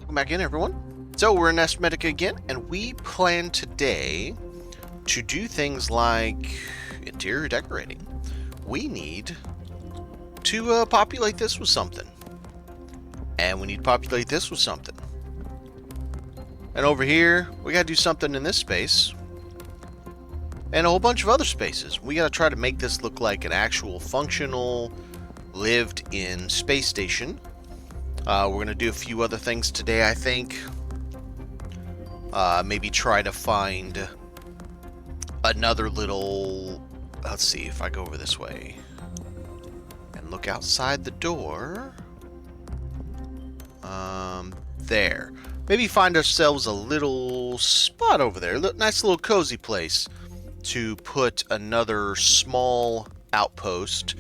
Welcome back in, everyone. So we're in Astrometica again, and we plan today to do things like interior decorating. We need to populate this with something. And we need to populate this with something. And over here, we gotta do something in this space. And a whole bunch of other spaces. We gotta try to make this look like an actual functional, lived-in space station. We're going to do a few other things today, I think. Maybe try to find another little... Let's see if I go over this way. And look outside the door. There. Maybe find ourselves a little spot over there. Nice little cozy place to put another small outpost.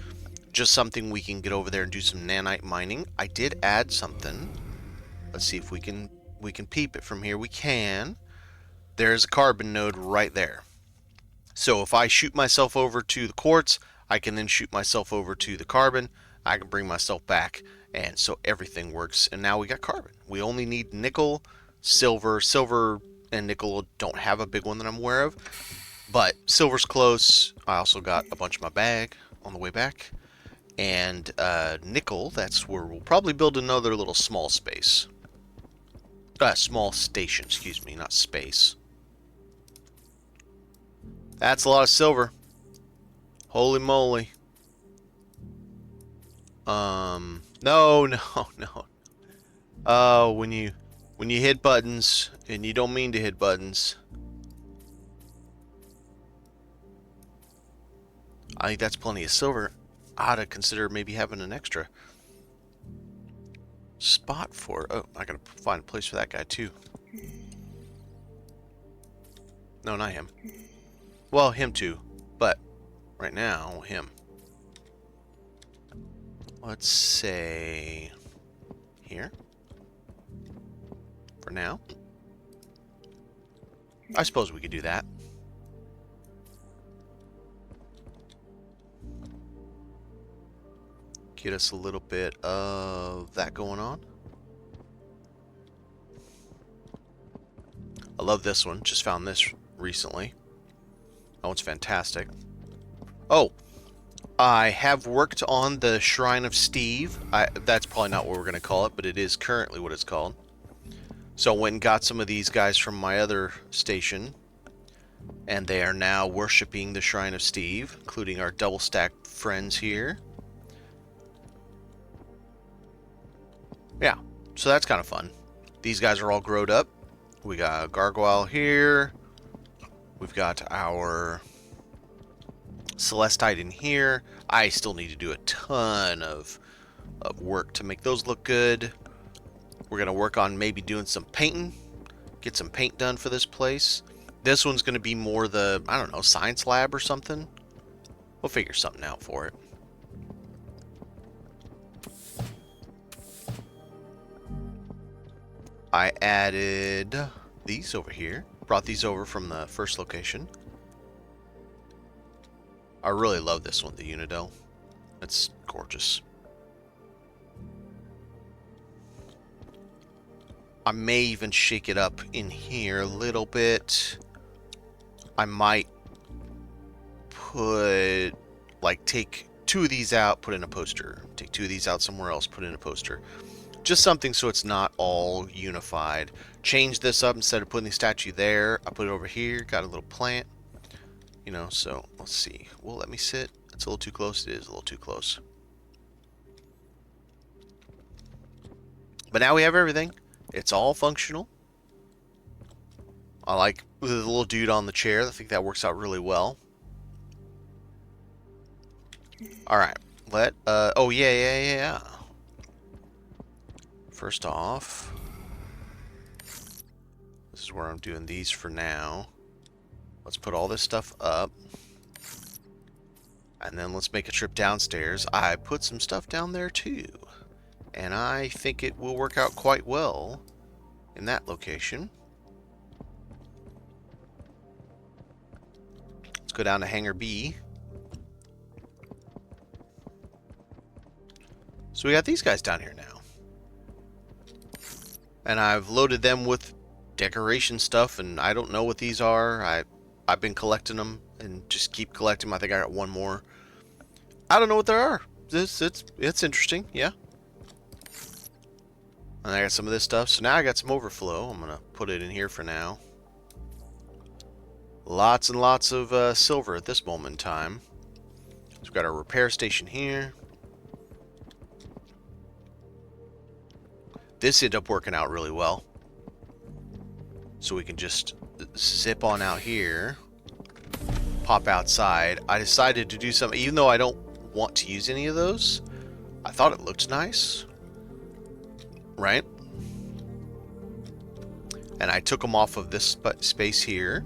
Just something we can get over there and do some nanite mining. I did add something. Let's see if we can peep it from here. We can. There's a carbon node right there. So if I shoot myself over to the quartz, I can then shoot myself over to the carbon. I can bring myself back, and so everything works. And now we got carbon. We only need nickel, silver. Silver and nickel don't have a big one that I'm aware of, but silver's close. I also got a bunch in my bag on the way back. And nickel, that's where we'll probably build another little small space. Small station, excuse me, not space. That's a lot of silver. Holy moly. No. Oh, when you hit buttons, and you don't mean to hit buttons. I think that's plenty of silver. I ought to consider maybe having an extra spot for... Oh, I gotta find a place for that guy too. No, not him. Well, him too, but right now, him. Let's say here for now. I suppose we could do that. Get us a little bit of that going on. I love this one. Just found this recently. That one's fantastic. Oh, I have worked on the Shrine of Steve. That's probably not what we're going to call it, but it is currently what it's called. So I went and got some of these guys from my other station, and they are now worshiping the Shrine of Steve, including our double-stacked friends here. Yeah, so that's kind of fun. These guys are all growed up. We got a gargoyle here. We've got our celestite in here. I still need to do a ton of work to make those look good. We're going to work on maybe doing some painting. Get some paint done for this place. This one's going to be more the, I don't know, science lab or something. We'll figure something out for it. I added these over here. Brought these over from the first location. I really love this one, the Unidel. It's gorgeous. I may even shake it up in here a little bit. I might put, like, take 2 of these out, put in a poster. Take 2 of these out somewhere else, put in a poster. Just something so it's not all unified. Change this up. Instead of putting the statue there, I put it over here. Got a little plant. You know, so let's see. Will it let me sit? It's a little too close. It is a little too close. But now we have everything. It's all functional. I like the little dude on the chair. I think that works out really well. Alright. Oh, yeah. First off, this is where I'm doing these for now. Let's put all this stuff up. And then let's make a trip downstairs. I put some stuff down there too. And I think it will work out quite well in that location. Let's go down to Hangar B. So we got these guys down here now. and I've loaded them with decoration stuff, and I don't know what these are. I've been collecting them and just keep collecting them. I think I got one more. I don't know what they are. It's interesting, yeah. And I got some of this stuff, so now I got some overflow. I'm gonna put it in here for now. Lots and lots of silver at this moment in time. So we've got our repair station here. This ended up working out really well. So we can just zip on out here, pop outside. I decided to do something, even though I don't want to use any of those. I thought it looked nice, right? And I took them off of this space here.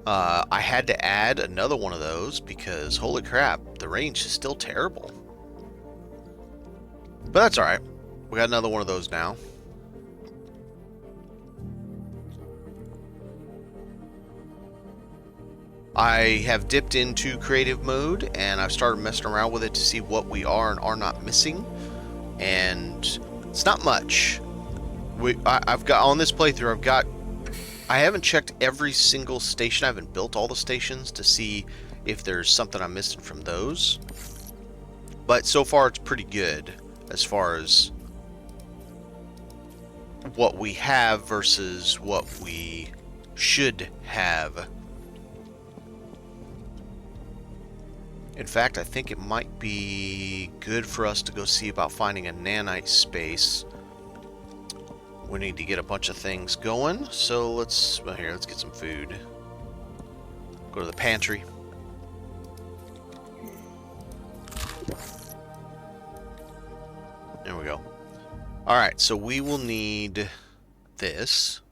I had to add another one of those because, holy crap, the range is still terrible. But that's alright. We got another one of those now. I have dipped into creative mode and I've started messing around with it to see what we are and are not missing. And it's not much. I've got on this playthrough, I haven't checked every single station. I haven't built all the stations to see if there's something I'm missing from those. But so far it's pretty good as far as what we have versus what we should have. In fact, I think it might be good for us to go see about finding a nanite space. We need to get a bunch of things going, so let's get some food. Go to the pantry. There we go. Alright, so we will need this.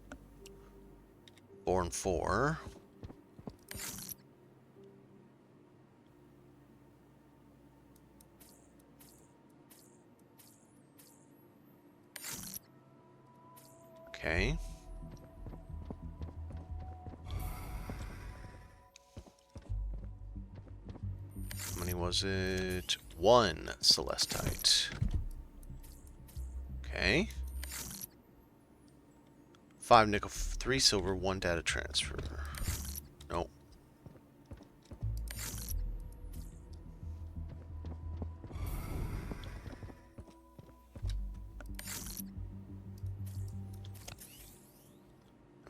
4 and 4. Okay. How many was it? 1 celestite. Okay. 5 nickel, 3 silver, 1 data transfer. Nope.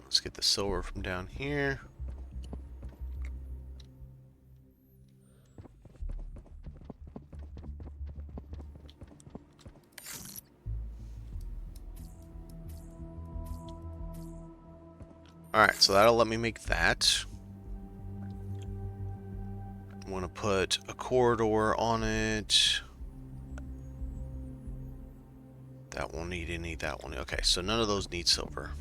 Let's get the silver from down here. Alright, so that'll let me make that. I want to put a corridor on it. That won't need any, that one. Okay, so none of those need silver.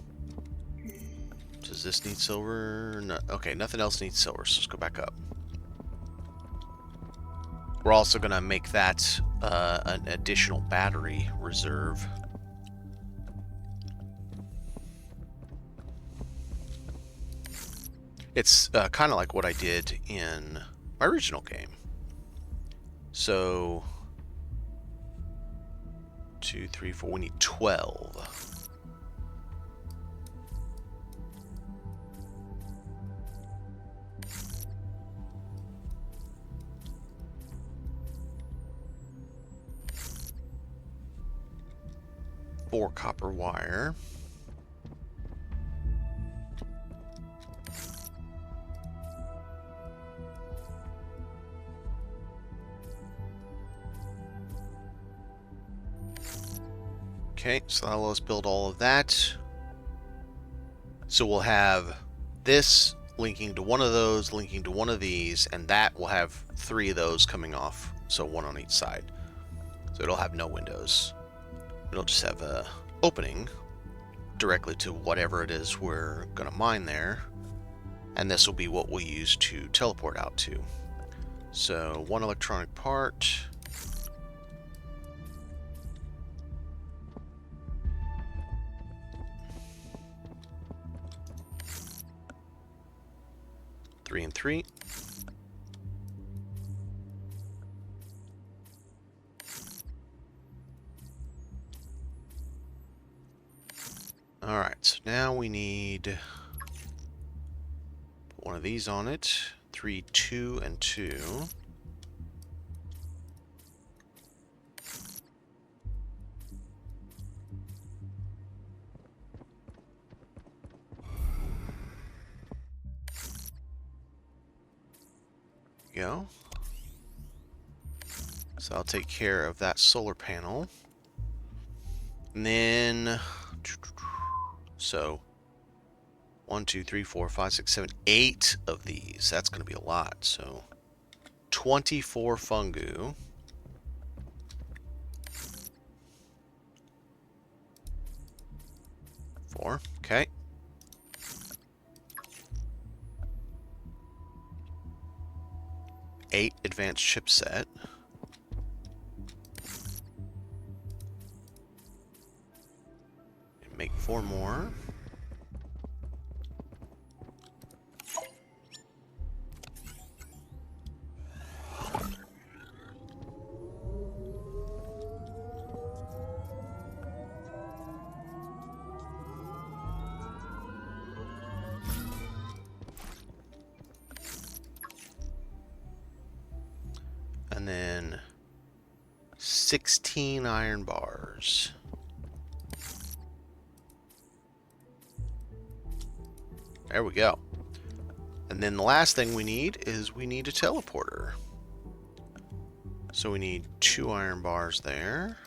Does this need silver? No, okay, nothing else needs silver, so let's go back up. We're also going to make that an additional battery reserve. It's kind of like what I did in my original game. So 2, 3, 4, we need 12. Four copper wire. Okay, so that'll let us build all of that. So we'll have this linking to one of those, linking to one of these, and that will have 3 of those coming off. So 1 on each side. So it'll have no windows. It'll just have a opening directly to whatever it is we're going to mine there. And this will be what we'll use to teleport out to. So 1 electronic part. Three and 3. now we need one of these on it. 3, 2, and 2. Go. So I'll take care of that solar panel. And then, so 1, 2, 3, 4, 5, 6, 7, 8 of these. That's going to be a lot. So 24 fungu. Four. Okay. Eight advanced chipset. Make 4 more. And then 16 iron bars. There we go. And then the last thing we need is we need a teleporter. So we need 2 iron bars there.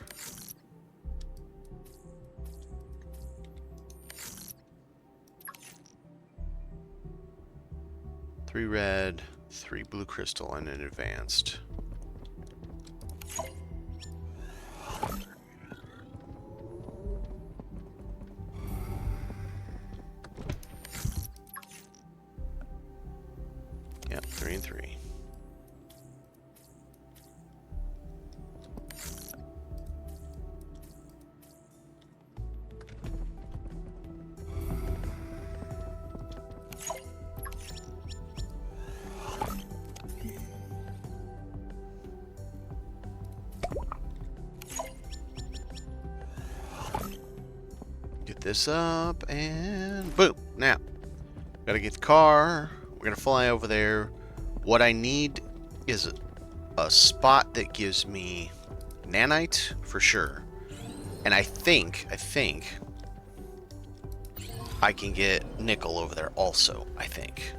Three red, 3 blue crystal, and an advanced. Yep, 3 and 3. Get this up and boom. Now, gotta get the car. We're gonna fly over there. What I need is a spot that gives me nanite for sure. And I think I can get nickel over there also, I think.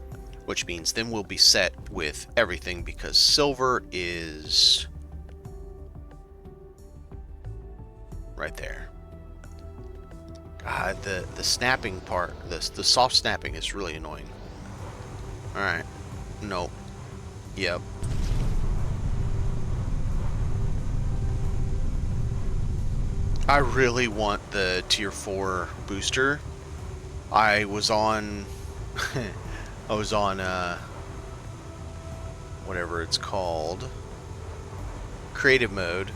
Which means then we'll be set with everything because silver is right there. God, the snapping part, the soft snapping is really annoying. Alright. Nope. Yep. I really want the tier 4 booster. I was on whatever it's called, creative mode,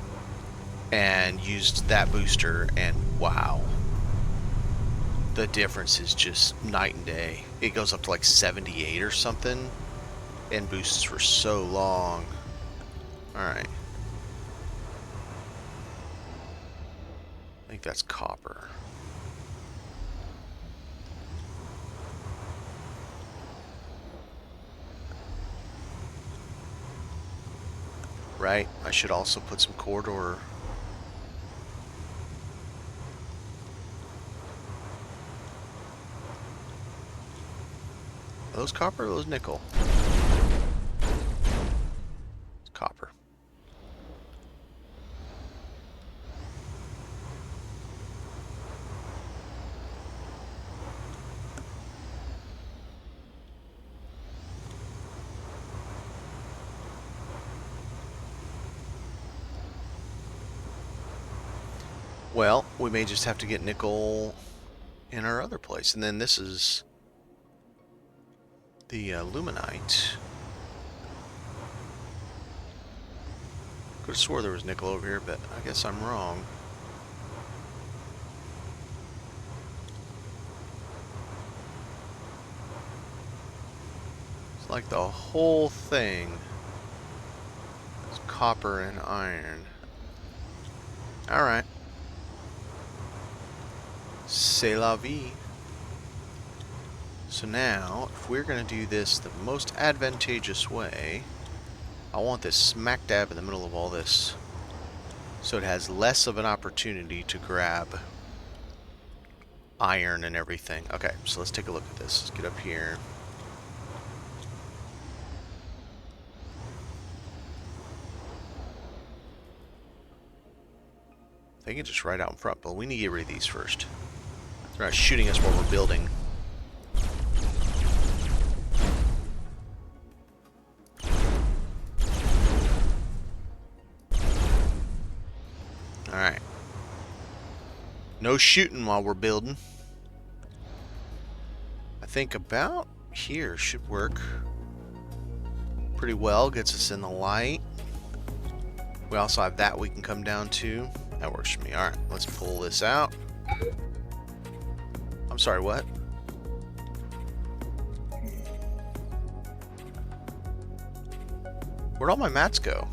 and used that booster, and wow. The difference is just night and day. It goes up to like 78 or something, and boosts for so long. Alright. I think that's copper. Right, I should also put some corridor. Are those copper or those nickel? It's copper. Well, we may just have to get nickel in our other place. And then this is the luminite. Could have swore there was nickel over here, but I guess I'm wrong. It's like the whole thing is copper and iron. Alright. C'est la vie. So now, if we're going to do this the most advantageous way, I want this smack dab in the middle of all this, so it has less of an opportunity to grab iron and everything. Okay, so let's take a look at this. Let's get up here. They can just right out in front, but we need to get rid of these first. They're not shooting us while we're building. Alright. No shooting while we're building. I think about here should work pretty well. Gets us in the light. We also have that we can come down to. That works for me. Alright, let's pull this out. I'm sorry, what? Where'd all my mats go?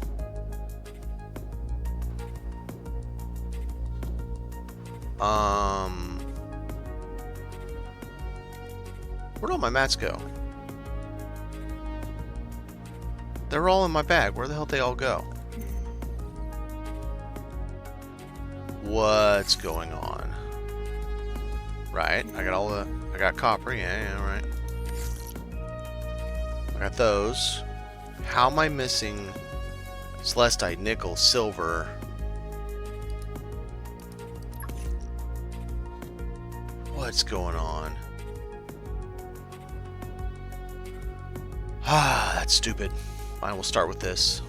Where'd all my mats go? They're all in my bag. Where the hell did they all go? What's going on? Right, I got copper, yeah, right. I got those. How am I missing celestite, nickel, silver? What's going on? Ah, that's stupid. Fine, we'll start with this.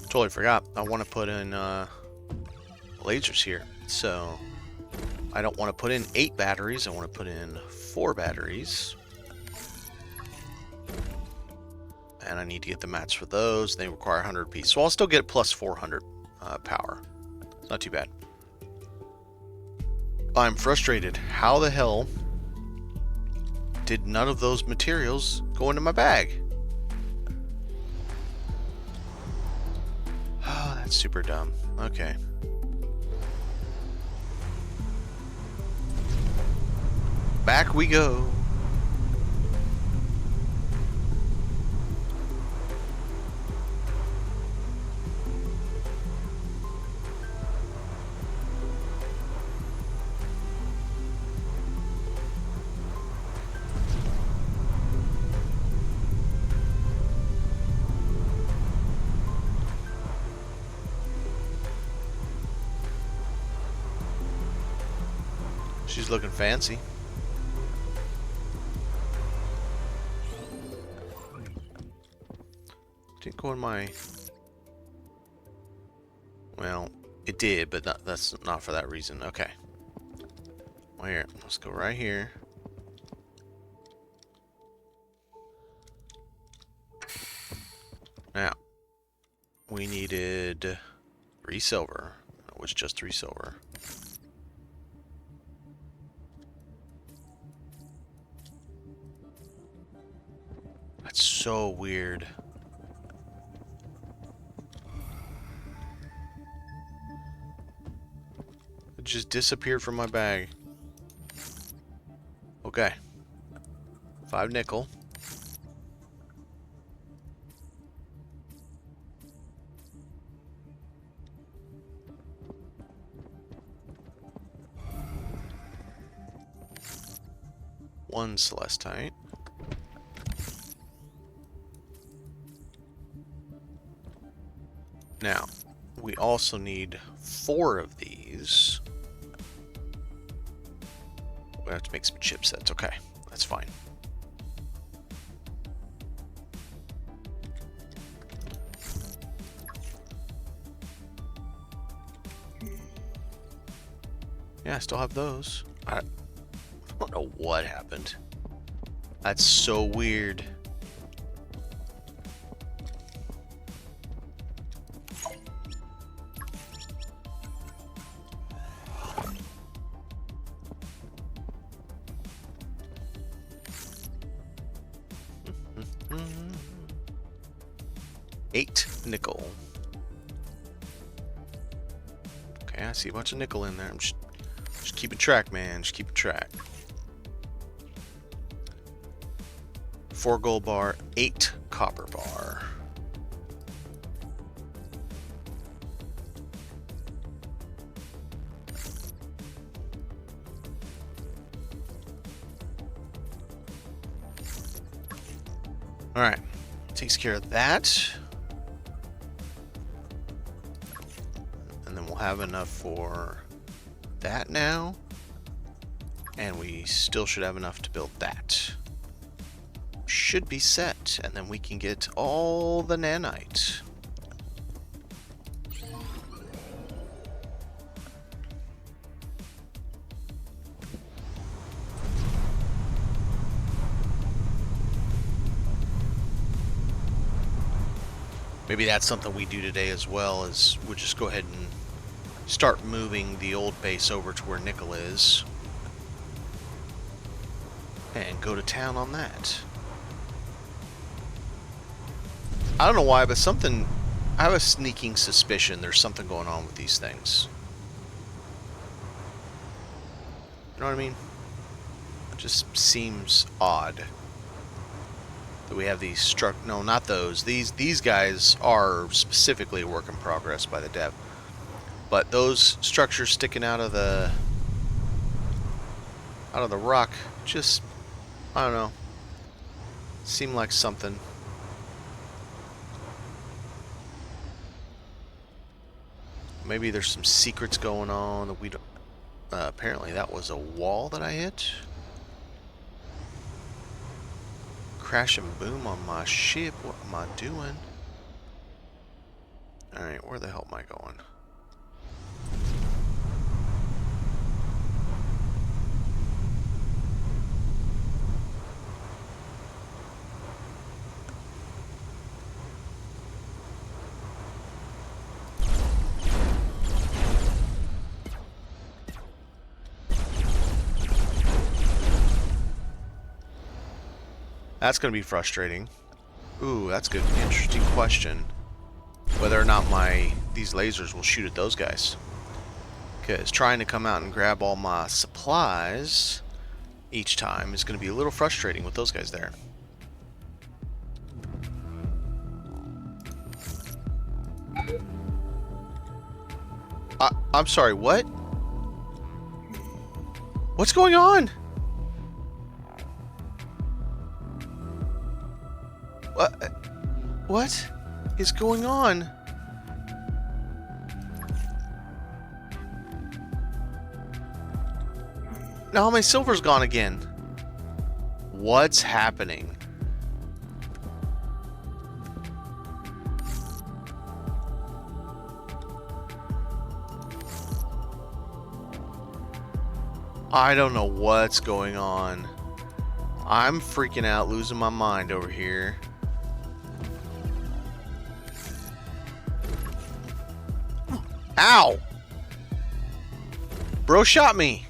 Totally forgot. I want to put in lasers here. So I don't want to put in 8 batteries. I want to put in 4 batteries. And I need to get the mats for those. They require 100 apiece. So I'll still get plus 400 power. It's not too bad. I'm frustrated. How the hell did none of those materials go into my bag? Oh, that's super dumb. Okay. Back we go. She's looking fancy. Didn't go in my... Well, it did, but that's not for that reason. Okay. Well, here, let's go right here. Now, we needed 3 silver. It was just 3 silver. That's so weird. It just disappeared from my bag. Okay. 5 nickel. One celestite. Now, we also need 4 of these. We have to make some chipsets. Okay, that's fine. Yeah, I still have those. I don't know what happened. That's so weird. $8 nickel. Okay, I see a bunch of nickel in there. I'm just keeping track, man. Just keeping track. 4 gold bar, 8 copper bar. Alright, takes care of that. And then we'll have enough for that now. And we still should have enough to build that. Should be set, and then we can get all the nanite. Maybe that's something we do today as well, is we'll just go ahead and start moving the old base over to where nickel is. And go to town on that. I don't know why, but something... I have a sneaking suspicion there's something going on with these things. You know what I mean? It just seems odd that we have these no, not those. These guys are specifically a work in progress by the dev. But those structures sticking out of the rock just, I don't know, seem like something. Maybe there's some secrets going on that we don't... apparently that was a wall that I hit. Crash and boom on my ship. What am I doing? Alright, where the hell am I going? That's going to be frustrating. Ooh, that's good. Interesting question. Whether or not these lasers will shoot at those guys. Because trying to come out and grab all my supplies each time is going to be a little frustrating with those guys there. I'm sorry, what? What's going on? What is going on? Now my silver's gone again. What's happening? I don't know what's going on. I'm freaking out, losing my mind over here. Ow! Bro shot me.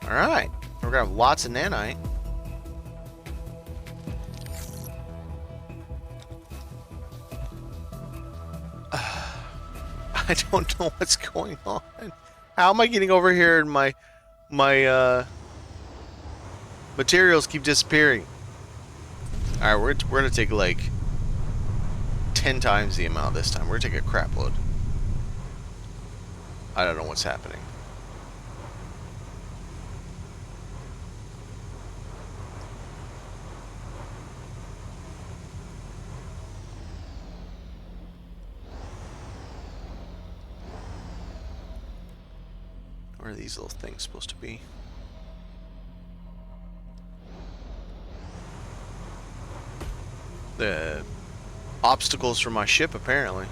Alright, we're gonna have lots of nanite. I don't know what's going on. How am I getting over here and my materials keep disappearing? Alright, we're gonna take like 10 times the amount this time. We're gonna take a crap load. I don't know what's happening. Where are these little things supposed to be? The obstacles for my ship, apparently.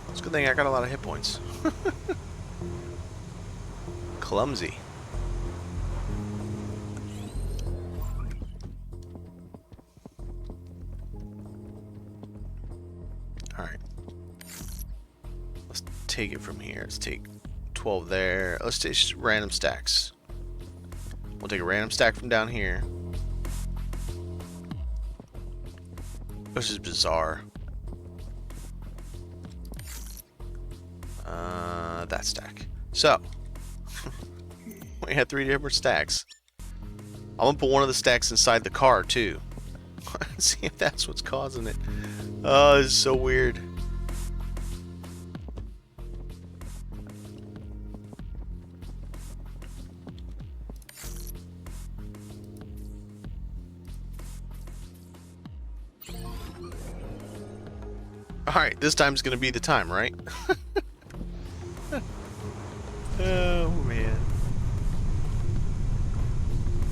It's a good thing I got a lot of hit points. Clumsy. Alright. Let's take it from here. Let's take 12 there. Let's take just random stacks. We'll take a random stack from down here. This is bizarre. That stack. So, we had 3 different stacks. I'm gonna put one of the stacks inside the car too. See if that's what's causing it. Oh, this is so weird. Alright, this time's gonna be the time, right? Oh, man.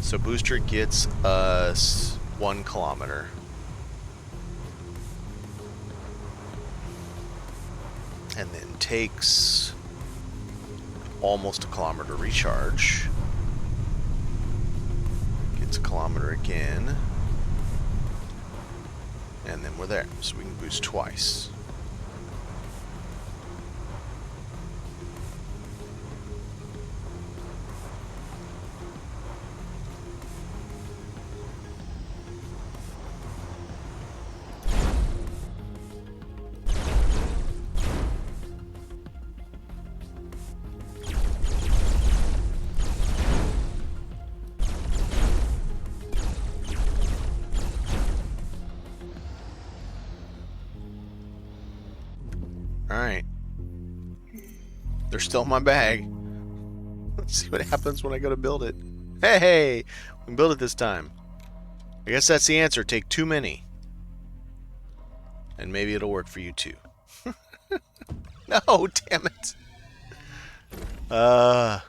So booster gets us 1 kilometer. And then takes almost a kilometer to recharge. Gets a kilometer again. And then we're there. So we can boost twice. Alright. They're still in my bag. Let's see what happens when I go to build it. Hey! We can build it this time. I guess that's the answer. Take too many. And maybe it'll work for you too. No, damn it. We're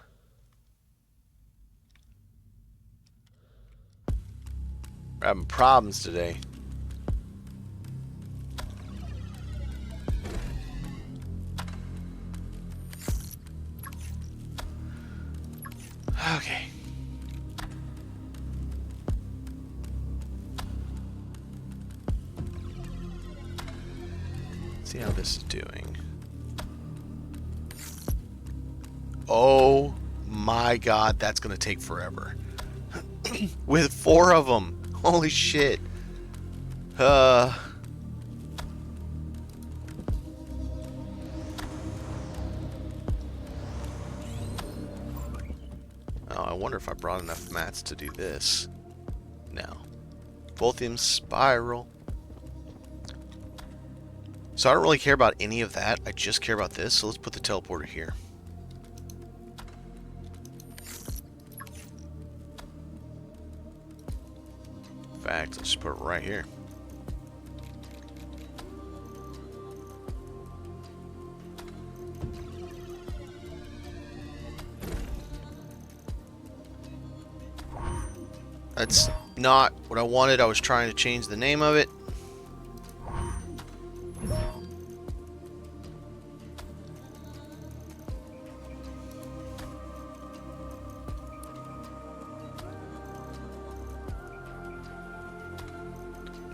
having problems today. Okay. See how this is doing. Oh my god, that's gonna take forever. With 4 of them. Holy shit. Oh, I wonder if I brought enough mats to do this. No. Volthium spiral. So I don't really care about any of that. I just care about this. So let's put the teleporter here. In fact, let's just put it right here. That's not what I wanted. I was trying to change the name of it.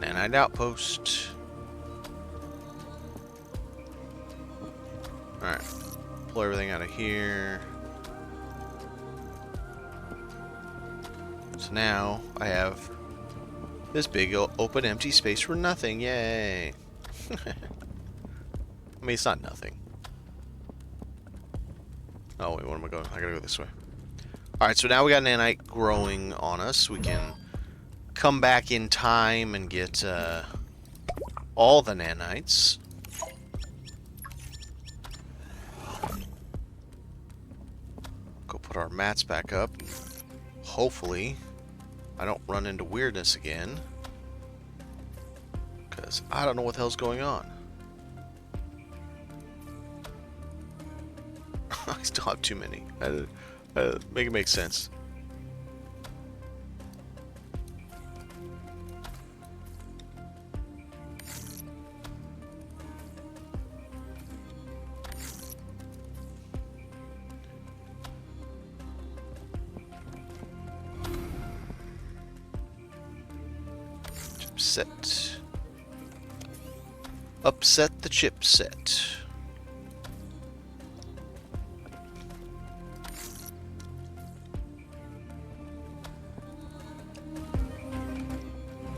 Nanite outpost. Alright. Pull everything out of here. So now I have this big open empty space for nothing. Yay. I mean, it's not nothing. Oh, wait, what am I going? I gotta go this way. Alright, so now we got nanite growing on us. We can come back in time and get all the nanites. Go put our mats back up. Hopefully, I don't run into weirdness again. Because I don't know what the hell's going on. I still have too many. Make it make sense. Chipset. Upset the chipset.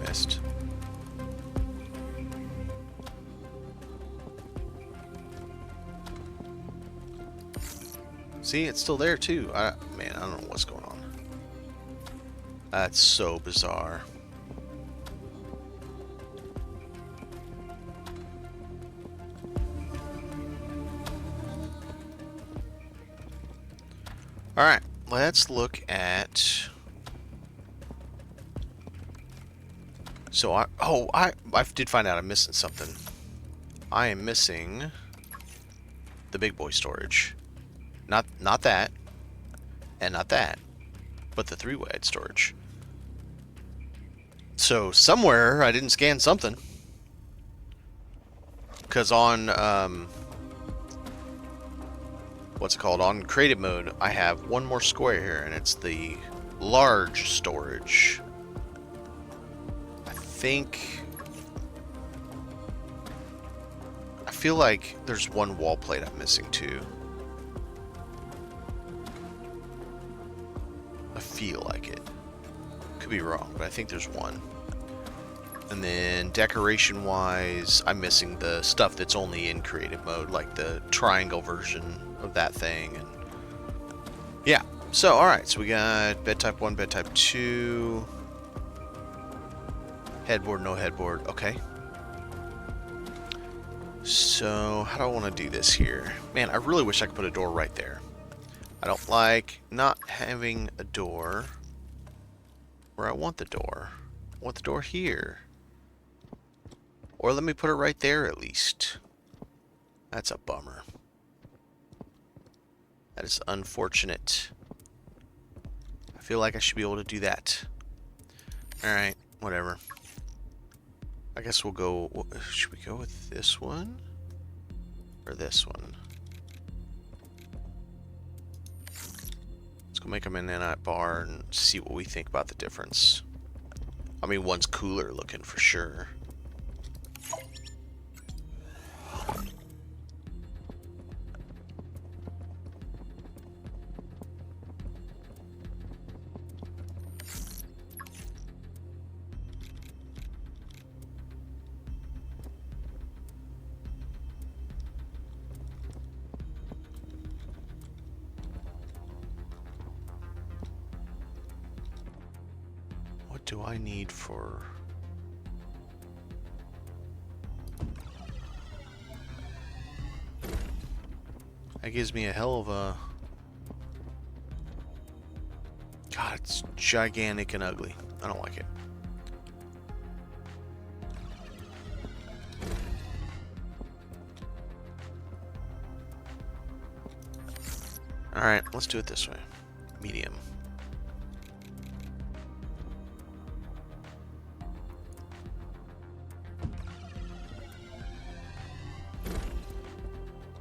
Best. See, it's still there too. Man, I don't know what's going on. That's so bizarre. Alright, let's look at... So I did find out I'm missing something. I am missing the big boy storage. Not that, and not that, but the three-wayed storage. So somewhere I didn't scan something. Because on what's it called? On creative mode, I have one more square here, and it's the large storage. I feel like there's one wall plate I'm missing too. I feel like it. Could be wrong, but I think there's one. And then decoration-wise, I'm missing the stuff that's only in creative mode, like the triangle version of that thing. And yeah. So, alright, so we got bed type 1, bed type 2. Headboard, no headboard. Okay. So, how do I want to do this here? Man, I really wish I could put a door right there. I don't like not having a door where I want the door. I want the door here. Or let me put it right there at least. That's a bummer. That is unfortunate. I feel like I should be able to do that. Alright, whatever. I guess we'll go... Should we go with this one? Or this one? Let's go make them in that bar and see what we think about the difference. I mean, one's cooler looking for sure. What do I need for... That gives me a hell of a... God, it's gigantic and ugly. I don't like it. Alright, let's do it this way. Medium.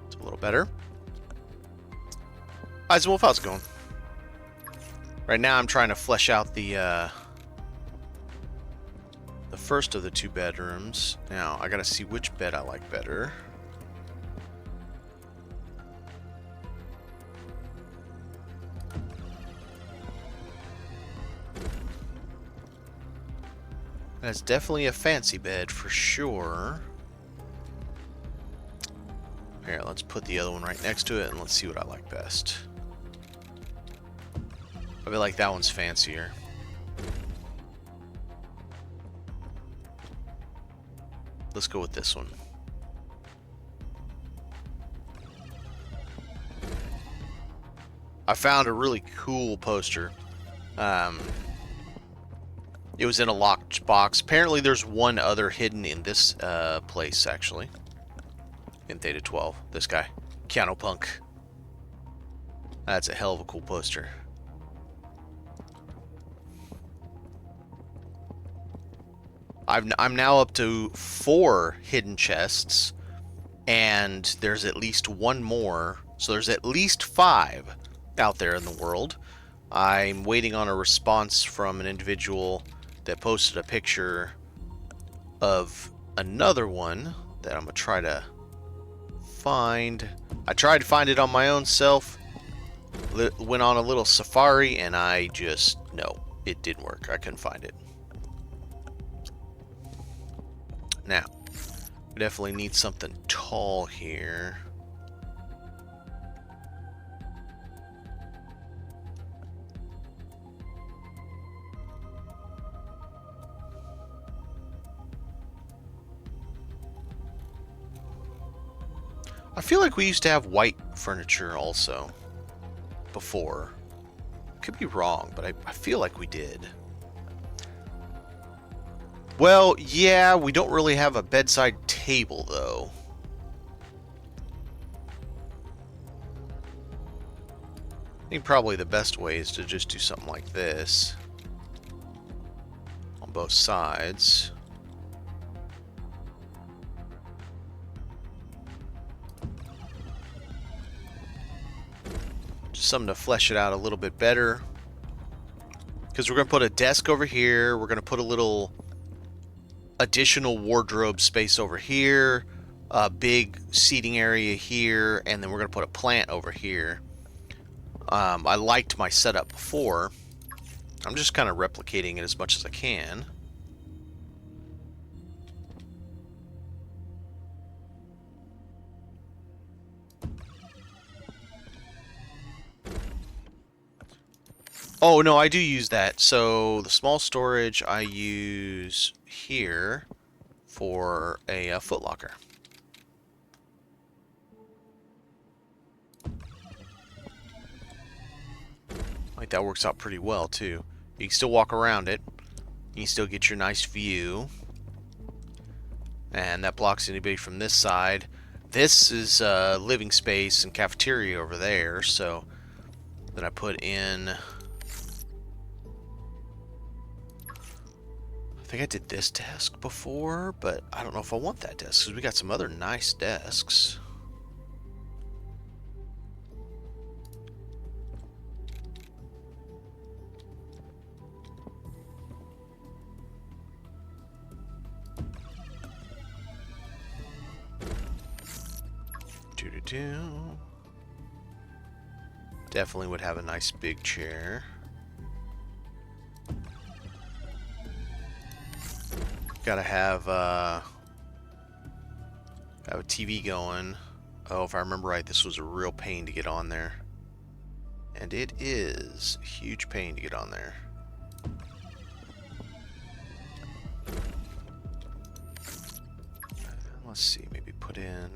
It's a little better. Wolf, how's it going? Right now I'm trying to flesh out the first of the two bedrooms. Now, I gotta see which bed I like better. That's definitely a fancy bed for sure. Here, let's put the other one right next to it and let's see what I like best. I feel like that one's fancier. Let's go with this one. I found a really cool poster. It was in a locked box. Apparently there's one other hidden in this place, actually. In Theta 12. This guy. Keanu Punk. That's a hell of a cool poster. I'm now up to 4 hidden chests. And there's at least one more. So there's at least 5 out there in the world. I'm waiting on a response from an individual that posted a picture of another one that I'm gonna try to find. I tried to find it on my own self, went on a little safari, and no, it didn't work. I couldn't find it. Now, we definitely need something tall here. I feel like we used to have white furniture also before. Could be wrong, but I feel like we did. Well, yeah, we don't really have a bedside table, though. I think probably the best way is to just do something like this on both sides. Just something to flesh it out a little bit better. Because we're going to put a desk over here. We're going to put a little additional wardrobe space over here. A big seating area here. And then we're going to put a plant over here. I liked my setup before. I'm just kind of replicating it as much as I can. Oh, no, I do use that. So the small storage I use here for a footlocker. Like that works out pretty well too. You can still walk around it. You can still get your nice view. And that blocks anybody from this side. This is living space and cafeteria over there. So then I put in... I think I did this desk before, but I don't know if I want that desk because we got some other nice desks. Definitely would have a nice big chair. Gotta have a TV going. Oh, if I remember right, this was a real pain to get on there. And it is a huge pain to get on there. Let's see, maybe put in...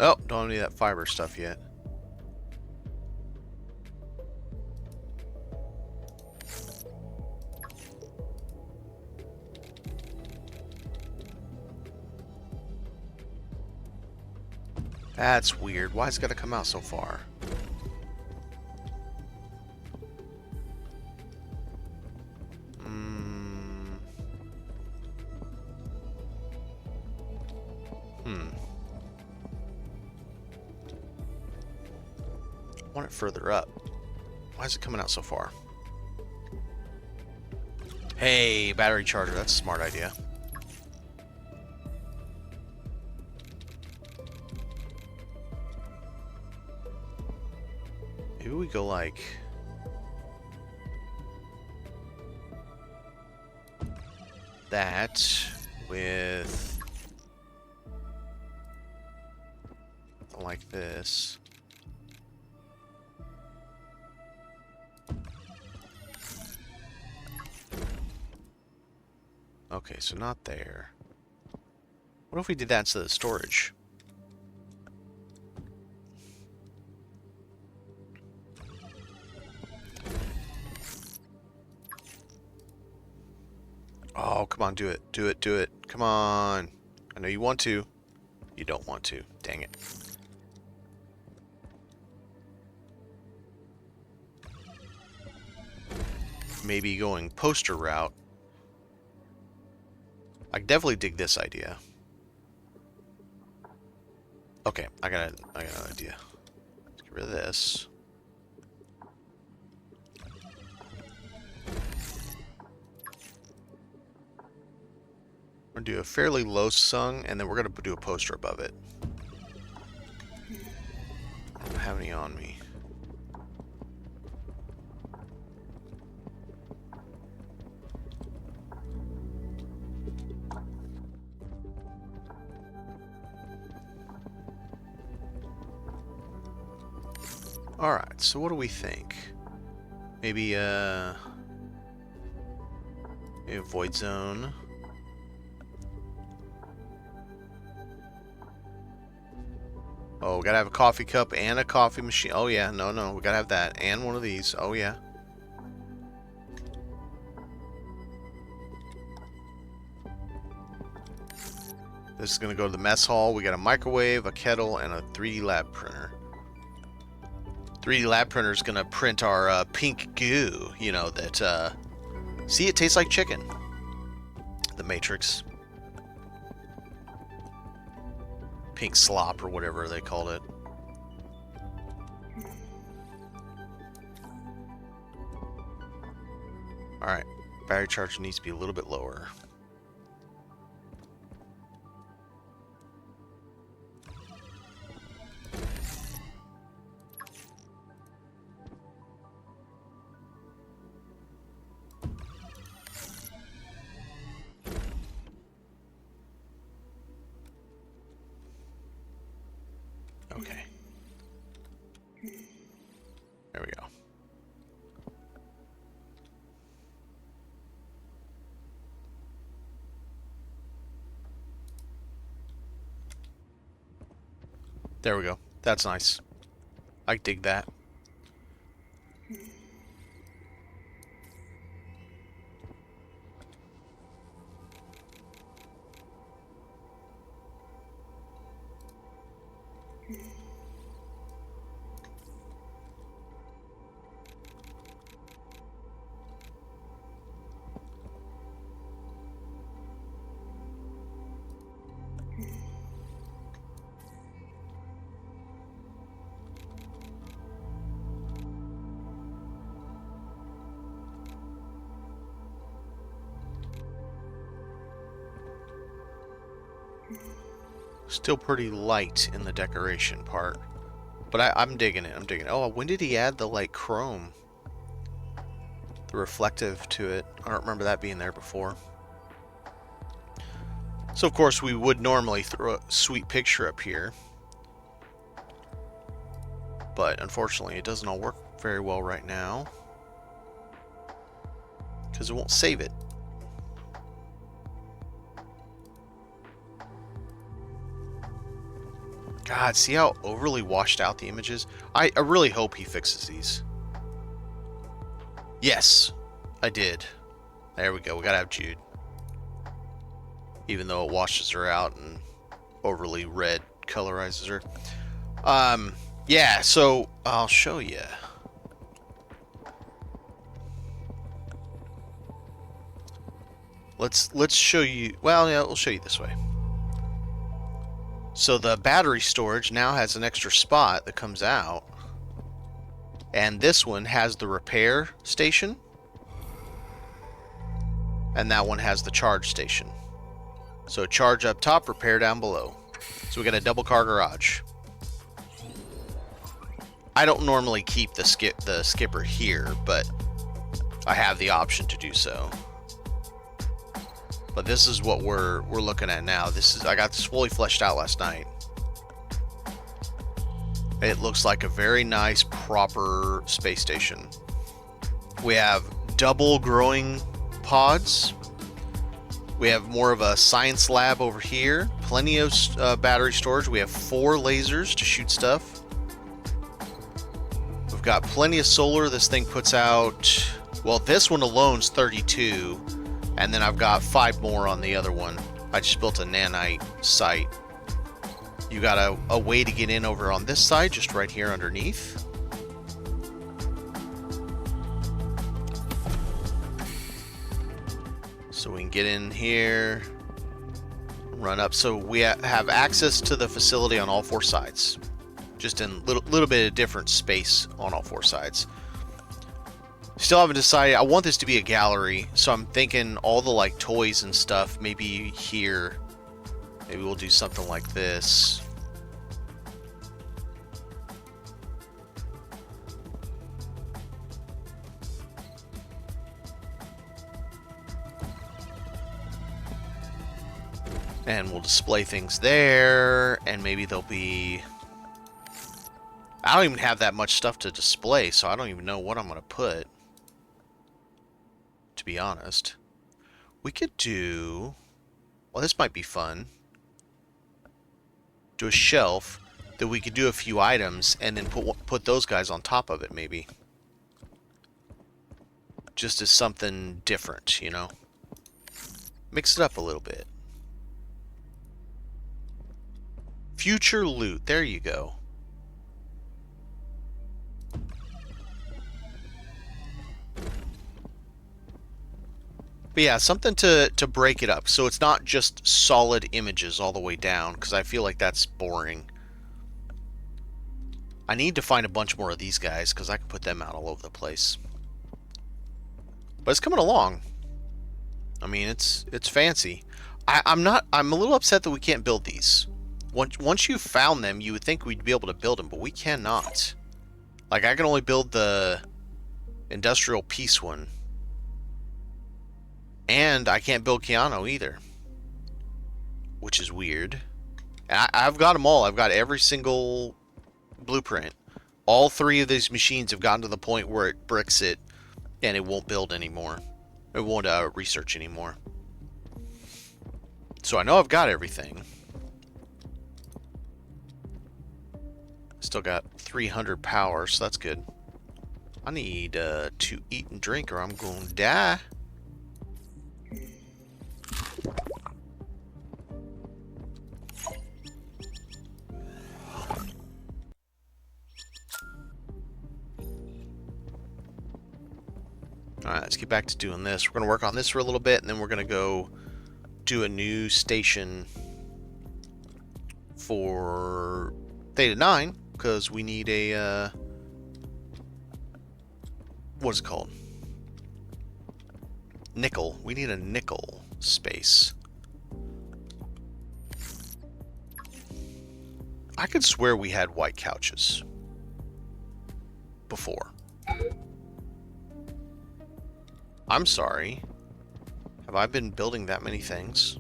Oh, don't need that fiber stuff yet. That's weird. Why is it gotta come out so far? I want it further up. Why is it coming out so far? Hey, battery charger. That's a smart idea. Maybe we go like... that with... like this. Okay, so not there. What if we did that instead of storage? Oh, come on, do it. Do it, do it. Come on. I know you want to. You don't want to. Dang it. Maybe going poster route. I definitely dig this idea. Okay, I got an idea. Let's get rid of this. We're gonna do a fairly low sung, and then we're gonna do a poster above it. I don't have any on me. Alright, so what do we think? Maybe a void zone. Oh, gotta have a coffee cup and a coffee machine. Oh yeah, no, we gotta have that. And one of these. Oh yeah. This is gonna go to the mess hall. We got a microwave, a kettle, and a 3D lab printer. 3D lab printer is gonna print our pink goo. You know that. See, it tastes like chicken. The Matrix. Pink slop or whatever they called it. Alright, battery charge needs to be a little bit lower. Okay. There we go. There we go. That's nice. I dig that. Still pretty light in the decoration part. But I'm digging it. I'm digging it. Oh, when did he add the, like, chrome? The reflective to it. I don't remember that being there before. So, of course, we would normally throw a sweet picture up here. But, unfortunately, it doesn't all work very well right now. Because it won't save it. God, see how overly washed out the image is? I really hope he fixes these. Yes, I did. There we go. We gotta have Jude. Even though it washes her out and overly red colorizes her. Yeah, so I'll show you. Let's show you. Well, yeah, we'll show you this way. So the battery storage now has an extra spot that comes out. And this one has the repair station. And that one has the charge station. So charge up top, repair down below. So we got a double car garage. I don't normally keep the skipper here, but I have the option to do so. But this is what we're looking at now. I got this fully fleshed out last night. It looks like a very nice, proper space station. We have double growing pods. We have more of a science lab over here. Plenty of battery storage. We have 4 lasers to shoot stuff. We've got plenty of solar. This thing puts out... Well, this one alone's 32. And then I've got 5 more on the other one. I just built a nanite site. You got a way to get in over on this side, just right here underneath. So we can get in here, run up. So we have access to the facility on all 4 sides. Just in little bit of different space on all 4 sides. Still haven't decided. I want this to be a gallery, so I'm thinking all the like toys and stuff, maybe here. Maybe we'll do something like this. And we'll display things there, and maybe there'll be... I don't even have that much stuff to display, so I don't even know what I'm going to put. To be honest. We could do... Well, this might be fun. Do a shelf that we could do a few items, and then put those guys on top of it, maybe. Just as something different, you know? Mix it up a little bit. Future loot. There you go. But yeah, something to break it up. So it's not just solid images all the way down, because I feel like that's boring. I need to find a bunch more of these guys, because I can put them out all over the place. But it's coming along. I mean, it's fancy. I'm a little upset that we can't build these. Once you found them, you would think we'd be able to build them, but we cannot. Like, I can only build the industrial peace one. And I can't build Keanu either. Which is weird. And I've got them all. I've got every single blueprint. All 3 of these machines have gotten to the point where it bricks it, and it won't build anymore. It won't research anymore. So I know I've got everything. Still got 300 power, so that's good. I need to eat and drink or I'm going to die. Alright, let's get back to doing this. We're going to work on this for a little bit, and then we're going to go do a new station for Theta 9, because we need a, what is it called? Nickel. We need a nickel space. I could swear we had white couches before. I'm sorry. Have I been building that many things?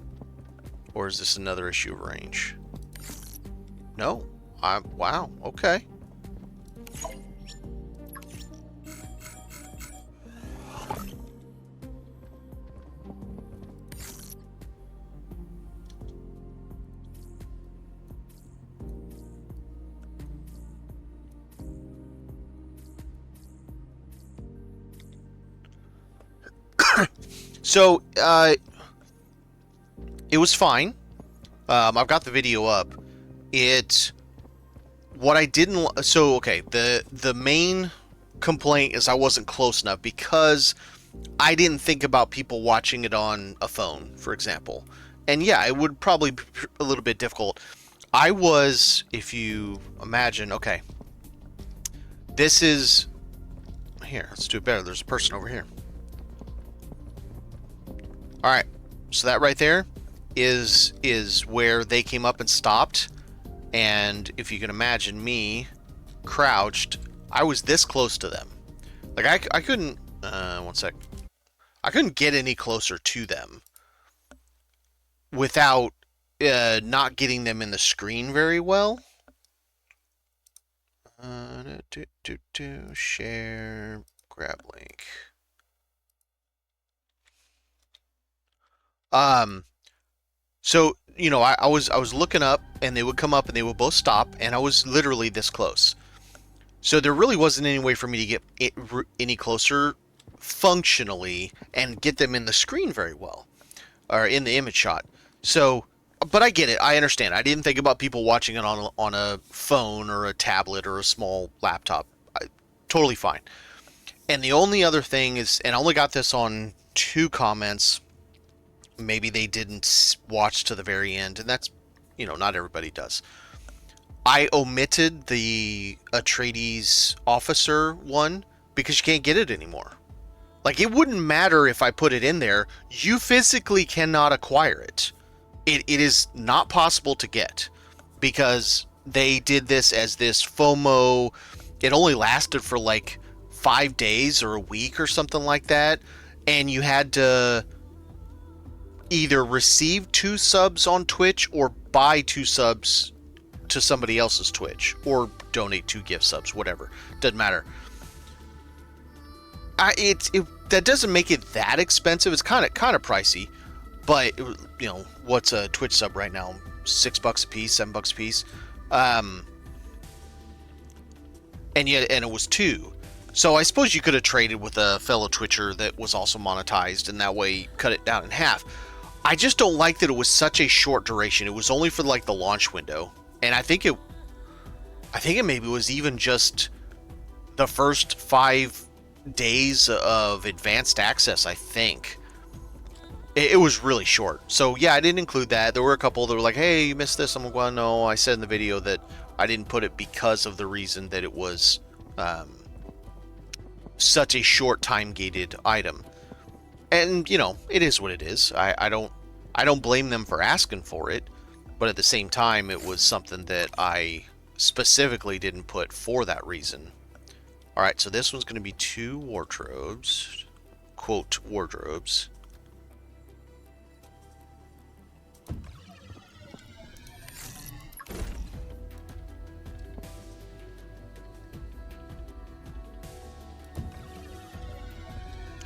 Or is this another issue of range? No. Wow. Okay. So, it was fine. I've got the video up. What I didn't... So, okay, the main complaint is I wasn't close enough because I didn't think about people watching it on a phone, for example. And yeah, it would probably be a little bit difficult. I was, if you imagine, okay, this is here, let's do it better. There's a person over here. Alright, so that right there is where they came up and stopped. And if you can imagine me crouched, I was this close to them. Like, I couldn't... one sec. I couldn't get any closer to them without not getting them in the screen very well. Share, grab link. So, you know, I was looking up, and they would come up, and they would both stop, and I was literally this close. So there really wasn't any way for me to get any closer functionally and get them in the screen very well, or in the image shot. So, but I get it. I understand. I didn't think about people watching it on a phone or a tablet or a small laptop. Totally fine. And the only other thing is, and I only got this on 2 comments. Maybe they didn't watch to the very end, and that's, you know, not everybody does. I omitted the Atreides officer one because you can't get it anymore. Like, it wouldn't matter if I put it in there. You physically cannot acquire it. It is not possible to get because they did this as this FOMO. It only lasted for like 5 days or a week or something like that. And you had to either receive 2 subs on Twitch or buy 2 subs to somebody else's Twitch, or donate 2 gift subs, whatever. Doesn't matter. That doesn't make it that expensive. It's kind of pricey, but you know, what's a Twitch sub right now? $6 a piece, $7 a piece, and it was 2. So I suppose you could have traded with a fellow Twitcher that was also monetized, and that way cut it down in half. I just don't like that it was such a short duration. It was only for like the launch window. And I think it maybe was even just the first 5 days of advanced access, I think. It was really short. So yeah, I didn't include that. There were a couple that were like, hey, you missed this. I'm like, well, no, I said in the video that I didn't put it because of the reason that it was such a short time-gated item. And, you know, it is what it is. I don't blame them for asking for it. But at the same time, it was something that I specifically didn't put for that reason. Alright, so this one's going to be 2 wardrobes. Quote, wardrobes.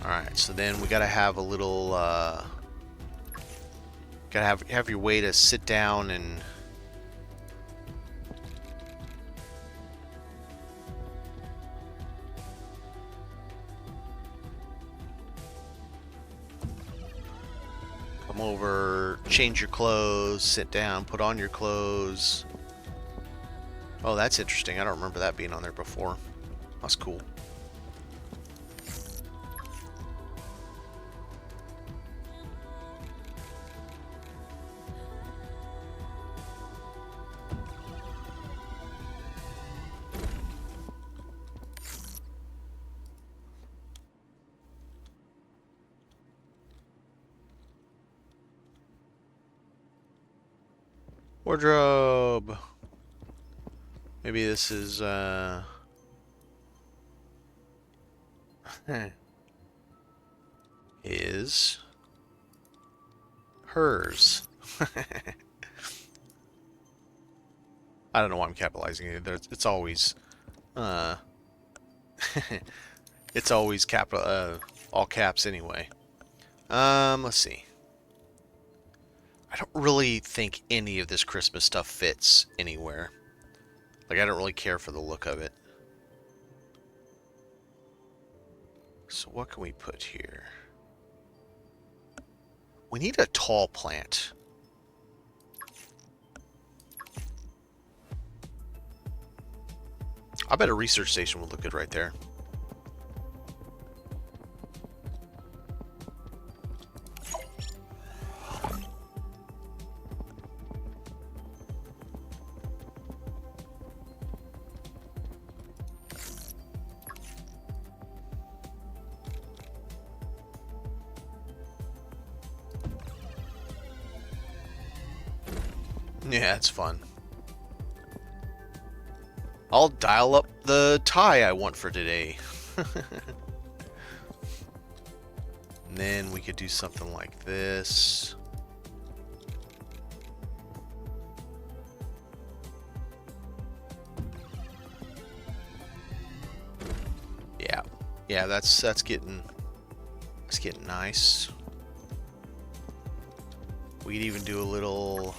Alright, so then we got to have a little... Gotta have your way to sit down and come over, change your clothes, sit down, put on your clothes. Oh, that's interesting. I don't remember that being on there before. That's cool. Wardrobe. Maybe this is his, hers. I don't know why I'm capitalizing it. It's always it's always capital all caps anyway. Let's see. I don't really think any of this Christmas stuff fits anywhere. Like, I don't really care for the look of it. So what can we put here? We need a tall plant. I bet a research station would look good right there. Yeah, it's fun. I'll dial up the tie I want for today. And then we could do something like this. Yeah. Yeah, that's getting nice. We could even do a little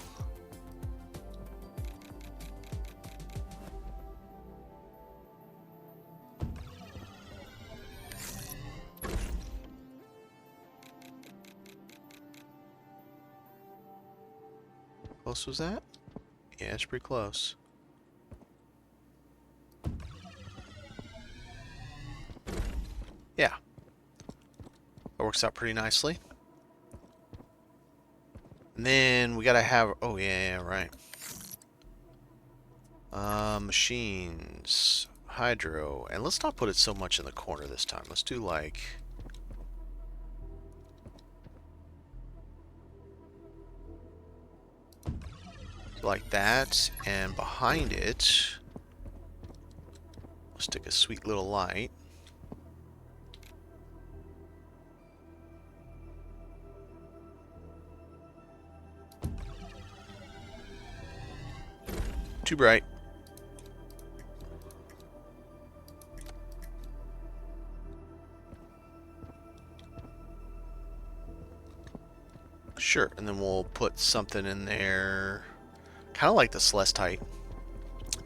close was that? Yeah, it's pretty close. Yeah. That works out pretty nicely. And then we gotta have, oh yeah, right. Machines, hydro, and let's not put it so much in the corner this time. Let's do like that, and behind it, we'll stick a sweet little light. Too bright. Sure, and then we'll put something in there, kind of like the Celestite,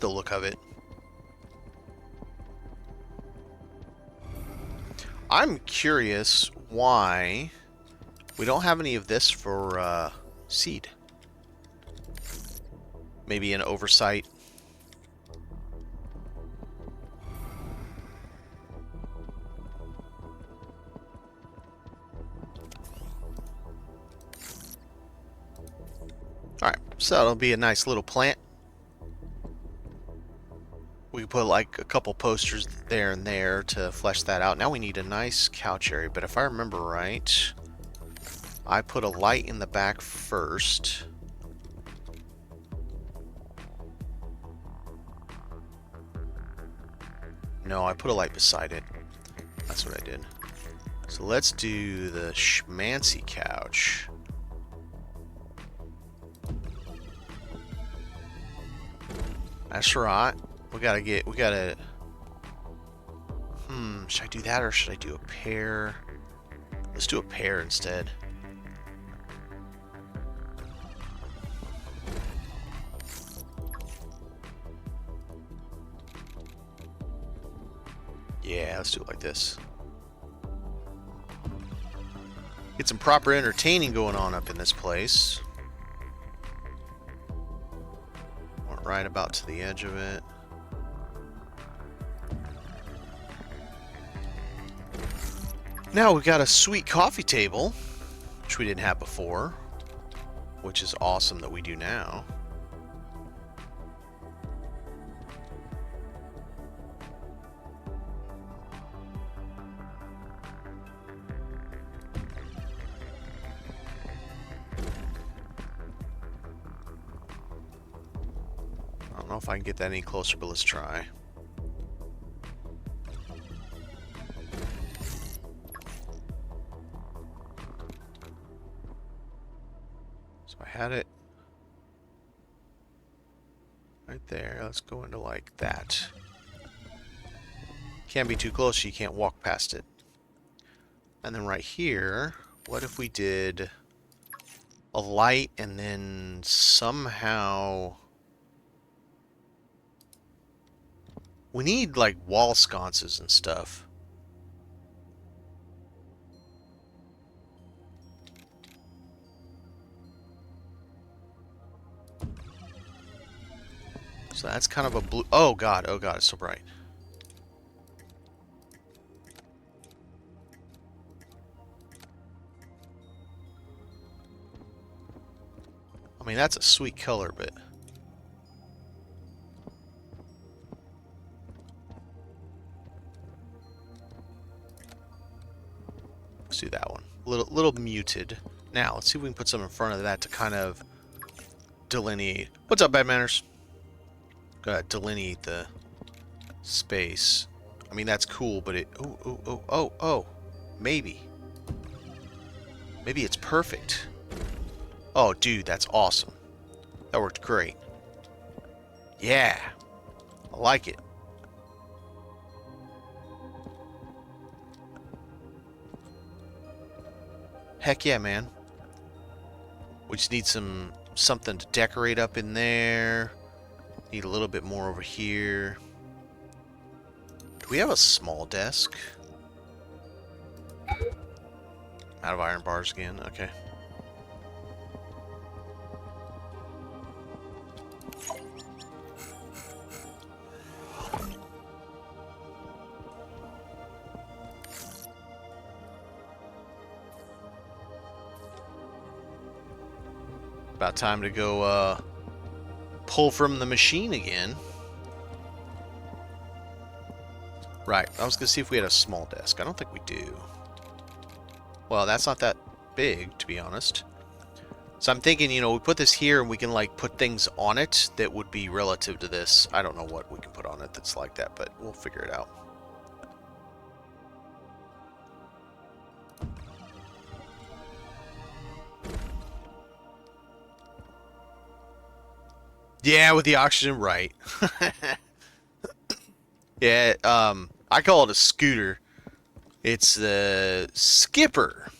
the look of it. I'm curious why we don't have any of this for seed. Maybe an oversight. Alright, so that'll be a nice little plant. We can put like a couple posters there and there to flesh that out. Now we need a nice couch area, but if I remember right, I put a light in the back first. No, I put a light beside it. That's what I did. So let's do the schmancy couch. That's right. We gotta... should I do that or should I do a pair? Let's do a pair instead. Yeah, let's do it like this. Get some proper entertaining going on up in this place. Went right about to the edge of it. Now we've got a sweet coffee table, which we didn't have before, which is awesome that we do now. I don't know if I can get that any closer, but let's try. So I had it right there. Let's go into like that. Can't be too close, you can't walk past it. And then right here, what if we did a light and then somehow... We need like wall sconces and stuff. So that's kind of a blue... Oh god, it's so bright. I mean, that's a sweet color, but... Let's do that one. Little muted. Now, let's see if we can put some in front of that to kind of delineate. What's up, Bad Manners? Gotta delineate the space. I mean, that's cool, but it... Oh. Maybe. Maybe it's perfect. Oh, dude, that's awesome. That worked great. Yeah. I like it. Heck yeah, man. We just need something to decorate up in there. Need a little bit more over here. Do we have a small desk? Out of iron bars again. Okay. About time to go pull from the machine again. Right, I was going to see if we had a small desk. I don't think we do. Well, that's not that big, to be honest. So I'm thinking, you know, we put this here and we can, like, put things on it that would be relative to this. I don't know what we can put on it that's like that, but we'll figure it out. Yeah, with the oxygen, right. Yeah, I call it a scooter. It's the Skipper,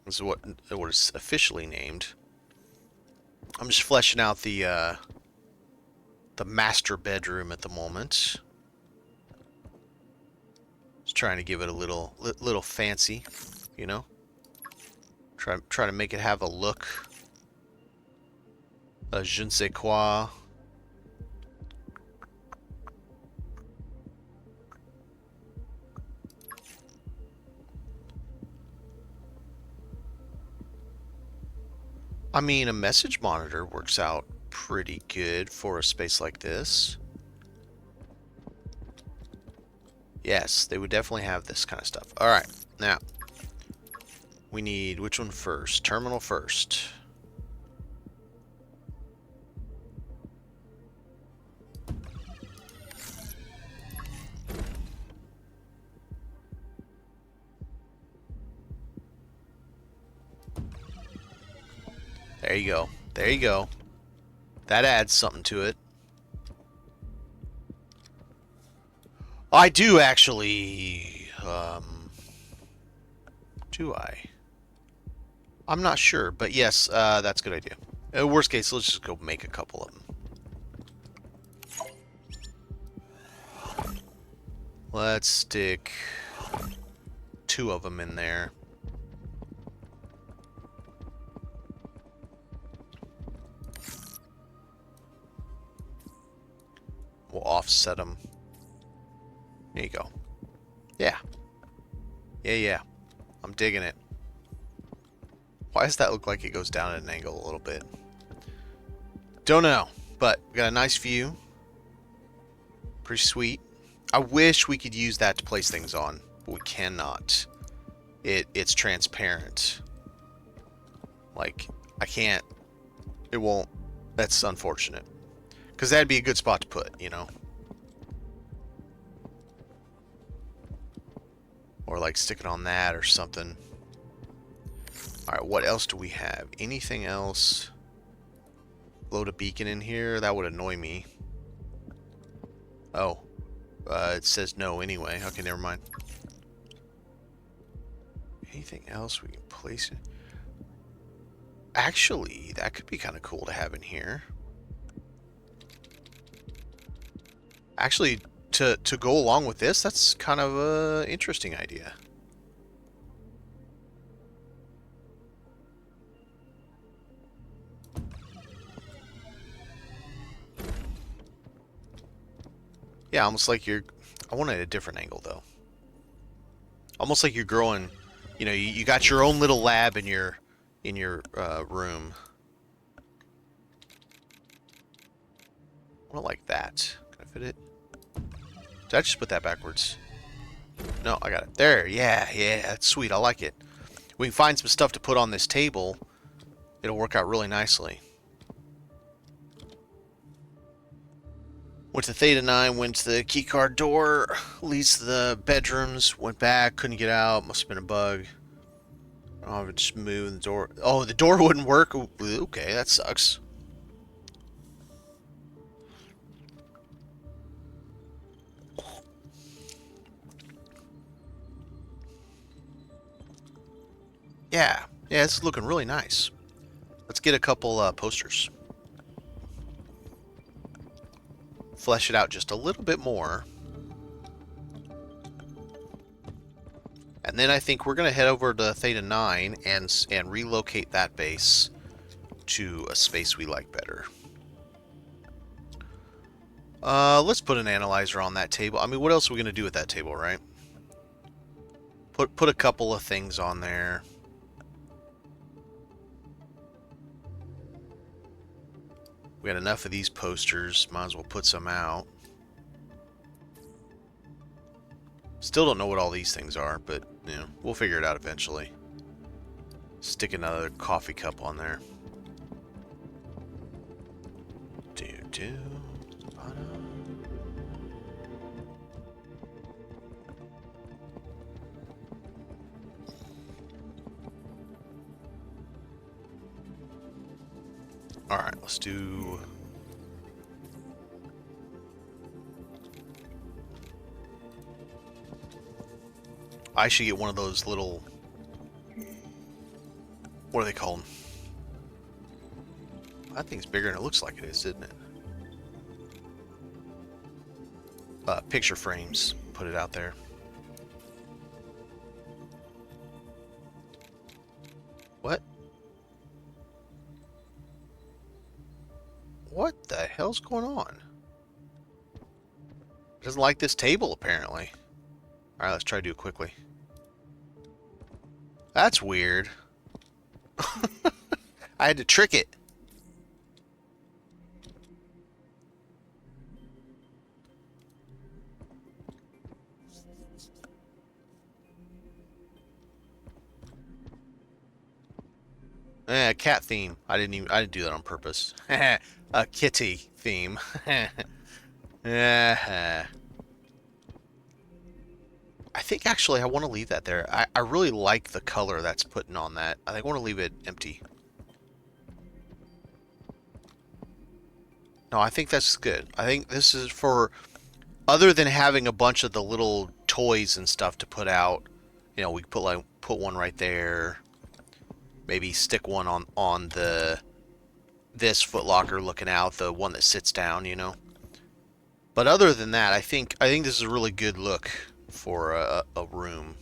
is what it's officially named. I'm just fleshing out the master bedroom at the moment. Just trying to give it a little fancy, you know. Try to make it have a look, a je ne sais quoi. I mean, a message monitor works out pretty good for a space like this. Yes, they would definitely have this kind of stuff. Alright, now, we need, which one first? Terminal first. There you go. There you go. That adds something to it. I do actually... do I? I'm not sure, but yes, that's a good idea. Worst case, let's just go make a couple of them. Let's stick 2 of them in there. We'll offset them. There you go. Yeah. Yeah. I'm digging it. Why does that look like it goes down at an angle a little bit? Don't know, but we got a nice view. Pretty sweet. I wish we could use that to place things on, but we cannot. It's transparent. Like, I can't. It won't. That's unfortunate. Because that'd be a good spot to put, you know? Or like stick it on that or something. Alright, what else do we have? Anything else? Load a beacon in here? That would annoy me. Oh. It says no anyway. Okay, never mind. Anything else we can place it? Actually, that could be kind of cool to have in here. Actually, to go along with this, that's kind of an interesting idea. Yeah, almost like you're... I want it at a different angle, though. Almost like you're growing... You know, you got your own little lab in your room. I want it like that. Can I fit it? Did I just put that backwards? No, I got it. There, yeah, that's sweet. I like it. We can find some stuff to put on this table. It'll work out really nicely. Went to Theta 9, went to the keycard door, leads to the bedrooms, went back, couldn't get out, must have been a bug. Oh, I just moved the door. Oh, the door wouldn't work? Okay, that sucks. Yeah, it's looking really nice. Let's get a couple posters. Flesh it out just a little bit more. And then I think we're going to head over to Theta 9 and relocate that base to a space we like better. Let's put an analyzer on that table. I mean, what else are we going to do with that table, right? Put a couple of things on there. We got enough of these posters. Might as well put some out. Still don't know what all these things are, but you know, we'll figure it out eventually. Stick another coffee cup on there. Alright, let's do... I should get one of those little... What are they called? That thing's bigger than it looks like it is, isn't it? Picture frames. Put it out there. What? What the hell's going on? It doesn't like this table, apparently. Alright, let's try to do it quickly. That's weird. I had to trick it. Cat theme. I didn't do that on purpose. A kitty theme. I think actually I want to leave that there. I really like the color that's putting on that. I think I want to leave it empty. No, I think that's good. I think this is for, other than having a bunch of the little toys and stuff to put out, you know, we put one right there. Maybe stick one on this Foot Locker looking out, the one that sits down, you know. But other than that, I think this is a really good look for a room.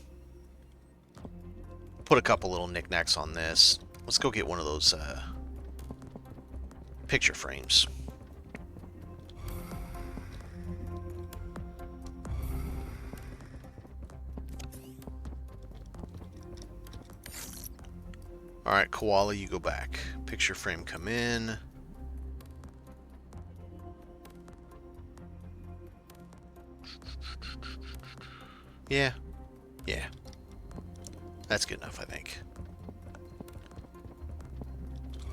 Put a couple little knickknacks on this. Let's go get one of those picture frames. Alright, Koala, you go back. Picture frame come in. Yeah. That's good enough, I think.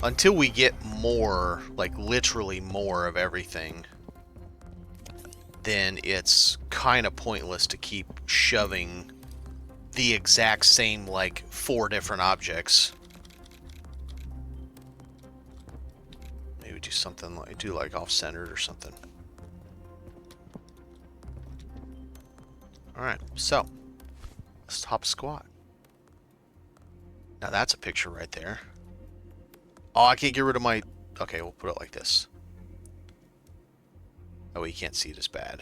Until we get more, like literally more of everything, then it's kind of pointless to keep shoving the exact same, like, 4 different objects. Maybe do something like off-centered or something. Alright, so let's top squat. Now that's a picture right there. Oh, I can't get rid of my... Okay, we'll put it like this. That way you can't see it as bad.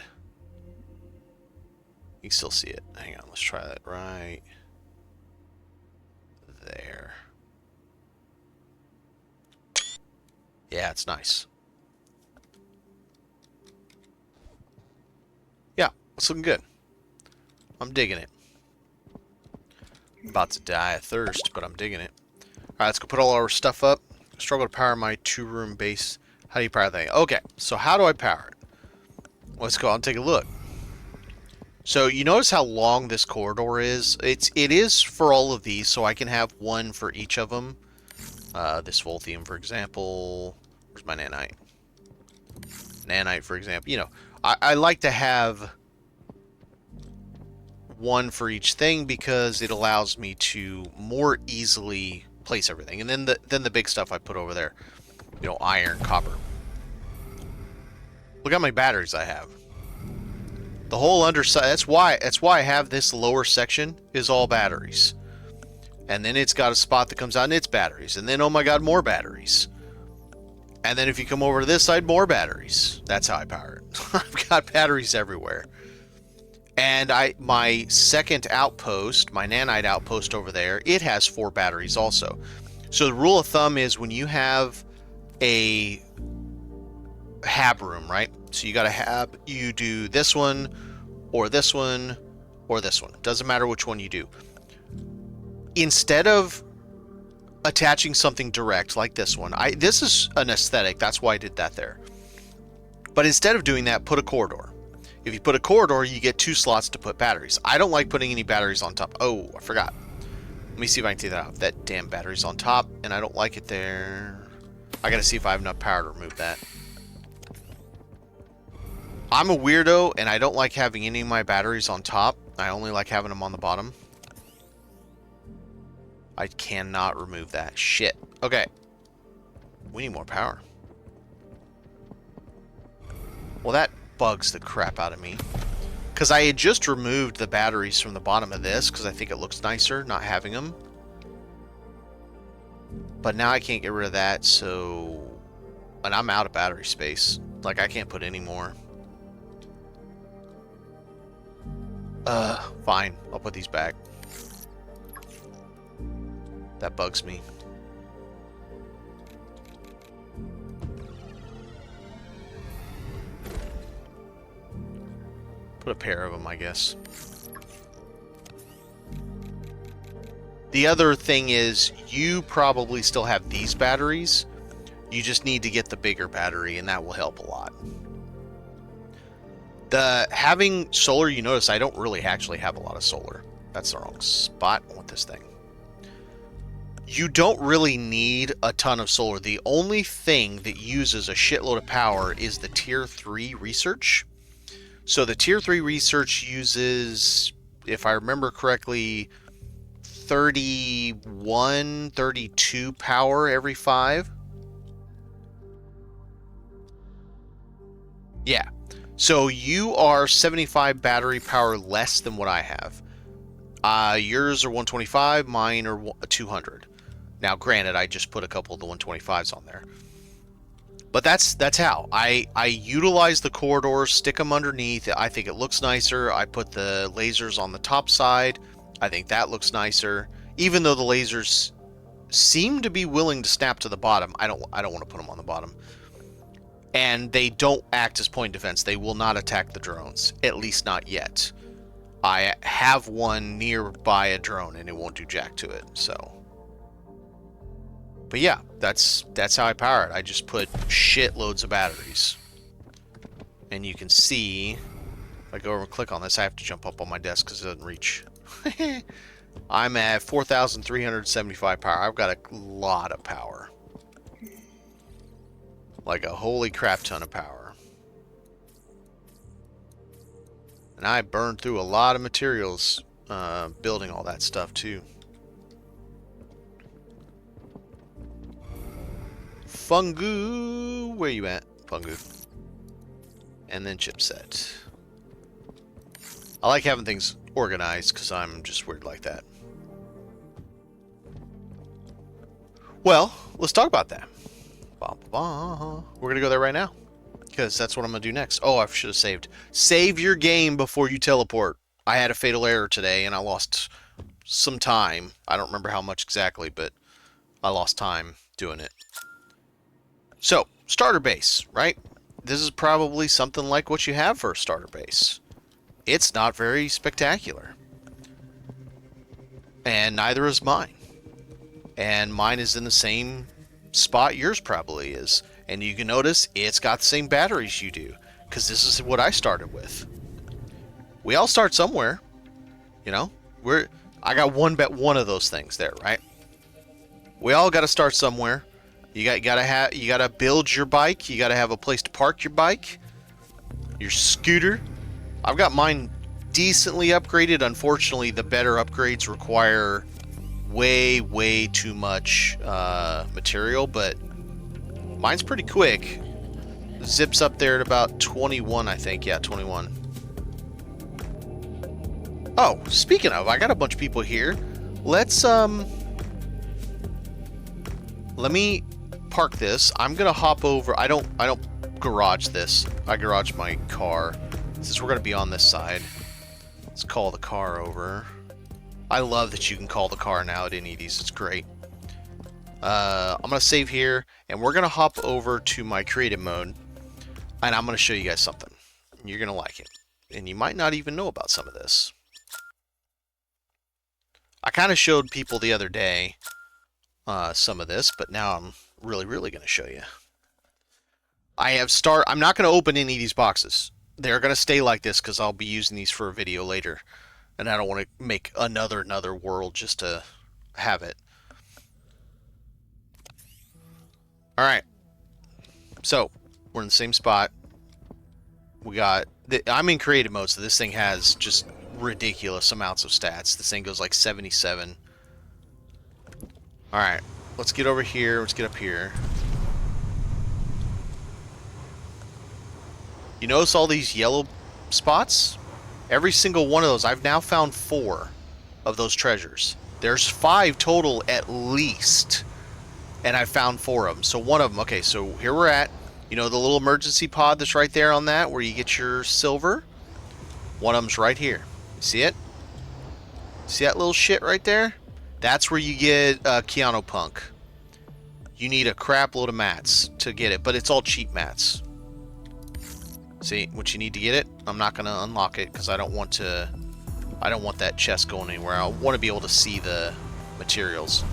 You can still see it. Hang on, let's try that right there. Yeah, it's nice. Yeah, it's looking good. I'm digging it. I'm about to die of thirst, but I'm digging it. Alright, let's go put all our stuff up. Struggle to power my 2-room base. How do you power that thing? Okay, so how do I power it? Let's go out and take a look. So you notice how long this corridor is? It is for all of these, so I can have one for each of them. This Volthium, for example. Where's my nanite? Nanite, for example. You know, I like to have one for each thing because it allows me to more easily place everything. And then the big stuff I put over there. You know, iron, copper. Look how many batteries I have. The whole underside, that's why I have this lower section is all batteries. And then it's got a spot that comes out and it's batteries. And then, oh my god, more batteries. And then if you come over to this side, more batteries. That's how I power it. I've got batteries everywhere. And my second outpost, my nanite outpost over there, it has 4 batteries also. So the rule of thumb is when you have a hab room, right? So you got a hab, you do this one, or this one, or this one. Doesn't matter which one you do. Instead of attaching something direct like this one, this is an aesthetic, that's why I did that there. But instead of doing that, put a corridor. If you put a corridor, you get 2 slots to put batteries. I don't like putting any batteries on top. Oh, I forgot. Let me see if I can take that out. That damn battery's on top, and I don't like it there. I gotta see if I have enough power to remove that. I'm a weirdo, and I don't like having any of my batteries on top. I only like having them on the bottom. I cannot remove that. Shit. Okay. We need more power. Well, that bugs the crap out of me. Because I had just removed the batteries from the bottom of this, because I think it looks nicer not having them. But now I can't get rid of that, so... And I'm out of battery space. Like, I can't put any more. Fine. I'll put these back. That bugs me. Put a pair of them, I guess. The other thing is, you probably still have these batteries. You just need to get the bigger battery, and that will help a lot. Having solar, you notice I don't really actually have a lot of solar. That's the wrong spot. I want this thing. You don't really need a ton of solar. The only thing that uses a shitload of power is the tier 3 research. So the tier 3 research uses, if I remember correctly, 31, 32 power every 5. Yeah. So you are 75 battery power less than what I have. Yours are 125, mine are 200. Now, granted, I just put a couple of the 125s on there. But that's how. I utilize the corridors, stick them underneath. I think it looks nicer. I put the lasers on the top side. I think that looks nicer. Even though the lasers seem to be willing to snap to the bottom, I don't want to put them on the bottom. And they don't act as point defense. They will not attack the drones. At least not yet. I have one nearby a drone and it won't do jack to it, so... But yeah, that's how I power it. I just put shitloads of batteries. And you can see, if I go over and click on this, I have to jump up on my desk because it doesn't reach. I'm at 4,375 power. I've got a lot of power. Like a holy crap ton of power. And I burned through a lot of materials building all that stuff too. Fungu, where you at? Fungu. And then chipset. I like having things organized because I'm just weird like that. Well, let's talk about that. We're going to go there right now because that's what I'm going to do next. Oh, I should have saved. Save your game before you teleport. I had a fatal error today and I lost some time. I don't remember how much exactly, but I lost time doing it. So, starter base, right? This is probably something like what you have for a starter base. It's not very spectacular. And neither is mine. And mine is in the same spot yours probably is. And you can notice it's got the same batteries you do. Because this is what I started with. We all start somewhere. You know? I got one of those things there, right? We all got to start somewhere. You gotta build your bike. You gotta have a place to park your bike. Your scooter. I've got mine decently upgraded. Unfortunately, the better upgrades require way too much material, but mine's pretty quick. Zips up there at about 21, I think. Yeah, 21. Oh, speaking of, I got a bunch of people here. Let's let me park this. I'm gonna hop over. I don't garage this. I garage my car. Since we're gonna be on this side, let's call the car over. I love that you can call the car now at Ineedy's. It's great. I'm gonna save here, and we're gonna hop over to my creative mode, and I'm gonna show you guys something. You're gonna like it, and you might not even know about some of this. I kind of showed people the other day some of this, but now I'm really gonna show you. I'm not gonna open any of these boxes. They're gonna stay like this because I'll be using these for a video later, and I don't want to make another world just to have it. All right, so we're in the same spot. We got I'm in creative mode, so this thing has just ridiculous amounts of stats. This thing goes like 77. All right, let's get over here. Let's get up here. You notice all these yellow spots? Every single one of those. I've now found 4 of those treasures. There's 5 total at least, and I found 4 of them. So one of them. Okay, so here we're at. You know the little emergency pod that's right there on that, where you get your silver? One of them's right here. See it? See that little shit right there? That's where you get Keanu Punk. You need a crap load of mats to get it, but it's all cheap mats. See, what you need to get it? I'm not going to unlock it because I don't want that chest going anywhere. I want to be able to see the materials.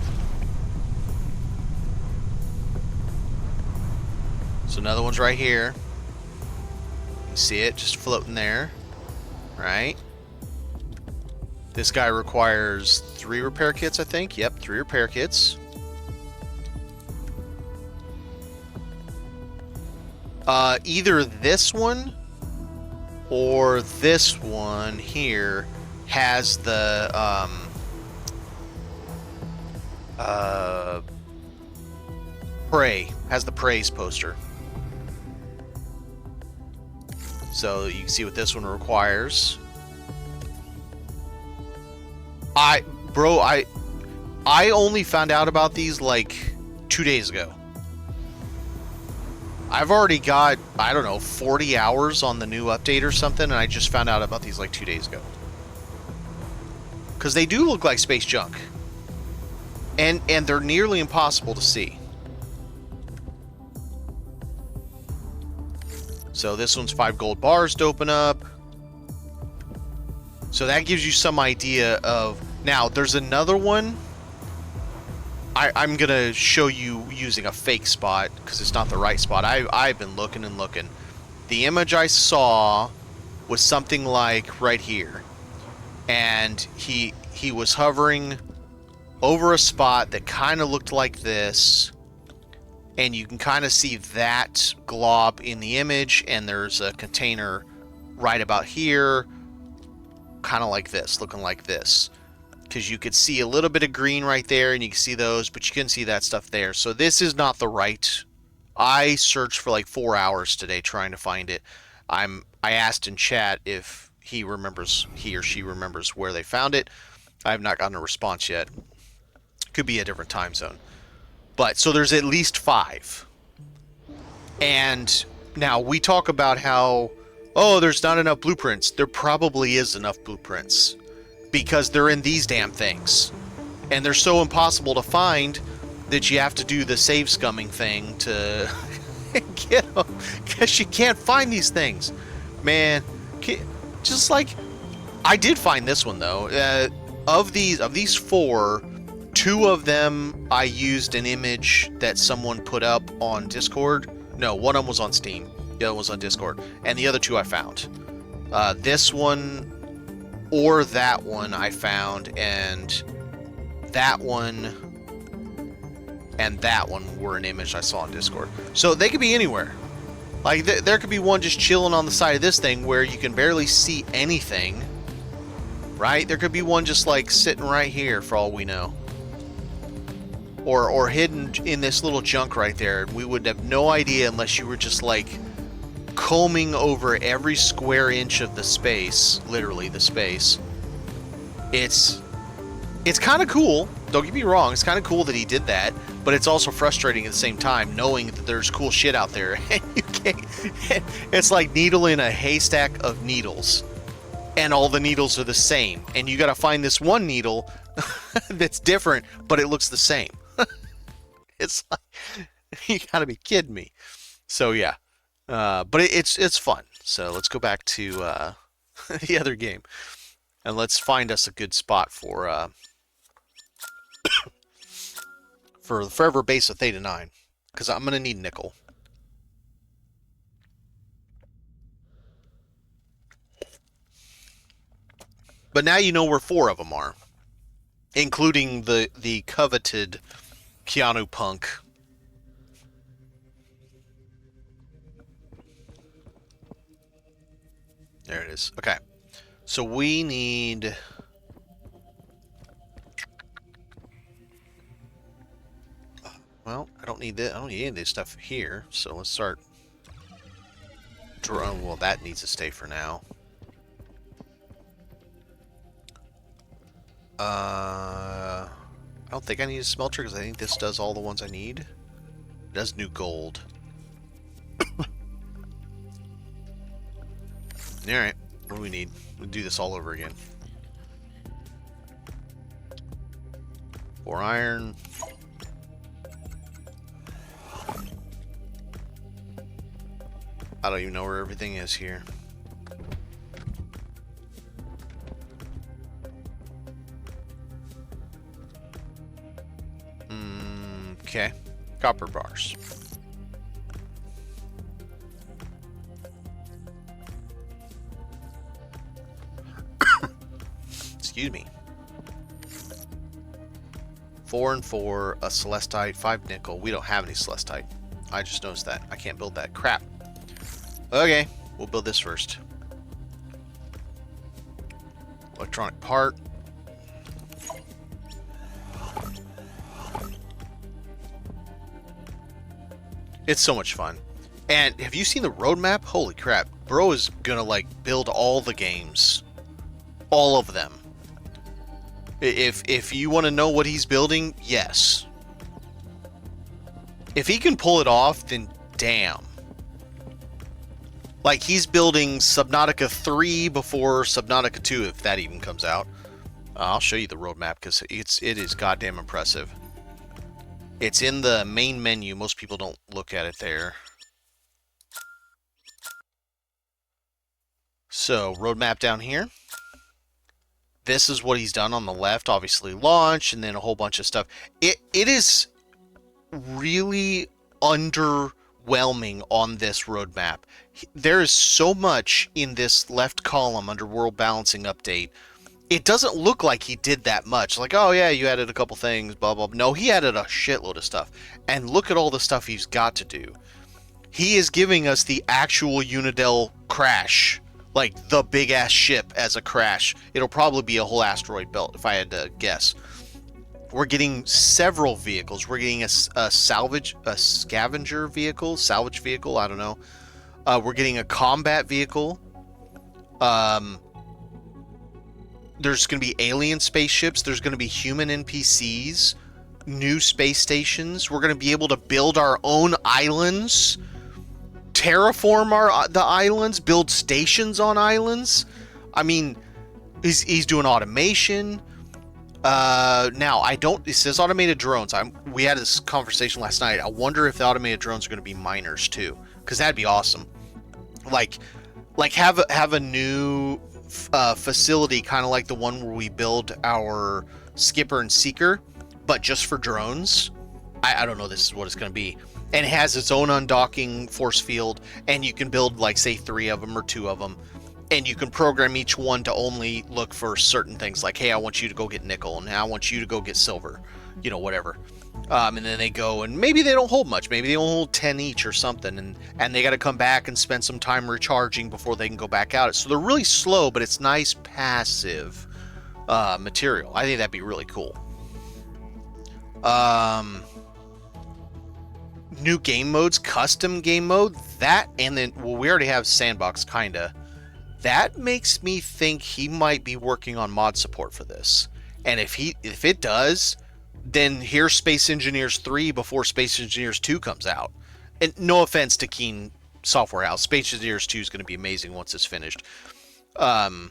So another one's right here. You can see it just floating there. Right? This guy requires 3 repair kits, I think. Yep, 3 repair kits. Either this one or this one here has the praise poster. So you can see what this one requires. I only found out about these like 2 days ago. I've already got, I don't know, 40 hours on the new update or something, and I just found out about these like 2 days ago. Because they do look like space junk. And they're nearly impossible to see. So this one's 5 gold bars to open up. So that gives you some idea of... Now, there's another one. I'm going to show you using a fake spot, because it's not the right spot. I've been looking and looking. The image I saw was something like right here. And he was hovering over a spot that kind of looked like this. And you can kind of see that glob in the image. And there's a container right about here. Kind of like this, looking like this. Because you could see a little bit of green right there, and you can see those, but you couldn't see that stuff there. So this is not the right. I searched for like 4 hours today trying to find it. I asked in chat if he or she remembers where they found it. I have not gotten a response yet. Could be a different time zone. But so there's at least 5. And now we talk about how, oh, there's not enough blueprints. There probably is enough blueprints. Because they're in these damn things. And they're so impossible to find that you have to do the save scumming thing to get them. Because you can't find these things. Man, just like... I did find this one, though. Of these 4, 2 of them I used an image that someone put up on Discord. No, one of them was on Steam. The other one was on Discord. And the other 2 I found. This one... or that one I found, and that one and that one were an image I saw on Discord. So they could be anywhere. Like, there could be one just chilling on the side of this thing where you can barely see anything. Right? There could be one just, like, sitting right here, for all we know. Or hidden in this little junk right there. We would have no idea unless you were just, like, combing over every square inch of the space. Literally, the space. It's kind of cool. Don't get me wrong. It's kind of cool that he did that. But it's also frustrating at the same time, knowing that there's cool shit out there. And you can't... It's like needle in a haystack of needles. And all the needles are the same. And you gotta find this one needle that's different, but it looks the same. It's like... You gotta be kidding me. So, yeah. But it's fun. So, let's go back to the other game. And let's find us a good spot for the forever base of Theta 9. Because I'm going to need nickel. But now you know where 4 of them are. Including the coveted Keanu Punk. There it is. Okay. So we need... Well, I don't need that. I don't need any of this stuff here. So let's start. Well, that needs to stay for now. I don't think I need a smelter because I think this does all the ones I need. It does new gold. Alright. What do we need? We'll do this all over again. 4 iron. I don't even know where everything is here. Okay. Copper bars. Excuse me. 4 and 4, a celestite, 5 nickel. We don't have any celestite. I just noticed that. I can't build that. Crap. Okay, we'll build this first. Electronic part. It's so much fun. And have you seen the roadmap? Holy crap. Bro is gonna, like, build all the games. All of them. If you want to know what he's building, yes. If he can pull it off, then damn. Like, he's building Subnautica 3 before Subnautica 2, if that even comes out. I'll show you the roadmap, because it is goddamn impressive. It's in the main menu. Most people don't look at it there. So, roadmap down here. This is what he's done on the left. Obviously, launch, and then a whole bunch of stuff. It is really underwhelming on this roadmap. There is so much in this left column under World Balancing Update. It doesn't look like he did that much. Like, oh yeah, you added a couple things, blah, blah, blah. No, he added a shitload of stuff. And look at all the stuff he's got to do. He is giving us the actual Unidel crash. Like, the big-ass ship as a crash. It'll probably be a whole asteroid belt, if I had to guess. We're getting several vehicles. We're getting a scavenger vehicle, salvage vehicle, I don't know. We're getting a combat vehicle. There's going to be alien spaceships. There's going to be human NPCs. New space stations. We're going to be able to build our own islands. Terraform the islands. Build stations on islands. I mean, he's doing automation. Now, it says automated drones. We had this conversation last night. I wonder if the automated drones are going to be miners too. Because that'd be awesome. Like have a new facility, kind of like the one where we build our Skipper and Seeker, but just for drones. I don't know. This is what it's going to be, and it has its own undocking force field, and you can build, like, say 3 of them or 2 of them, and you can program each one to only look for certain things. Like, hey, I want you to go get nickel, and I want you to go get silver. You know, whatever. And then they go, and maybe they don't hold much. Maybe they only hold 10 each or something, and they got to come back and spend some time recharging before they can go back out. So they're really slow, but it's nice passive material. I think that'd be really cool. New game modes, custom game mode, that, and then, well, we already have sandbox, kinda. That makes me think he might be working on mod support for this. And if it does, then here's Space Engineers 3 before Space Engineers 2 comes out. And no offense to Keen Software House, Space Engineers 2 is going to be amazing once it's finished. And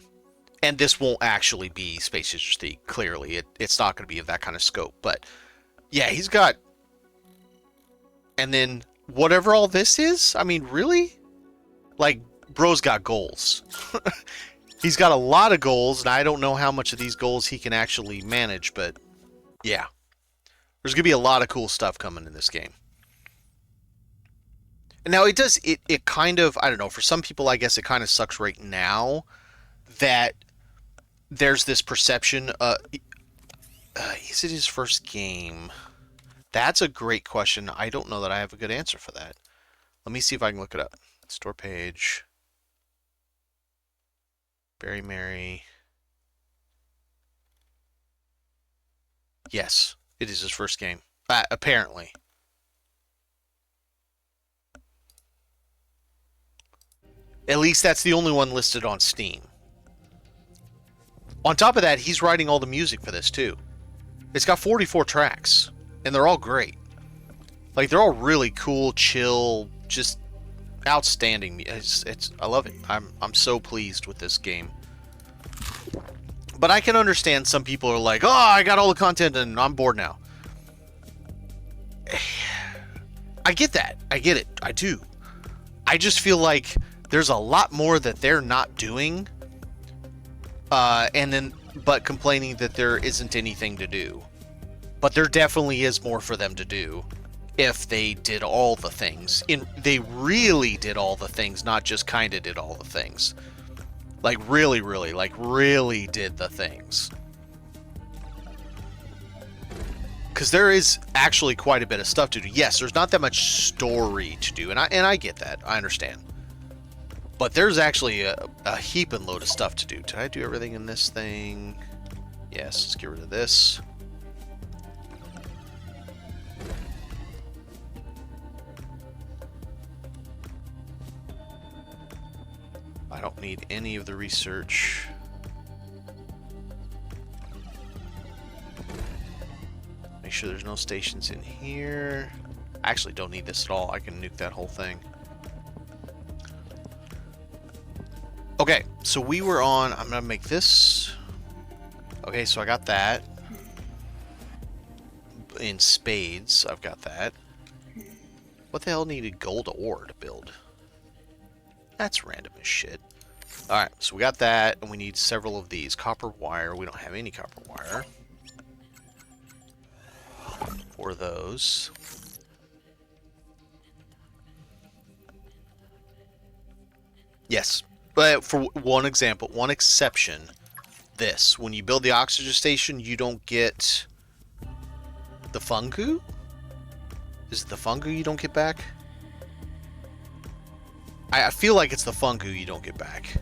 this won't actually be Space Engineers 3, clearly. It's not going to be of that kind of scope. But yeah, he's got... And then whatever all this is, I mean, really? Like, bro's got goals. He's got a lot of goals, and I don't know how much of these goals he can actually manage, but yeah. There's going to be a lot of cool stuff coming in this game. And now it kind of, I don't know, for some people, I guess it kind of sucks right now that there's this perception, is it his first game? That's a great question. I don't know that I have a good answer for that. Let me see if I can look it up. Store page. Barry Mary. Yes, it is his first game. Apparently. At least that's the only one listed on Steam. On top of that, he's writing all the music for this too. It's got 44 tracks, and they're all great. Like, they're all really cool, chill, just outstanding. I love it. I'm so pleased with this game. But I can understand some people are like, oh, I got all the content and I'm bored now. I get that. I get it. I do. I just feel like there's a lot more that they're not doing. But complaining that there isn't anything to do. But there definitely is more for them to do if they did all the things. They really did all the things, not just kind of did all the things. Like, really, really, like, really did the things. Because there is actually quite a bit of stuff to do. Yes, there's not that much story to do, and I get that. I understand. But there's actually a heaping load of stuff to do. Did I do everything in this thing? Yes, let's get rid of this. I don't need any of the research. Make sure there's no stations in here. I actually don't need this at all. I can nuke that whole thing. Okay, so we were on... I'm going to make this... Okay, so I got that. In spades, I've got that. What the hell needed gold ore to build? That's random as shit. Alright, so we got that, and we need several of these. Copper wire. We don't have any copper wire. For those. Yes. But for one example, one exception, this. When you build the oxygen station, you don't get the fungu? Is it the fungu you don't get back? I feel like it's the fungu you don't get back.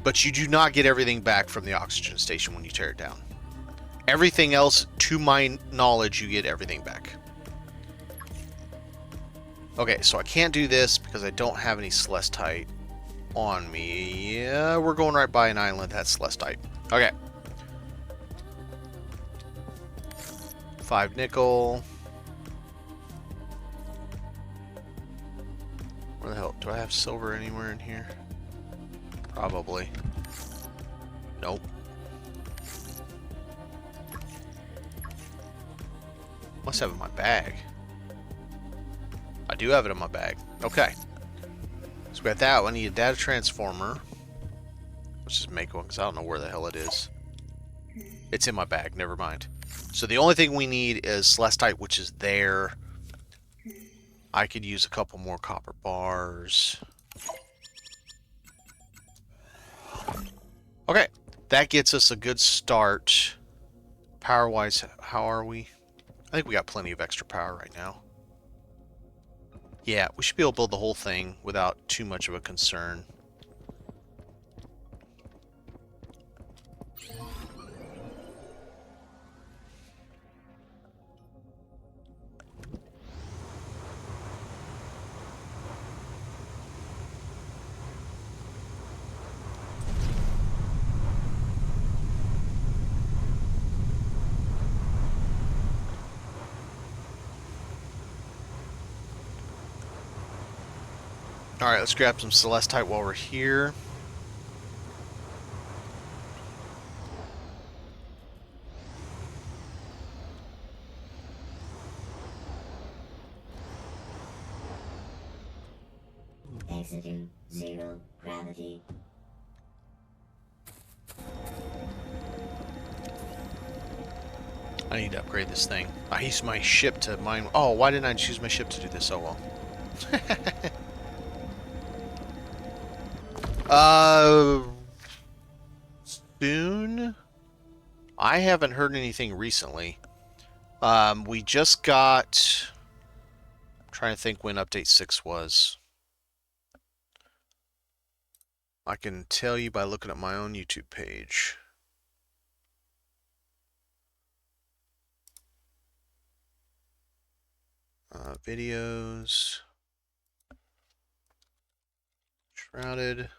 But you do not get everything back from the oxygen station when you tear it down. Everything else, to my knowledge, you get everything back. Okay, so I can't do this because I don't have any celestite on me. Yeah, we're going right by an island that's celestite. Okay. 5 nickel. Where the hell? Do I have silver anywhere in here? Probably. Nope. Must have it in my bag. I do have it in my bag. Okay. So we got that one. I need a data transformer. Let's just make one because I don't know where the hell it is. It's in my bag. Never mind. So the only thing we need is celestite, which is there. I could use a couple more copper bars. Okay. That gets us a good start. Power-wise, how are we? I think we got plenty of extra power right now. Yeah, we should be able to build the whole thing without too much of a concern. Alright, let's grab some celestite while we're here. Exiting 0 gravity. I need to upgrade this thing. I used my ship to mine... Oh, why didn't I choose my ship to do this? Oh, well. Soon? I haven't heard anything recently. We just got... I'm trying to think when Update 6 was. I can tell you by looking at my own YouTube page. Videos. Shrouded.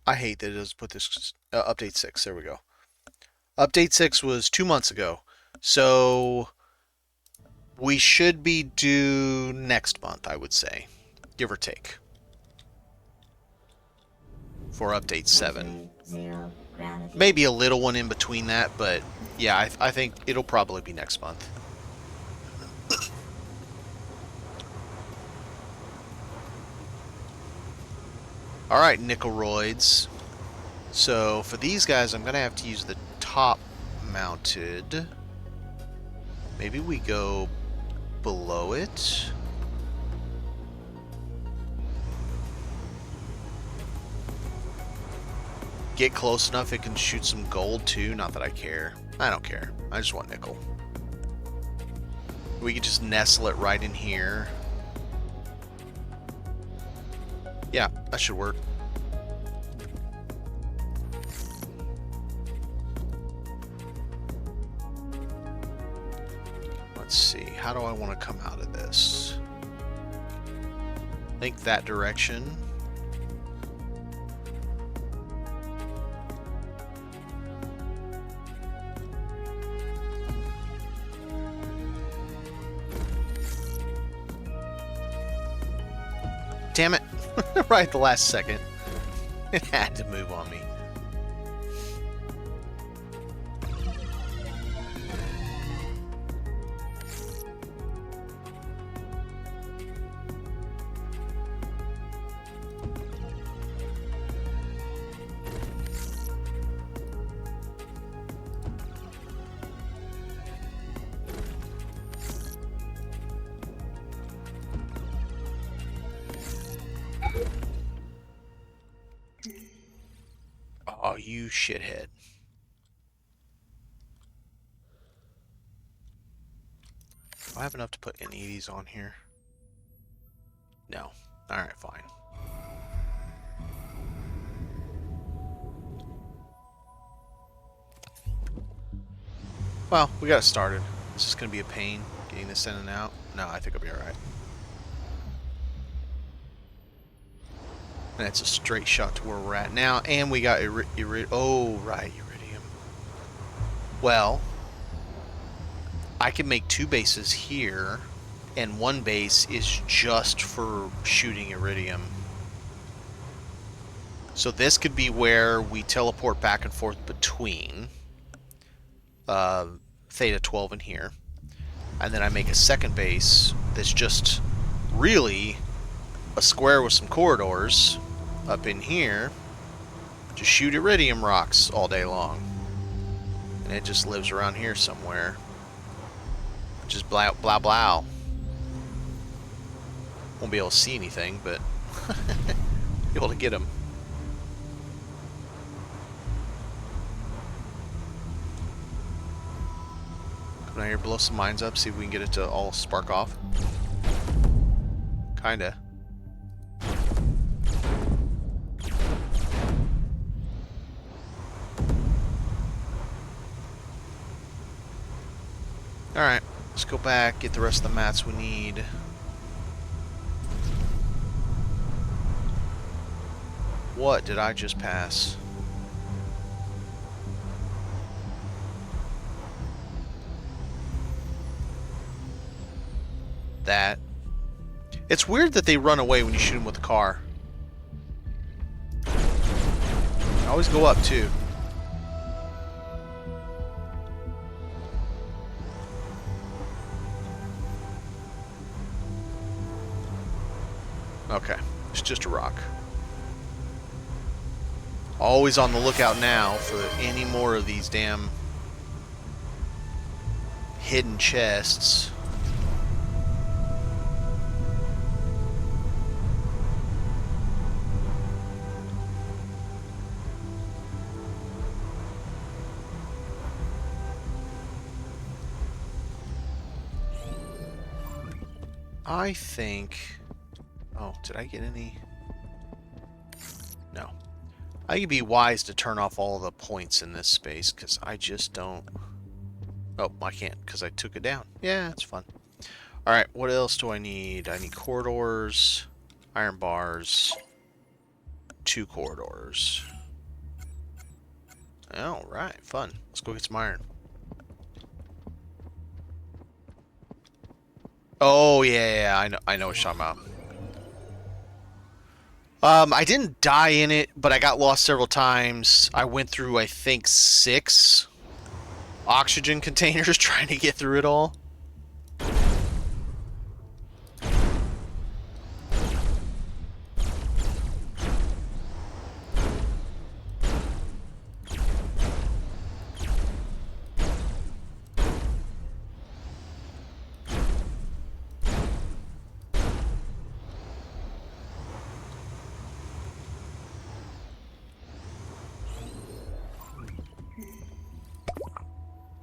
I hate that it doesn't put this update 6. There we go. Update 6 was 2 months ago. So we should be due next month, I would say. Give or take. For update 7. Maybe a little one in between that, but yeah, I think it'll probably be next month. Alright, nickelroids. So for these guys, I'm going to have to use the top mounted. Maybe we go below it. Get close enough, it can shoot some gold too. Not that I care. I don't care. I just want nickel. We could just nestle it right in here. Yeah, that should work. Let's see. How do I want to come out of this? I think that direction. Damn it. Right at the last second. It had to move on me. Oh, you shithead. Do I have enough to put any of these on here? No. Alright, fine. Well, we got it started. This is going to be a pain getting this in and out. No, I think I'll be alright. And it's a straight shot to where we're at now. And we got oh, right, iridium. Well, I can make 2 bases here, and 1 base is just for shooting iridium. So this could be where we teleport back and forth between Theta 12 and here. And then I make a 2nd base that's just really a square with some corridors up in here to shoot iridium rocks all day long. And it just lives around here somewhere. Just blah blah blah. Won't be able to see anything, but be able to get them. Come down here, blow some mines up, see if we can get it to all spark off. Kinda. Alright, let's go back, get the rest of the mats we need. What did I just pass? That. It's weird that they run away when you shoot them with the car. I always go up too. Okay, it's just a rock. Always on the lookout now for any more of these damn hidden chests. I think... Oh, did I get any? No. I think it'd be wise to turn off all the points in this space, because I just don't... Oh, I can't, because I took it down. Yeah, it's fun. Alright, what else do I need? I need corridors, iron bars, 2 corridors. Alright, fun. Let's go get some iron. Oh, yeah, I know what you're talking about. I didn't die in it, but I got lost several times. I went through, I think, 6 oxygen containers trying to get through it all.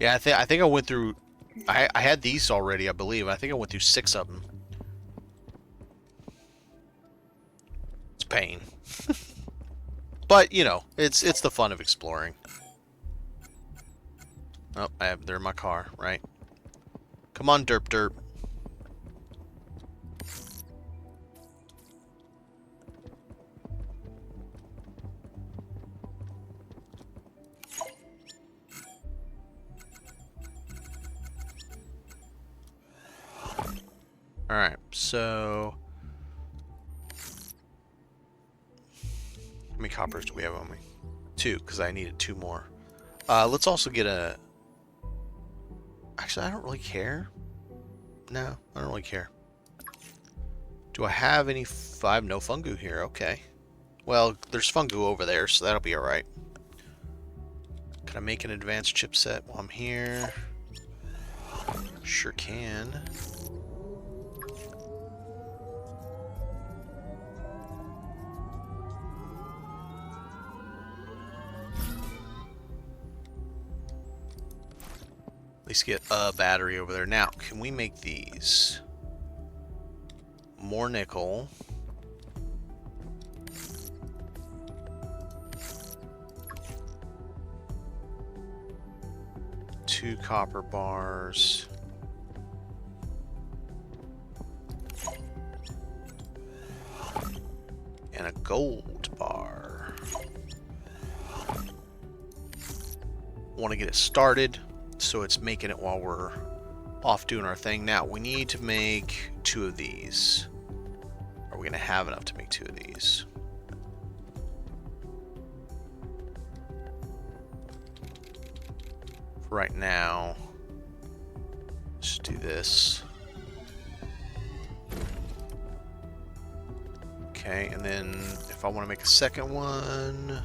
Yeah, I think I went through... I had these already, I believe. I think I went through 6 of them. It's pain. But, you know, it's the fun of exploring. Oh, they're in my car, right? Come on, derp derp. Alright, so... How many coppers do we have on me? 2, because I needed 2 more. Let's also get a... Actually, I don't really care. No, I don't really care. Do I have any... I have no fungu here, okay. Well, there's fungu over there, so that'll be alright. Can I make an advanced chipset while I'm here? Sure can. At least get a battery over there. Now, can we make these? More nickel. Two copper bars. And a gold bar. Want to get it started, so it's making it while we're off doing our thing. Now, we need to make 2 of these. Are we going to have enough to make 2 of these? For right now, let's do this. Okay, and then if I want to make a second one...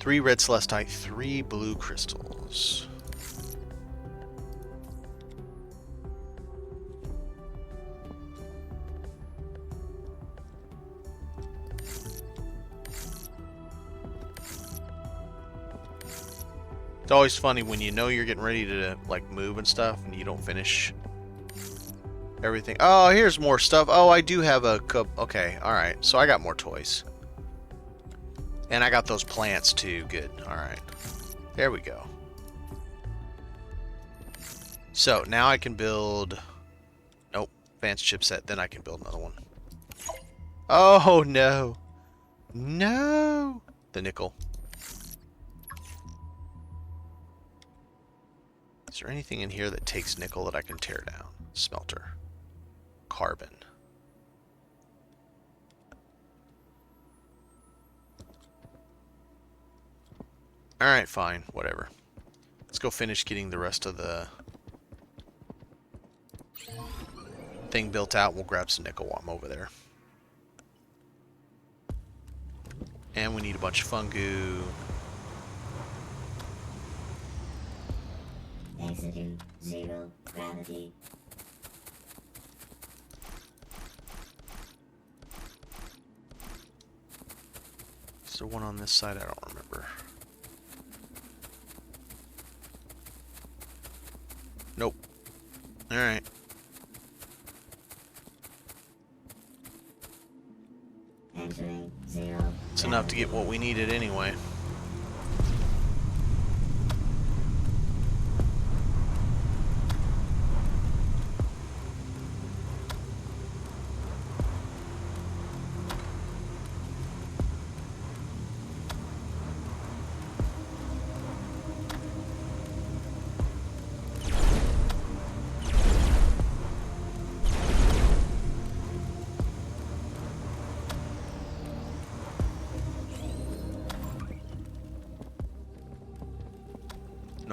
3 red celestite, 3 blue crystals. It's always funny when you know you're getting ready to like move and stuff and you don't finish everything. Oh, here's more stuff. Oh, I do have a cup. Okay, alright. So I got more toys. And I got those plants too. Good. Alright. There we go. So now I can build... Nope. Advanced chipset. Then I can build another one. Oh, no. No. The nickel. Is there anything in here that takes nickel that I can tear down? Smelter. Carbon. Alright, fine. Whatever. Let's go finish getting the rest of the thing built out. We'll grab some nickel while I'm over there. And we need a bunch of fungu. Exiting 0 gravity. Is there one on this side? I don't remember. Nope. Alright. Entering 0. It's enough to get what we needed anyway.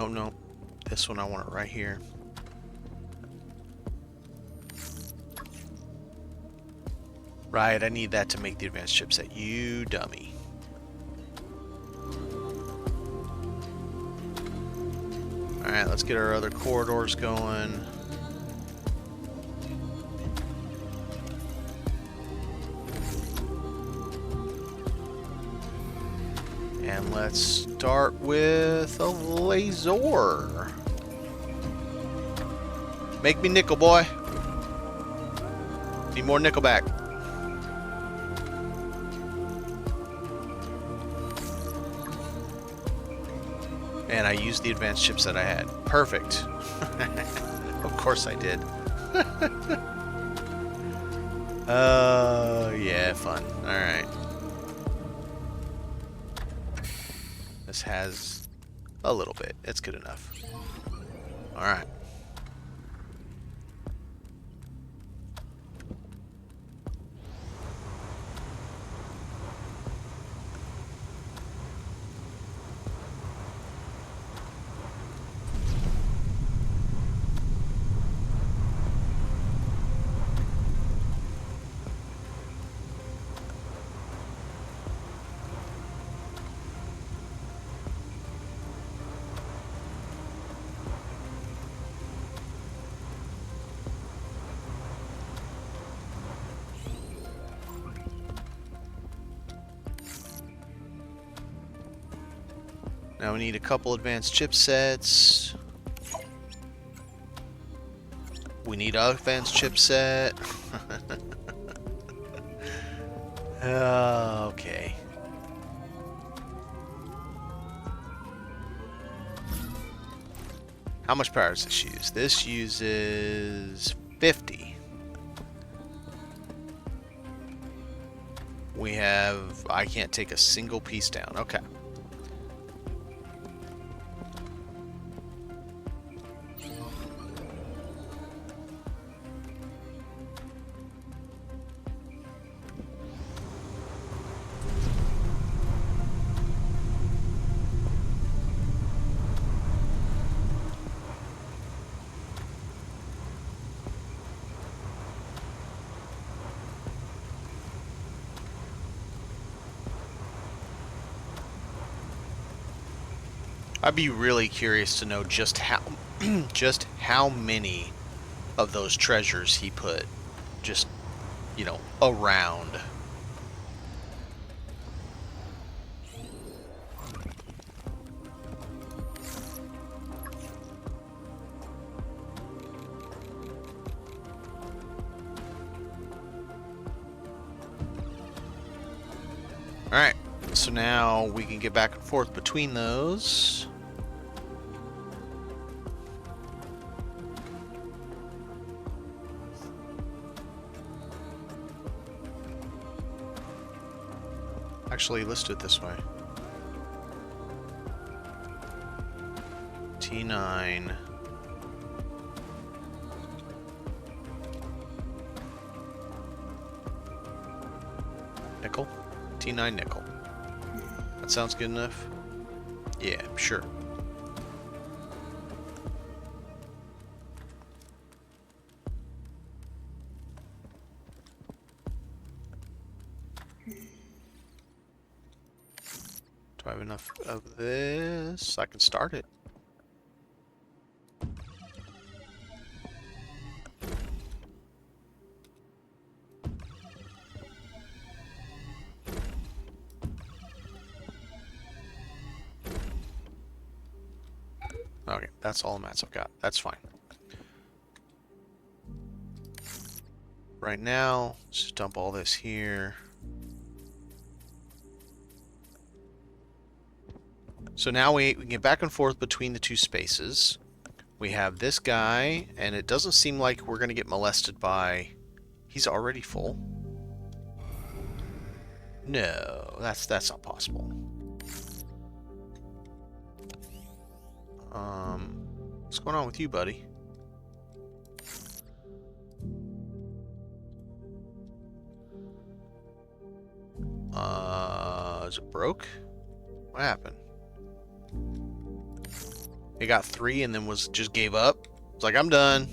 No. This one I want it right here. Right, I need that to make the advanced chipset. You dummy. Alright, let's get our other corridors going. And let's start with a laser. Make me nickel, boy. Need more nickel back. And I used the advanced chipset I had. Perfect. Of course I did. Yeah, fun. Alright. This has a little bit. It's good enough. Alright. Now we need a couple advanced chipsets. We need an advanced chipset. Okay. How much power does this use? This uses 50. We have... I can't take a single piece down. Okay. I'd be really curious to know just how many of those treasures he put just, you know, around. Alright, so now we can get back and forth between those. Actually, let's do it this way. T9. Nickel. T9 nickel. That sounds good enough? Yeah, sure. Do I have enough of this? I can start it. Okay, that's all the mats I've got. That's fine. Right now, let's just dump all this here. So now we can get back and forth between the two spaces. We have this guy, and it doesn't seem like we're going to get molested by... He's already full. No, that's not possible. What's going on with you, buddy? Is it broke? What happened? It got 3 and then just gave up. It's like, I'm done.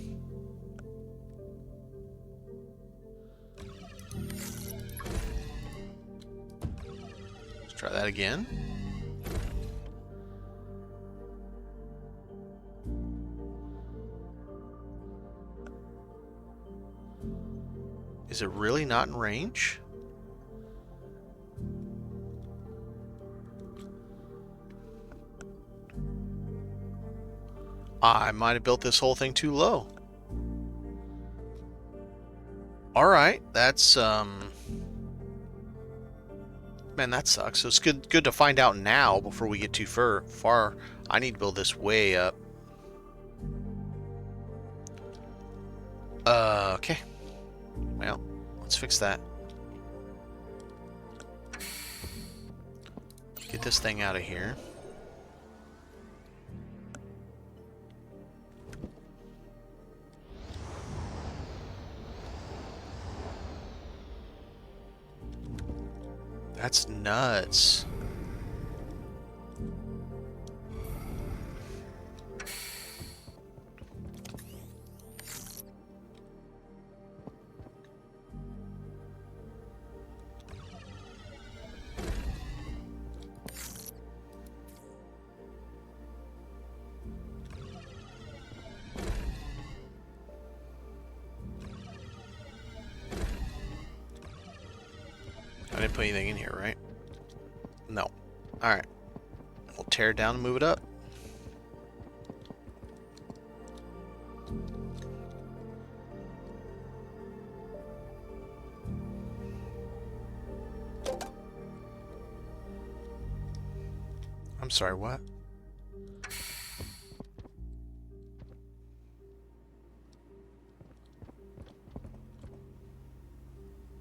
Let's try that again. Is it really not in range? I might have built this whole thing too low. Alright, that's, man, that sucks. So it's good to find out now before we get too far. I need to build this way up. Okay. Well, let's fix that. Get this thing out of here. That's nuts. I didn't put anything in here, right? No. Alright. We'll tear it down and move it up. I'm sorry, what?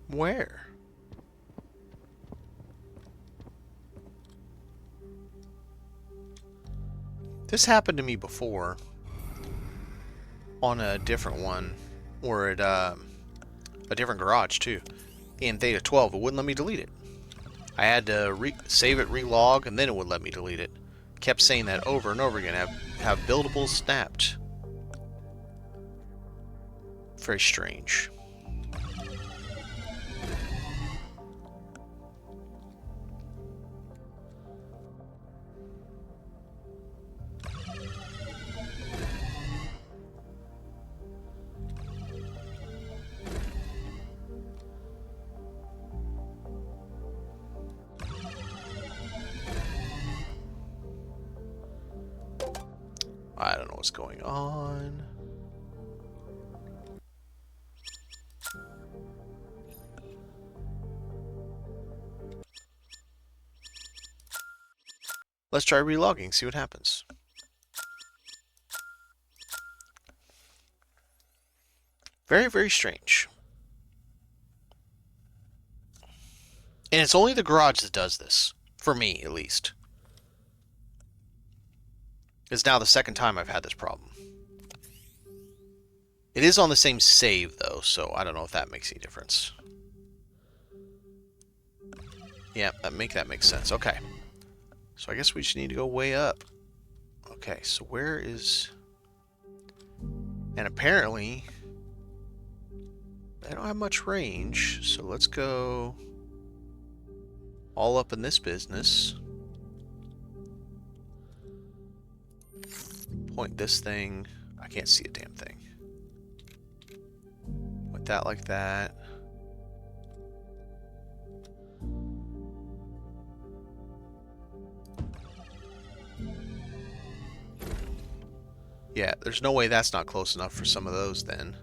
Where? This happened to me before on a different one, or at a different garage too. In Theta 12, it wouldn't let me delete it. I had to save it, relog, and then it would let me delete it. Kept saying that over and over again. Have buildables snapped. Very strange. I don't know what's going on. Let's try relogging, see what happens. Very, very strange. And it's only the garage that does this. For me, at least. It's now the second time I've had this problem. It is on the same save, though, so I don't know if that makes any difference. Yeah, that makes sense. Okay. So I guess we just need to go way up. Okay, so where is... And apparently... they don't have much range, so let's go... all up in this business. Point this thing. I can't see a damn thing. Point that like that. Yeah, there's no way that's not close enough for some of those then.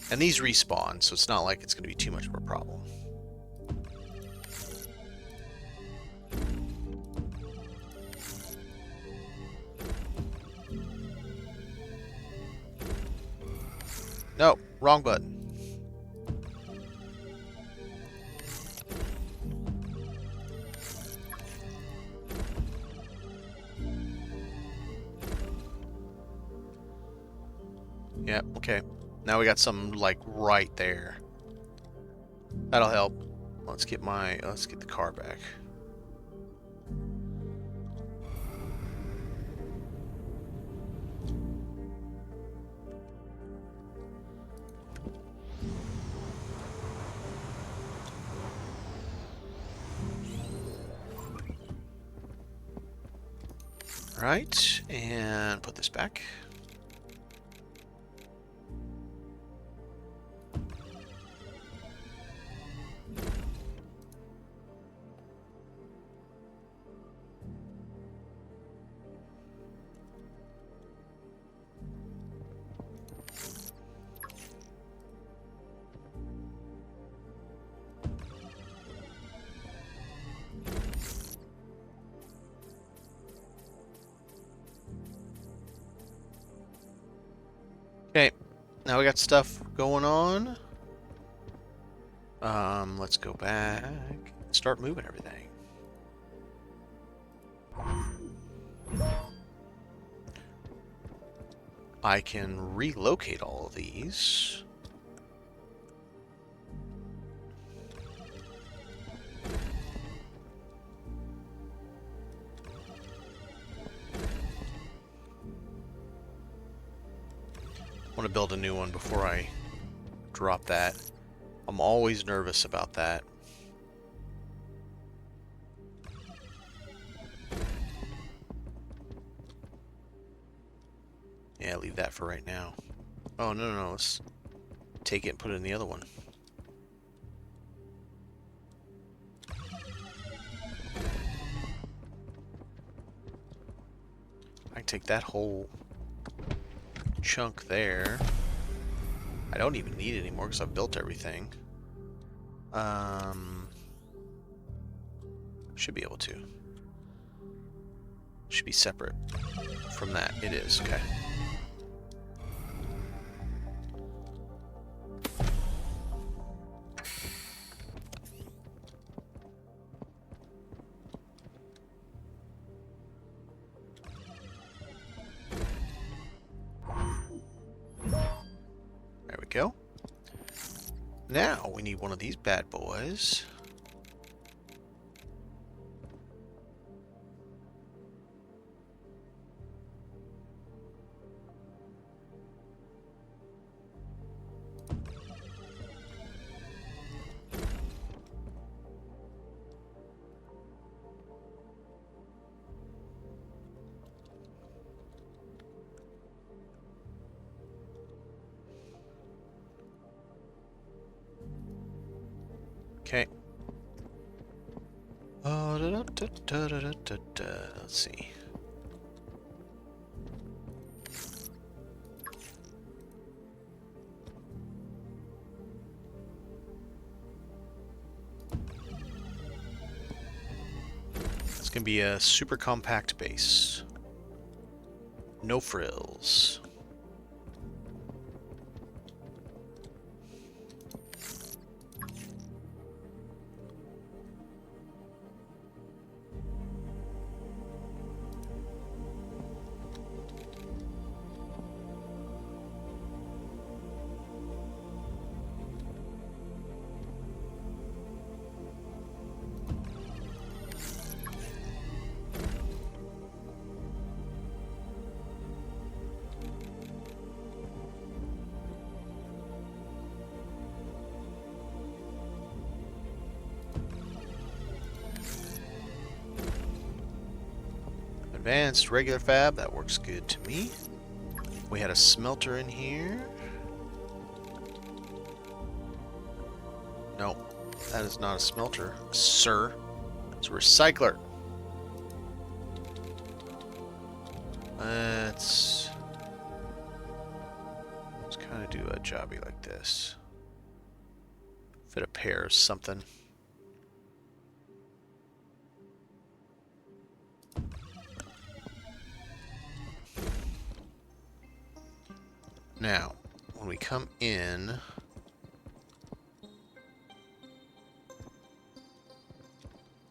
And these respawn, so it's not like it's going to be too much of a problem. No, wrong button. Yep, okay. Now we got some like right there. That'll help. Let's get the car back. Right, and put this back. Okay, now we got stuff going on. Let's go back. Start moving everything. I can relocate all of these. I want to build a new one before I drop that. I'm always nervous about that. Yeah, leave that for right now. Oh, no. Let's take it and put it in the other one. I can take that whole chunk there. I don't even need it anymore because I've built everything. Should be able to. Should be separate from that. It is, okay. There we go. Now we need one of these bad boys. Okay. Let's see. gonna be a super compact base. No frills. Advanced regular fab, that works good to me. We had a smelter in here. No, that is not a smelter, sir. It's a recycler. Let's kind of do a jobby like this. Fit a pair or something. Now, when we come in,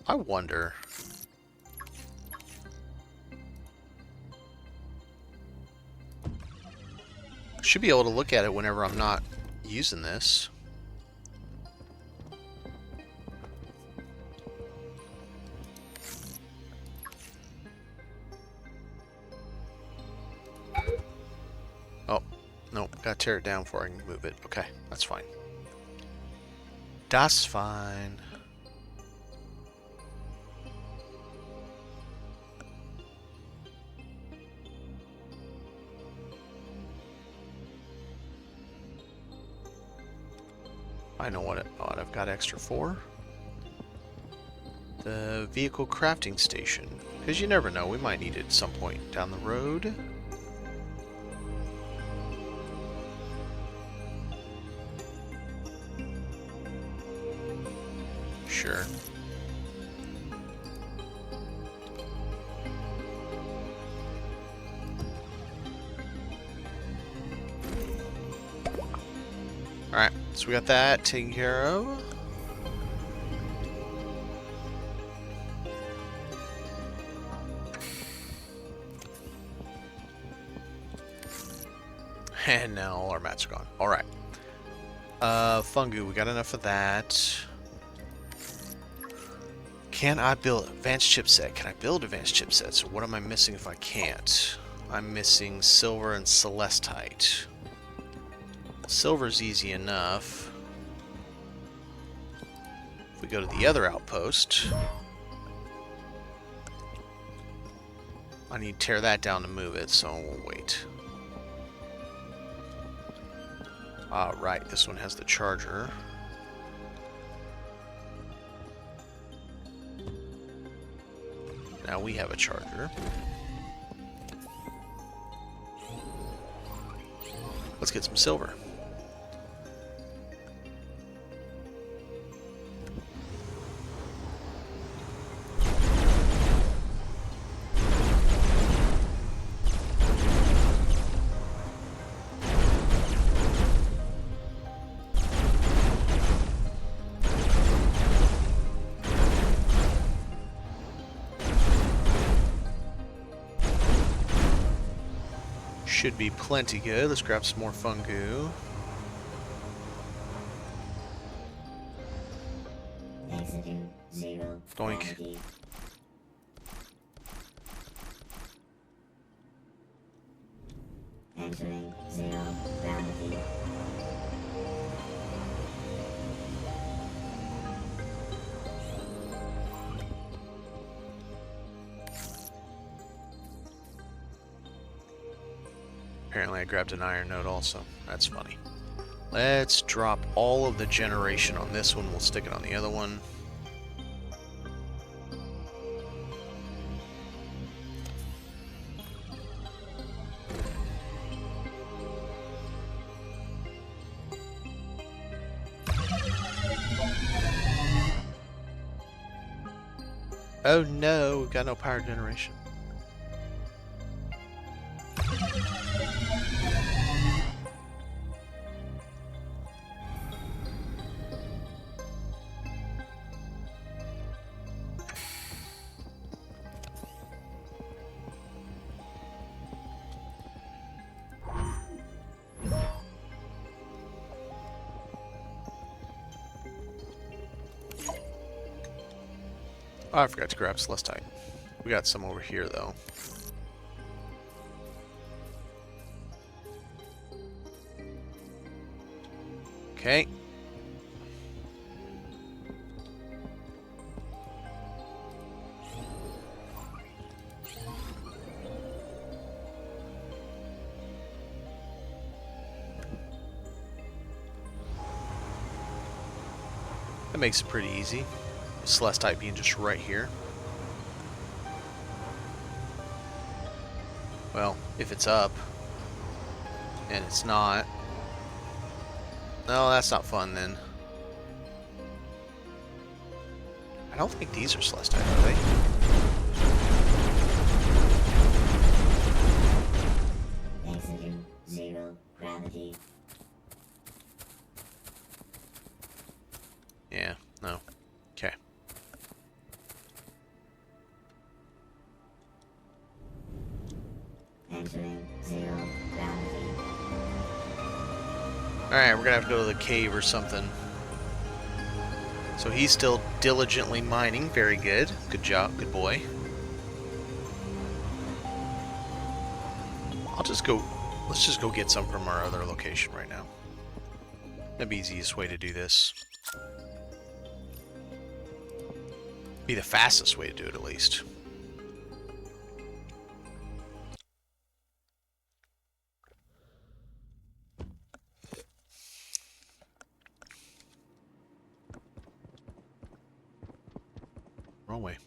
I wonder. Should be able to look at it whenever I'm not using this. Oh, no, gotta tear it down before I can move it. Okay, that's fine. Das fine. I know what I've got extra for. The vehicle crafting station. Because you never know, we might need it at some point down the road. Sure. Alright, so we got that taken care of. And now all our mats are gone. Alright. Fungu, we got enough of that. Can I build advanced chipset? Can I build advanced chipsets? Or what am I missing if I can't? I'm missing silver and celestite. Silver's easy enough. If we go to the other outpost, I need to tear that down to move it, so we'll wait. Right, this one has the charger. Now we have a charger. Let's get some silver. Should be plenty good. Let's grab some more fungu. Exiting 0 Doink. gravity. Entering 0 gravity. Apparently I grabbed an iron node also. That's funny. Let's drop all of the generation on this one. We'll stick it on the other one. Oh no, we've got no power generation. Oh, I forgot to grab Celestite. We got some over here, though. Okay. That makes it pretty easy. Celestite being just right here. Well, if it's up. And it's not. No, that's not fun then. I don't think these are Celestite, are they? Exiting 0 gravity. Yeah, no. Okay. Entering 0 gravity. Alright, we're gonna have to go to the cave or something. So he's still diligently mining. Very good. Good job. Good boy. Let's just go get some from our other location right now. That'd be the easiest way to do this. Be the fastest way to do it, at least. Wrong way.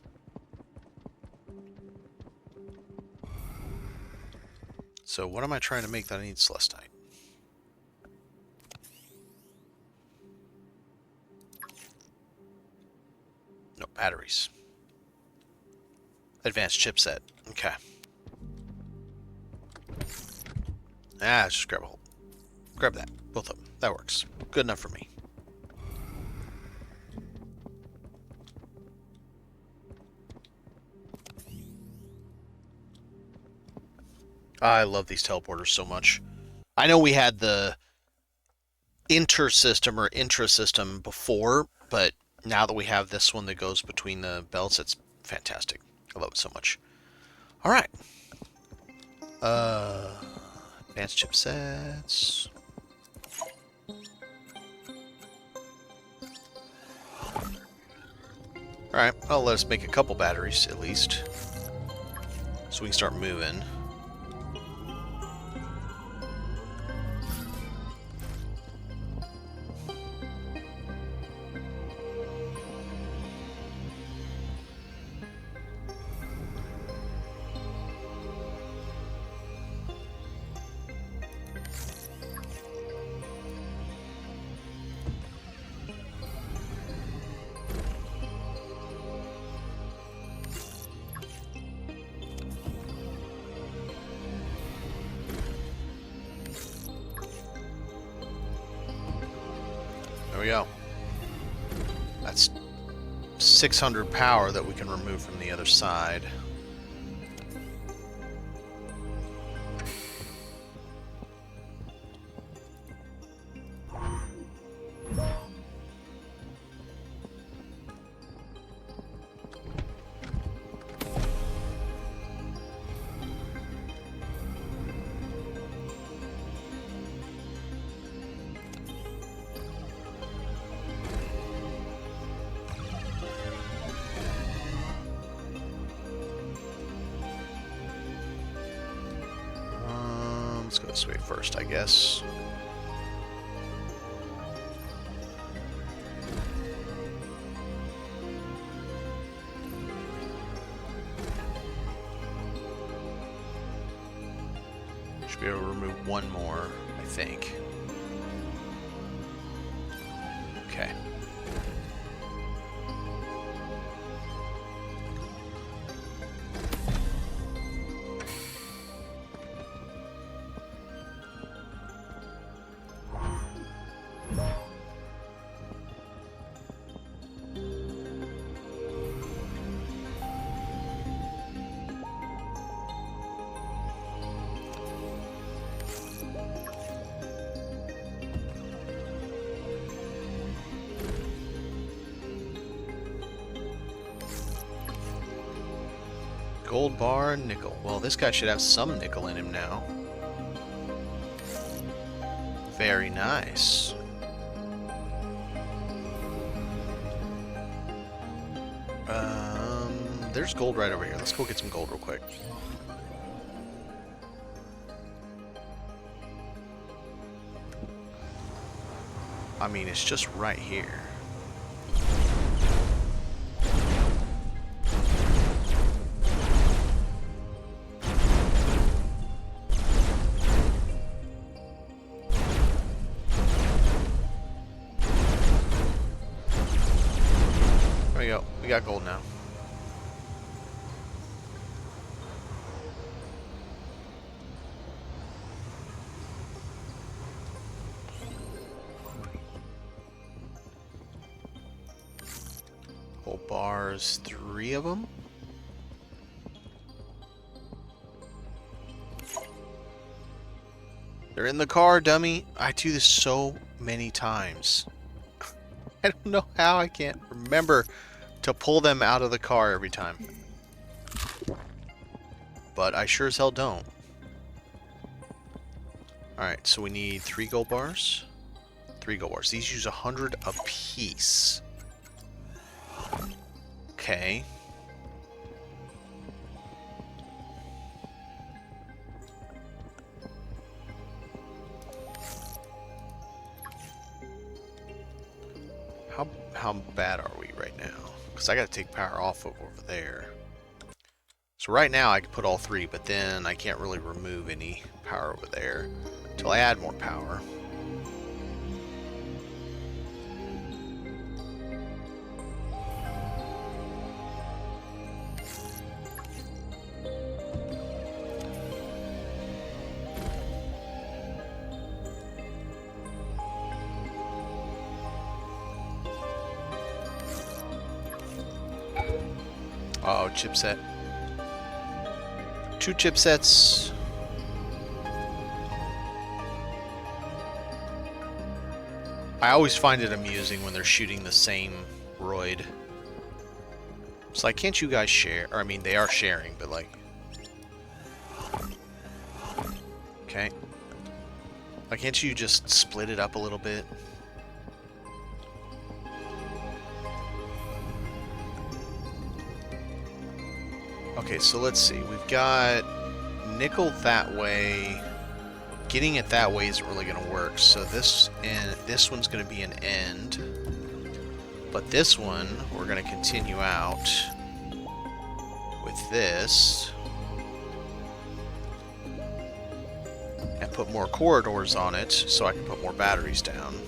So what am I trying to make that I need Celestite? No, batteries. Advanced chipset. Okay. Just grab a hold. Grab that. Both of them. That works. Good enough for me. I love these teleporters so much. I know we had the inter-system or intra-system before, but now that we have this one that goes between the belts, it's fantastic. I love it so much. Alright. Advanced chipsets. Alright, well, let us make a couple batteries, at least. So we can start moving. There we go. That's 600 power that we can remove from the other side. Let's go this way first, I guess. Should be able to remove one more, I think. Okay. Gold bar and nickel. Well, this guy should have some nickel in him now. Very nice. There's gold right over here. Let's go get some gold real quick. I mean, it's just right here. There we go. We got gold now. Gold bars, 3 of them. They're in the car, dummy. I do this so many times. I don't know how I can't remember to pull them out of the car every time. But I sure as hell don't. Alright, so we need 3 gold bars. 3 gold bars. These use 100 apiece. Okay. How bad are we right now? Because I got to take power off of over there. So right now I can put all 3, but then I can't really remove any power over there until I add more power. Uh-oh, chipset. 2 chipsets. I always find it amusing when they're shooting the same roid. It's like, can't you guys share? Or, I mean, they are sharing, but like... Okay. Like, can't you just split it up a little bit? Okay, so let's see. We've got nickel that way. Getting it that way isn't really going to work. So this one's going to be an end. But this one, we're going to continue out with this. And put more corridors on it so I can put more batteries down.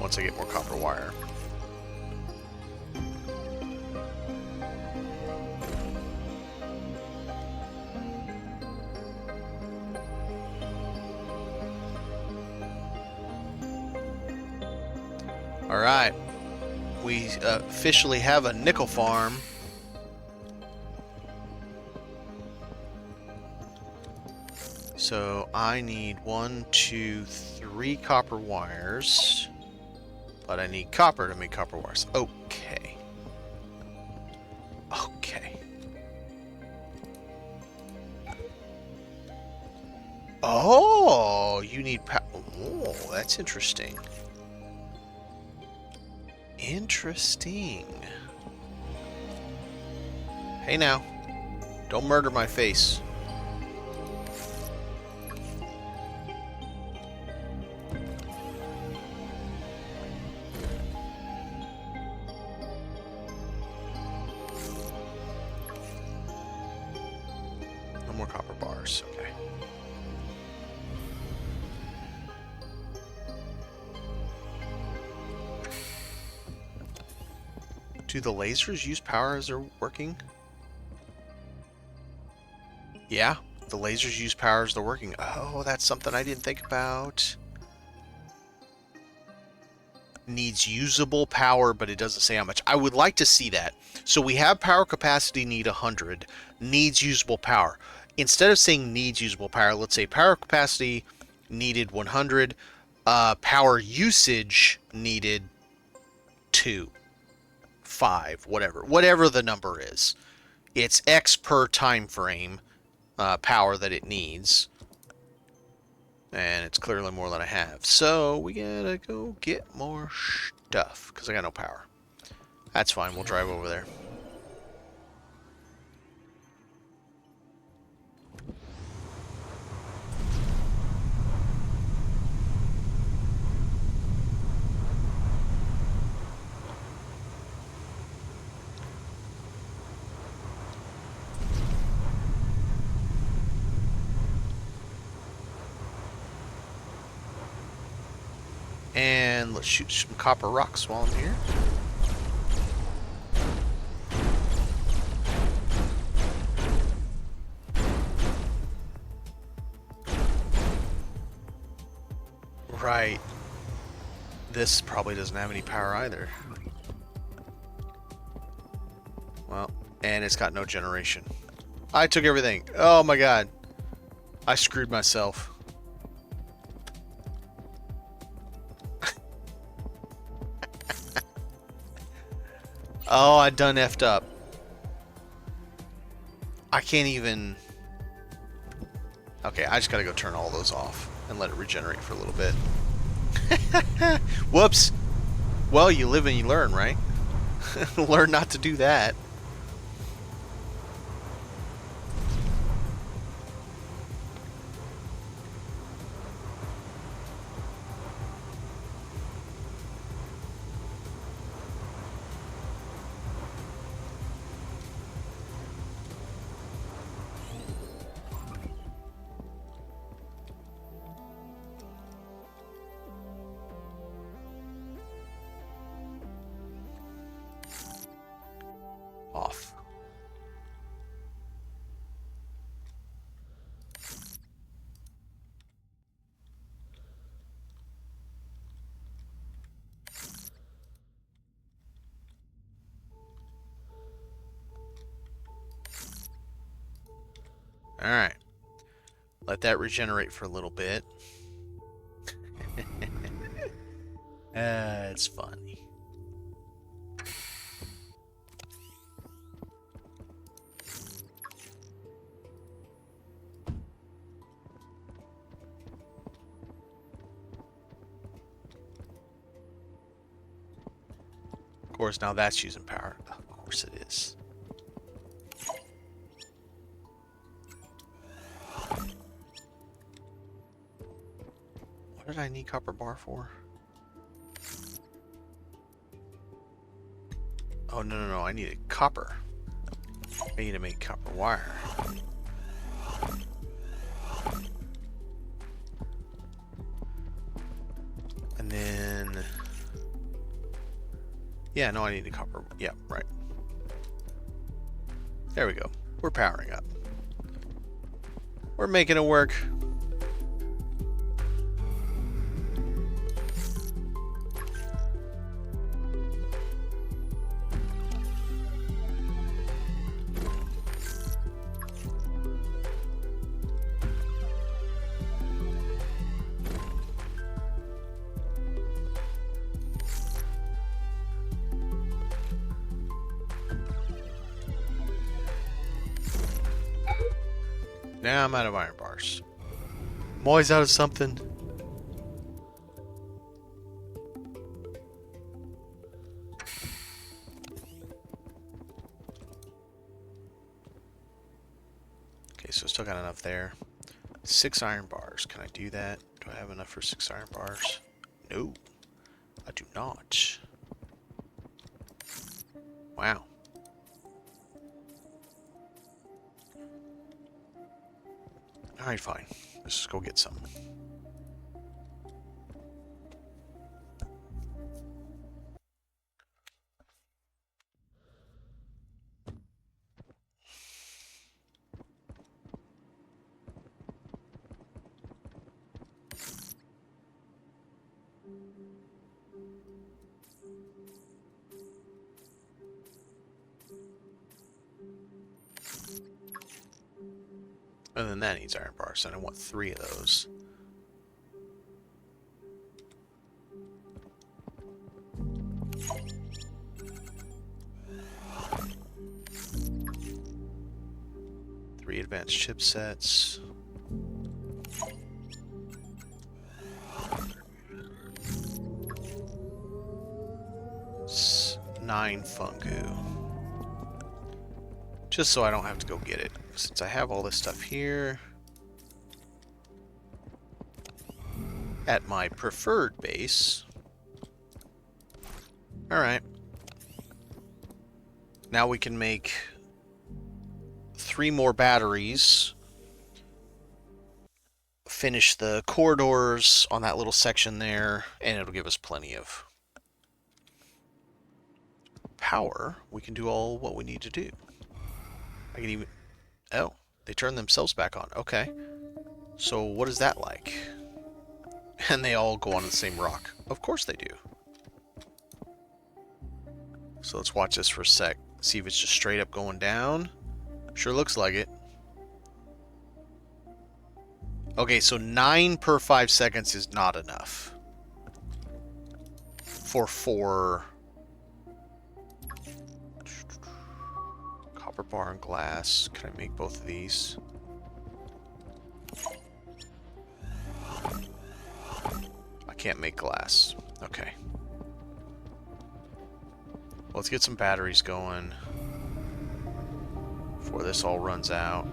Once I get more copper wire. Alright, we officially have a nickel farm. So I need 1, 2, 3 copper wires. But I need copper to make copper wires. Okay. Okay. Oh, you need power. Oh, that's interesting. Interesting. Hey now, don't murder my face. No more copper bars, okay. Do the lasers use power as they're working? Yeah, the lasers use power as they're working. Oh, that's something I didn't think about. Needs usable power, but it doesn't say how much. I would like to see that. So we have power capacity need 100, needs usable power. Instead of saying needs usable power, let's say power capacity needed 100, power usage needed 2. 5, whatever the number is. It's X per time frame power that it needs. And it's clearly more than I have. So we gotta go get more stuff, because I got no power. That's fine, we'll drive over there. And let's shoot some copper rocks while I'm here. Right. This probably doesn't have any power either. Well, and it's got no generation. I took everything. Oh my god. I screwed myself. Oh, I done effed up. I can't even... Okay, I just gotta go turn all those off and let it regenerate for a little bit. Whoops! Well, you live and you learn, right? Learn not to do that. Off. Alright. Let that regenerate for a little bit. It's funny. Of course, now that's using power. Of course it is. What did I need copper bar for? Oh, no. I needed copper. I need to make copper wire. And then... Yeah, no, I need the copper. Yeah, right. There we go. We're powering up. We're making it work. Now I'm out of iron bars. I'm always out of something. Okay, so still got enough there. 6 iron bars. Can I do that? Do I have enough for 6 iron bars? No, I do not. Wow. Alright, fine. Let's just go get some. And then that needs iron bars, and I want 3 of those. advanced chipsets. It's 9 fungu. Just so I don't have to go get it. Since I have all this stuff here at my preferred base. Alright. Now we can make 3 more batteries. Finish the corridors on that little section there, and it'll give us plenty of power. We can do all what we need to do. I can even... Oh, they turn themselves back on. Okay. So what is that like? And they all go on the same rock. Of course they do. So let's watch this for a sec. See if it's just straight up going down. Sure looks like it. Okay, so 9 per 5 seconds is not enough. For 4... Copper bar and glass. Can I make both of these? I can't make glass. Okay. Let's get some batteries going before this all runs out.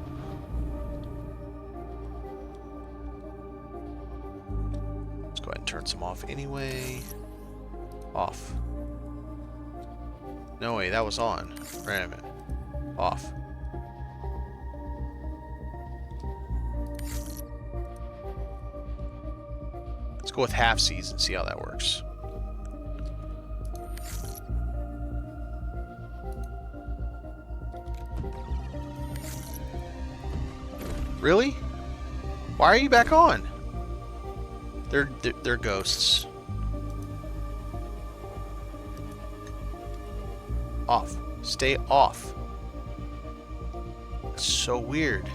Let's go ahead and turn some off anyway. Off. No way, that was on. Wait a minute. Off. Let's go with half-seas and see how that works. Really? Why are you back on? They're ghosts. Off. Stay off. It's so weird.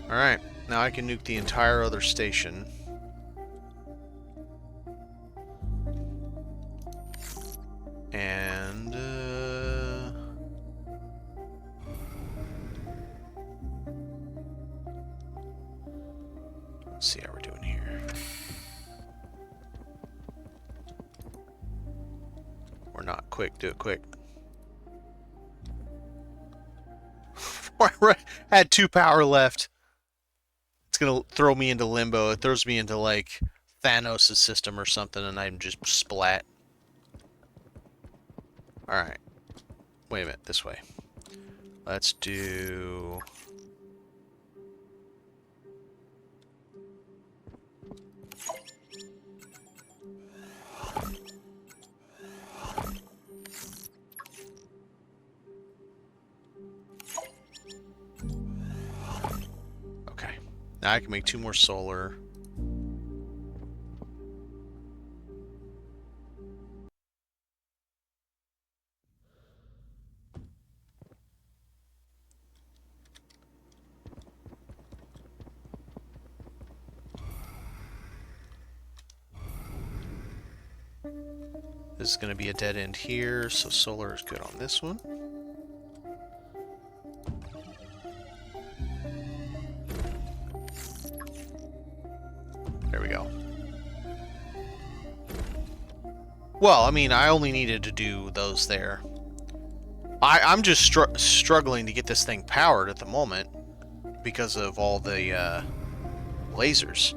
Alright, now I can nuke the entire other station. And, let's see how we're doing here. We're not quick, do it quick. I had 2 power left. It's gonna throw me into limbo. It throws me into like Thanos' system or something, and I'm just splat. Alright. Wait a minute, this way. Let's do... Okay. Now I can make 2 more solar. This is going to be a dead end here, so solar is good on this one. There we go. Well, I mean, I only needed to do those there. I'm just struggling to get this thing powered at the moment because of all the lasers.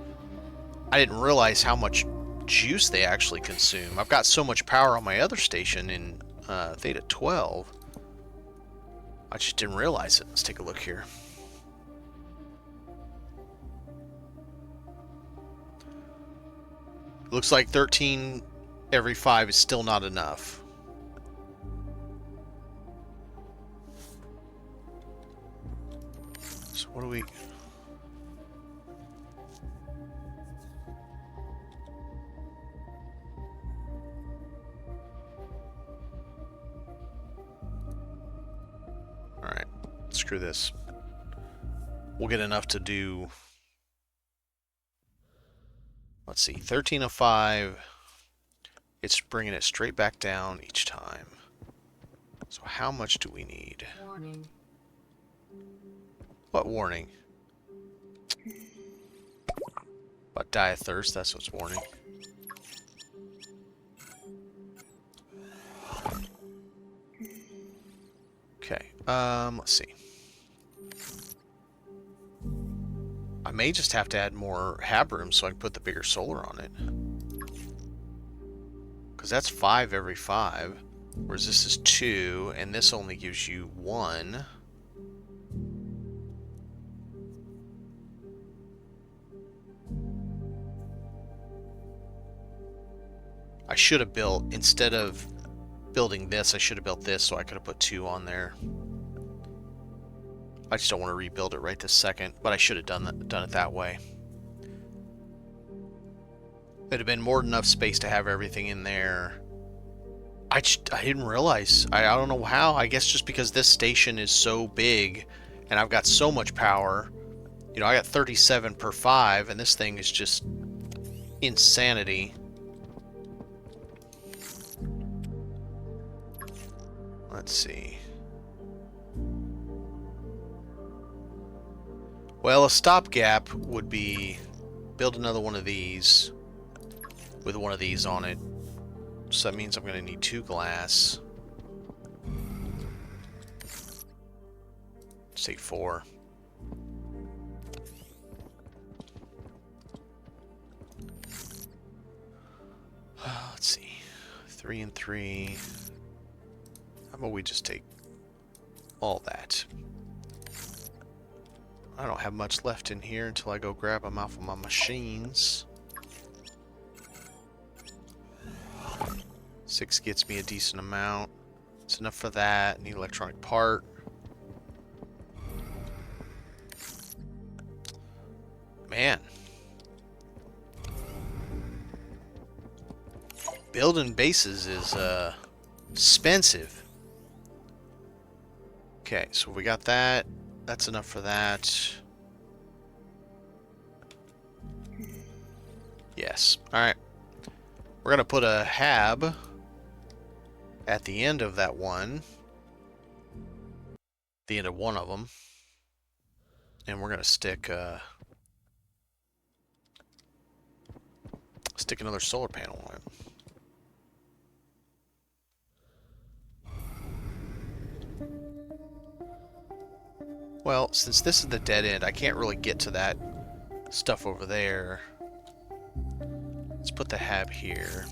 I didn't realize how much juice they actually consume. I've got so much power on my other station in Theta 12. I just didn't realize it. Let's take a look here. Looks like 13 every 5 is still not enough. So what do we... Screw this. We'll get enough to do... Let's see, 13 of 5. It's bringing it straight back down each time. So how much do we need? Warning. What warning? What, die of thirst? That's what's warning. Okay, let's see. I may just have to add more hab rooms so I can put the bigger solar on it. Because that's 5 every 5. Whereas this is 2, and this only gives you 1. I should have built, instead of building this, I should have built this so I could have put 2 on there. I just don't want to rebuild it right this second, but I should have done it that way. It'd have been more than enough space to have everything in there. I didn't realize. I don't know how. I guess just because this station is so big and I've got so much power. You know, I got 37 per 5 and this thing is just insanity. Let's see. Well, a stopgap would be build another one of these with one of these on it. So that means I'm going to need 2 glass. Let's take 4. Let's see. 3 and 3. How about we just take all that? I don't have much left in here until I go grab them off of my machines. 6 gets me a decent amount. It's enough for that. Need electronic part. Man. Building bases is expensive. Okay, so we got that. That's enough for that. Yes. Alright. We're going to put a hab at the end of that one. The end of one of them. And we're going to stick another solar panel on it. Well, since this is the dead end, I can't really get to that stuff over there. Let's put the hab here.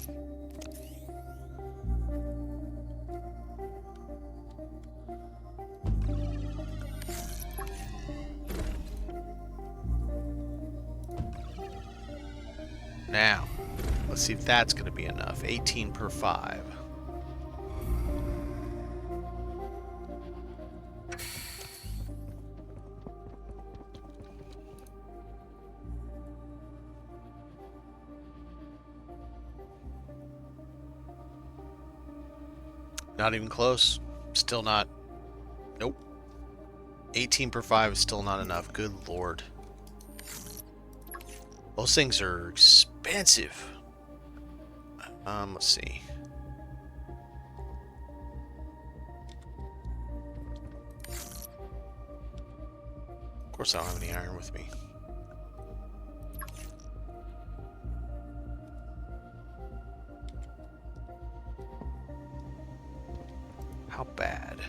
Now, let's see if that's going to be enough. 18 per 5. Not even close. Still not. Nope. 18 per 5 is still not enough. Good lord. Those things are expensive. Let's see. Of course I don't have any iron with me. How bad?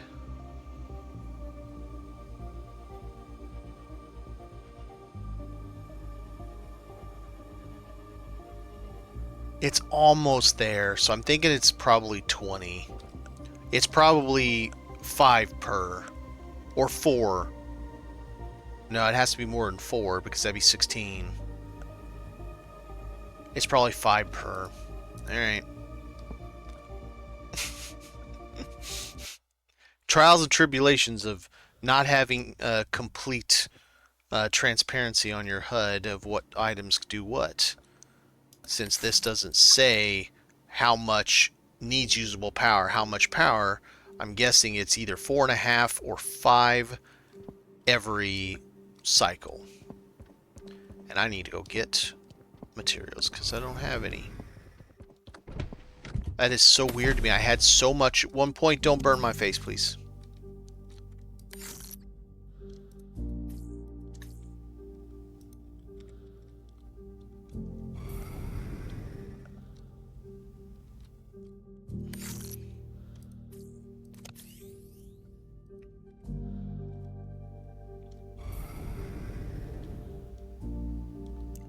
It's almost there, so I'm thinking it's probably 20. It's probably 5 per. Or 4. No, it has to be more than 4, because that'd be 16. It's probably 5 per. Alright. Trials and tribulations of not having complete transparency on your HUD of what items do what. Since this doesn't say how much needs usable power, how much power, I'm guessing it's either 4.5 or 5 every cycle. And I need to go get materials because I don't have any. That is so weird to me. I had so much at one point. Don't burn my face, please.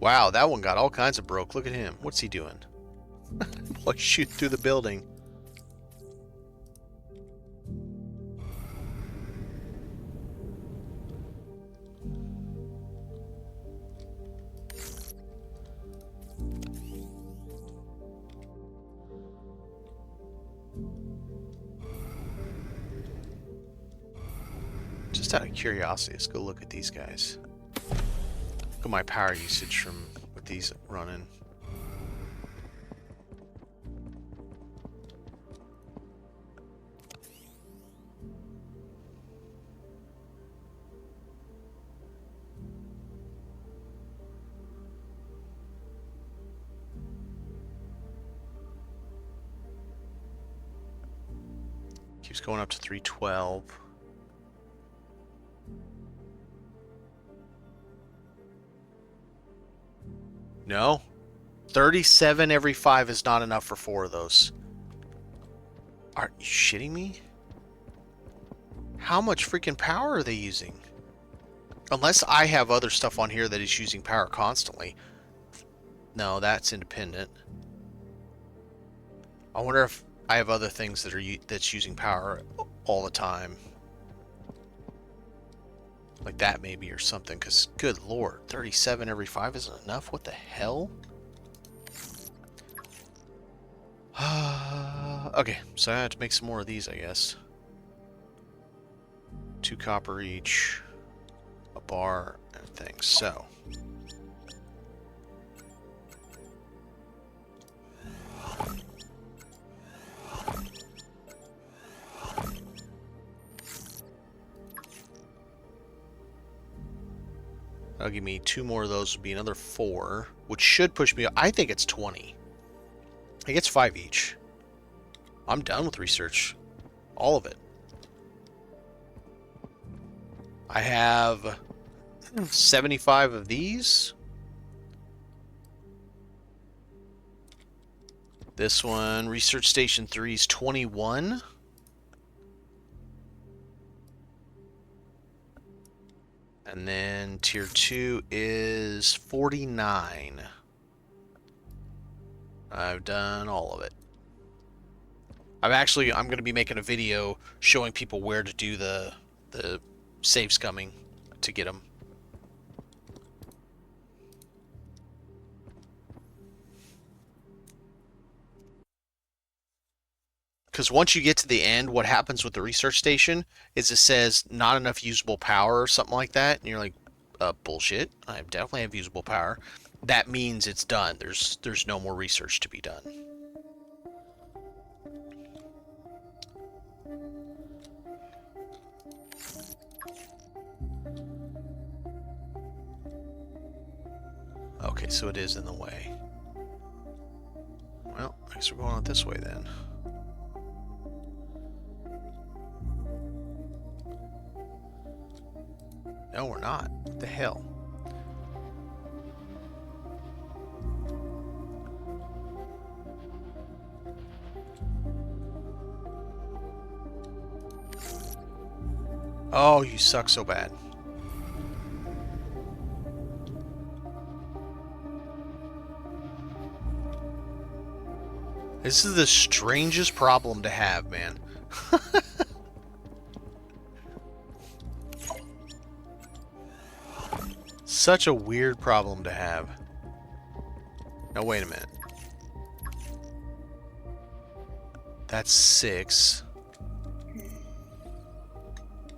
Wow, that one got all kinds of broke. Look at him. What's he doing? Boy, shoot through the building. Just out of curiosity, let's go look at these guys. Look at my power usage from with these running. Keeps going up to 312. No. 37 every 5 is not enough for 4 of those. Are you shitting me? How much freaking power are they using? Unless I have other stuff on here that is using power constantly. No, that's independent. I wonder if I have other things that are that's using power all the time. Like that maybe or something, because good lord, 37 every 5 isn't enough? What the hell? Okay, so I have to make some more of these, I guess. 2 copper each, a bar, and things. So that'll give me 2 more of those, would be another 4, which should push me. I think it's 20. I think it's 5 each. I'm done with research. All of it. I have 75 of these. This one, Research Station 3 is 21. And then Tier 2 is 49. I've done all of it. I'm going to be making a video showing people where to do the save scumming to get them. Because once you get to the end, what happens with the research station is it says not enough usable power or something like that, and you're like, bullshit. I definitely have usable power. That means it's done. There's no more research to be done. Okay, so it is in the way. Well, I guess we're going out this way then. No, we're not. What the hell? Oh, you suck so bad. This is the strangest problem to have, man. Such a weird problem to have. Now, wait a minute. That's 6.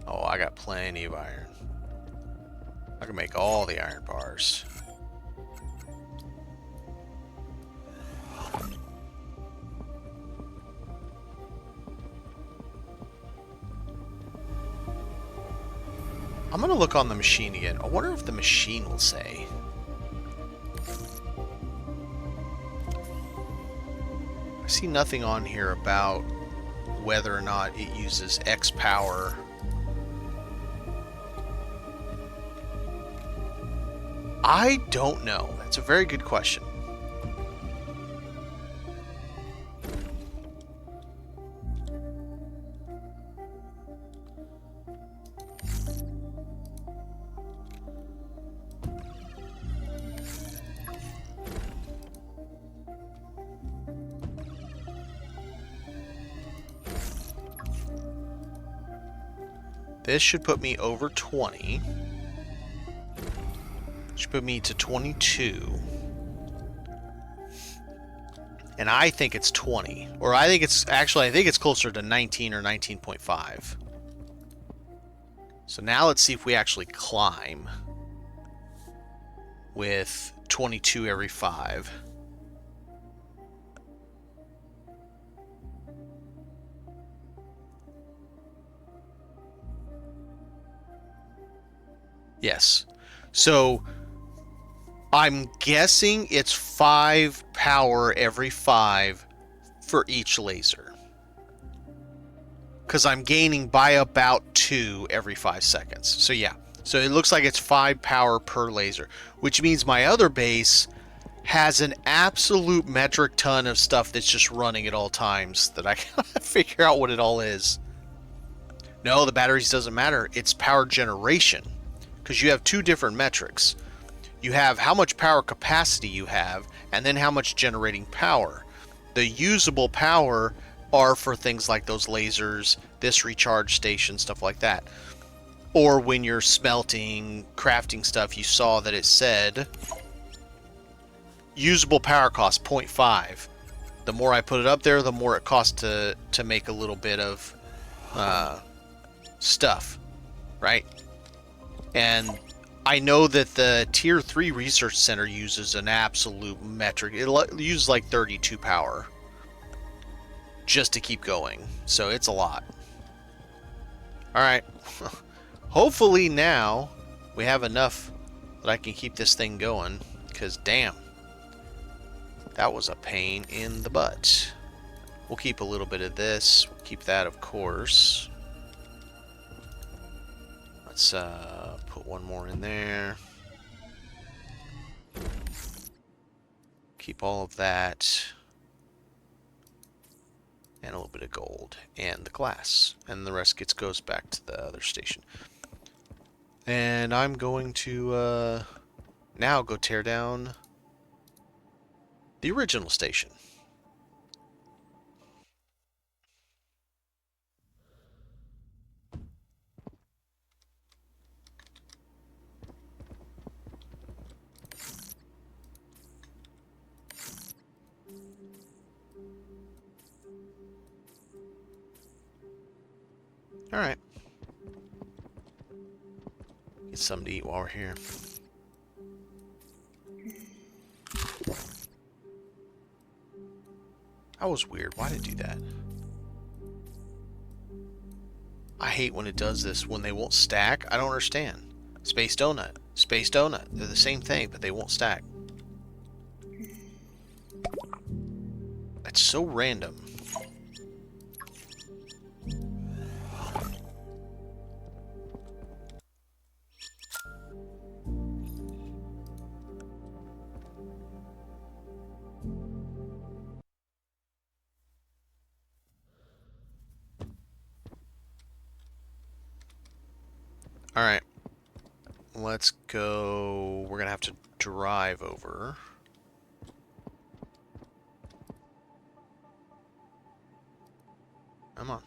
Oh, I got plenty of iron. I can make all the iron bars. I'm want to look on the machine again. I wonder if the machine will say. I see nothing on here about whether or not it uses X power. I don't know. That's a very good question. This should put me over 20. Should put me to 22. And I think it's 20. Or I think it's closer to 19 or 19.5. So now let's see if we actually climb with 22 every 5. Yes. So I'm guessing it's 5 power every 5 for each laser. Because I'm gaining by about 2 every 5 seconds. So yeah. So it looks like it's 5 power per laser. Which means my other base has an absolute metric ton of stuff that's just running at all times that I gotta figure out what it all is. No, the batteries doesn't matter. It's power generation. Because you have 2 different metrics. You have how much power capacity you have, and then how much generating power. The usable power are for things like those lasers, this recharge station, stuff like that. Or when you're smelting, crafting stuff, you saw that it said usable power cost 0.5. The more I put it up there, the more it costs to make a little bit of stuff, right? And I know that the Tier 3 Research Center uses an absolute metric. It uses like 32 power just to keep going. So it's a lot. Alright. Hopefully now we have enough that I can keep this thing going. Because damn, that was a pain in the butt. We'll keep a little bit of this. We'll keep that, of course. Let's put one more in there. Keep all of that. And a little bit of gold. And the glass. And the rest goes back to the other station. And I'm going to now go tear down the original station. Alright. Get something to eat while we're here. That was weird. Why did it do that? I hate when it does this, when they won't stack. I don't understand. Space Donut. Space Donut. They're the same thing, but they won't stack. That's so random. Alright. Let's go. We're going to have to drive over. Come on.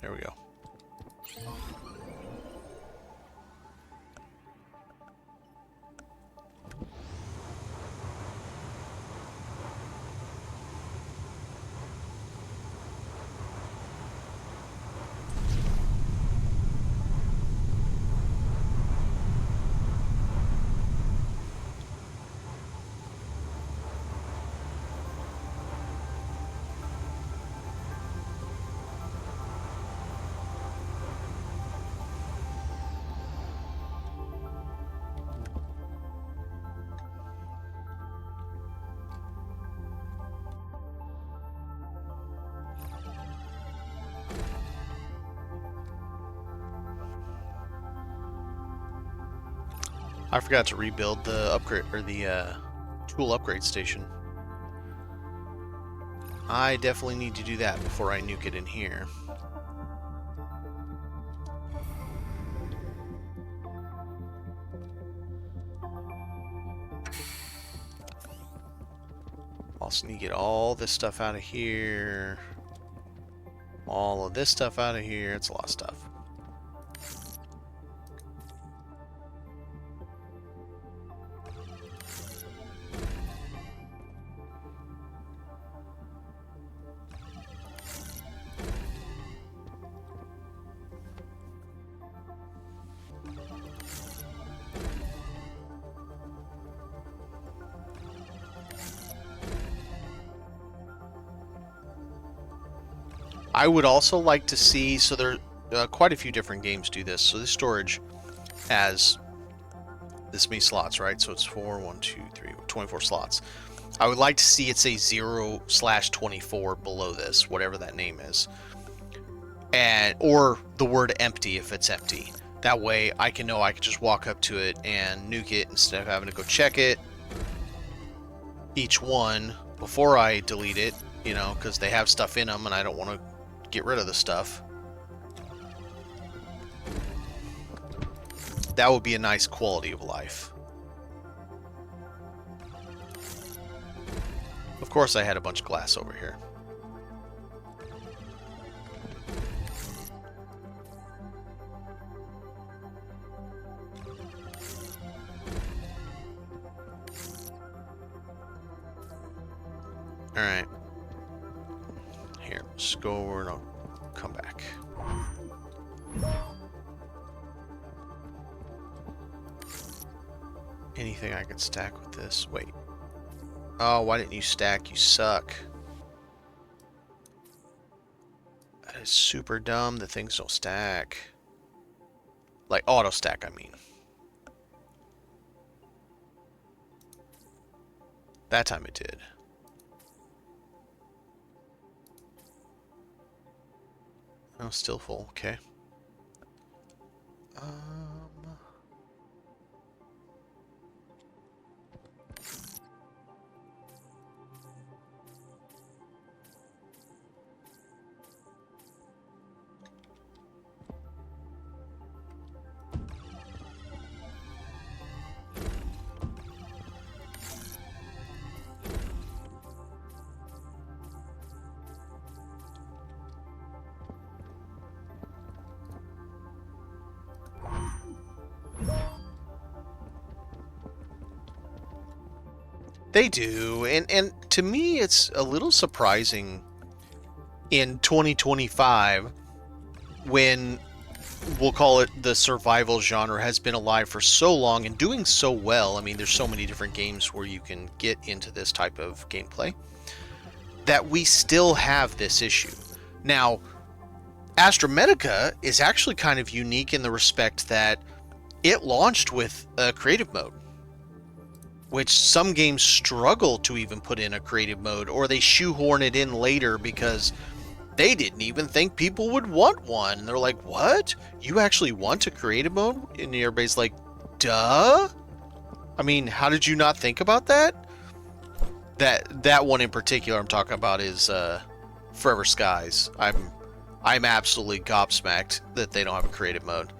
There we go. I forgot to rebuild the upgrade, or the tool upgrade station. I definitely need to do that before I nuke it in here. Also need to get all this stuff out of here. All of this stuff out of here. It's a lot of stuff. I would also like to see, so there quite a few different games do this. So this storage has this many slots, right? So it's 4, 1, 2, 3, 24 slots. I would like to see it say 0/24 below this, whatever that name is. Or the word empty if it's empty. That way I can know I can just walk up to it and nuke it instead of having to go check it each one before I delete it, you know, because they have stuff in them and I don't want to get rid of the stuff. That would be a nice quality of life. Of course I had a bunch of glass over here. Alright. Here, just go over and I'll come back. Anything I can stack with this? Wait. Oh, why didn't you stack? You suck. That is super dumb. The things don't stack. Like auto stack, I mean. That time it did. Oh, still full. Okay. They do, and to me it's a little surprising in 2025 when, we'll call it, the survival genre has been alive for so long and doing so well. I mean, there's so many different games where you can get into this type of gameplay, that we still have this issue. Now, Astrometica is actually kind of unique in the respect that it launched with a creative mode, which some games struggle to even put in a creative mode, or they shoehorn it in later because they didn't even think people would want one. And they're like, what? You actually want a creative mode? And everybody's like, duh? I mean, how did you not think about that? That one in particular I'm talking about is Forever Skies. I'm absolutely gobsmacked that they don't have a creative mode.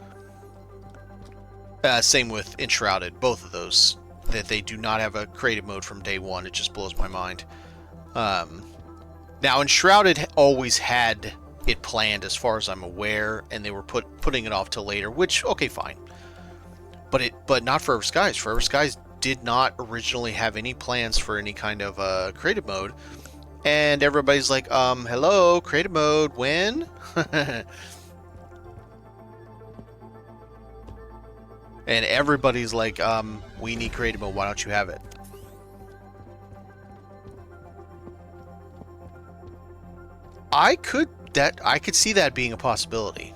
Same with Enshrouded, both of those, that they do not have a creative mode from day one. It just blows my mind. Now, Enshrouded always had it planned, as far as I'm aware, and they were putting it off till later, which, okay, fine. But not Forever Skies. Forever Skies did not originally have any plans for any kind of creative mode, and everybody's like, hello, creative mode, when? And everybody's like, we need creative mode, why don't you have it? I could see that being a possibility.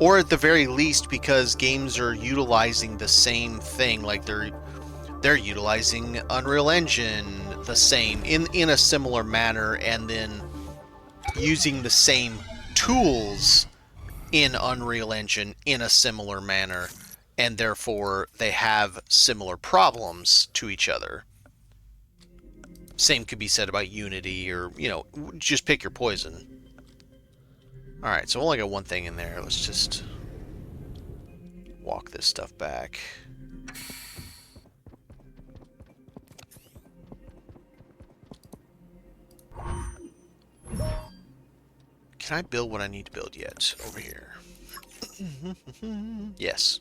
Or at the very least, because games are utilizing the same thing, like they're utilizing Unreal Engine the same in a similar manner, and then using the same tools in Unreal Engine in a similar manner, and therefore they have similar problems to each other. Same could be said about Unity, or, you know, just pick your poison. Alright, so I only got one thing in there. Let's just walk this stuff back. Can I build what I need to build yet? Over here. Yes.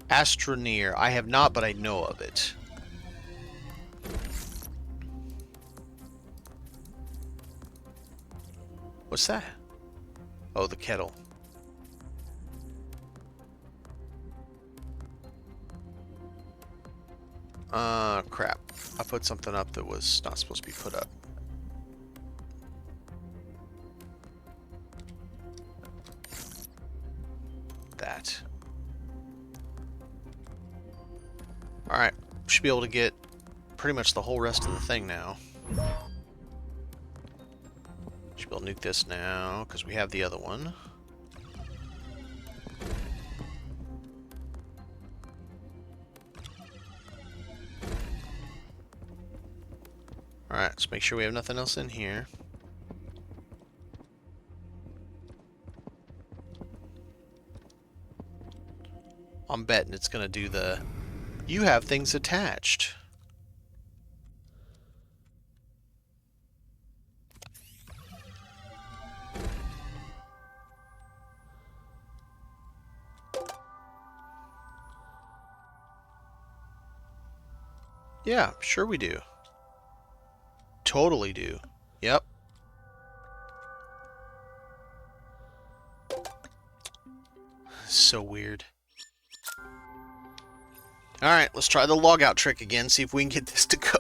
Astroneer. I have not, but I know of it. What's that? Oh, the kettle. Crap. I put something up that was not supposed to be put up. That. Alright. Should be able to get pretty much the whole rest of the thing now. Should be able to nuke this now, because we have the other one. Alright, let's make sure we have nothing else in here. I'm betting it's going to do the... You have things attached. Yeah, sure we do. Totally do. Yep. So weird. Alright, let's try the logout trick again, see if we can get this to go.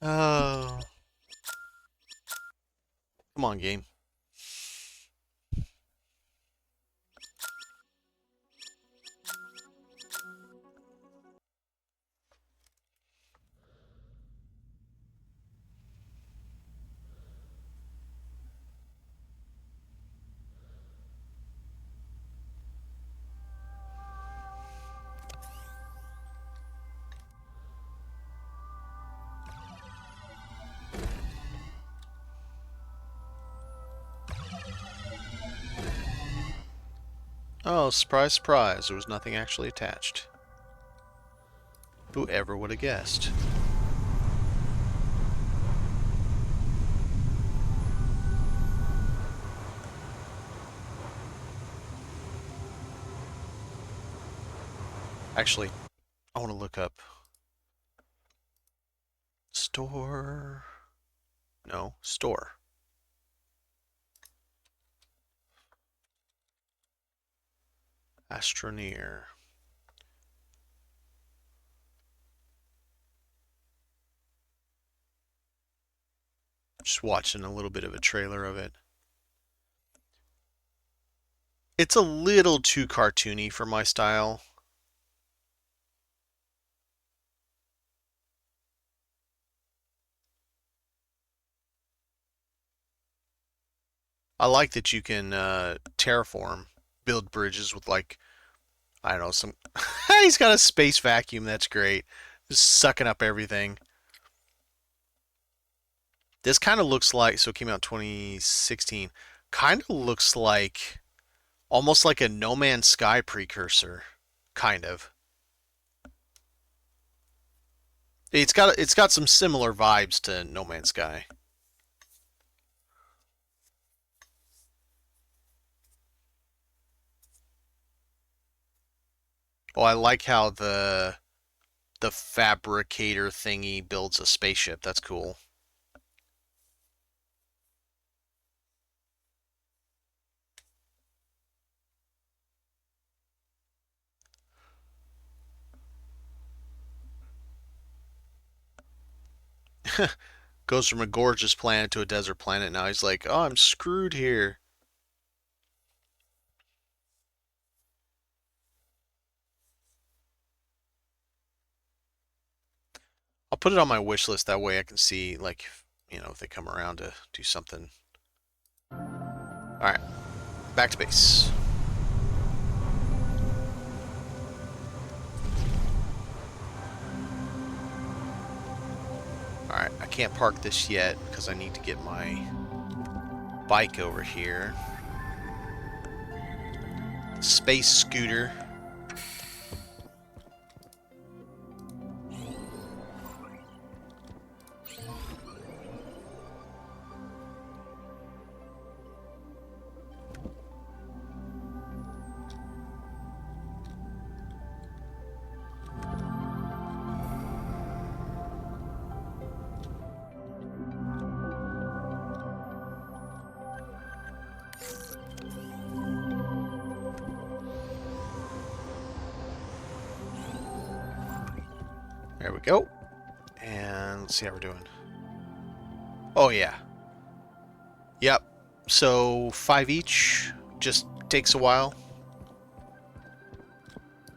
Oh. Come on, game. Oh, surprise, surprise. There was nothing actually attached. Whoever would have guessed? Actually, I want to look up... Store... No, store. Astroneer. Just watching a little bit of a trailer of it. It's a little too cartoony for my style. I like that you can terraform, build bridges with, like, I don't know, some... He's got a space vacuum, that's great. Just sucking up everything. This kind of looks like, so it came out in 2016, kind of looks like, almost like a No Man's Sky precursor, kind of. It's got some similar vibes to No Man's Sky. Oh, I like how the fabricator thingy builds a spaceship. That's cool. Goes from a gorgeous planet to a desert planet. Now he's like, oh, I'm screwed here. I'll put it on my wish list. That way I can see, like, you know, if they come around to do something. Alright, back to base. Alright, I can't park this yet because I need to get my bike over here. Space scooter. There we go. And let's see how we're doing. Oh, yeah. Yep. So 5 each. Just takes a while.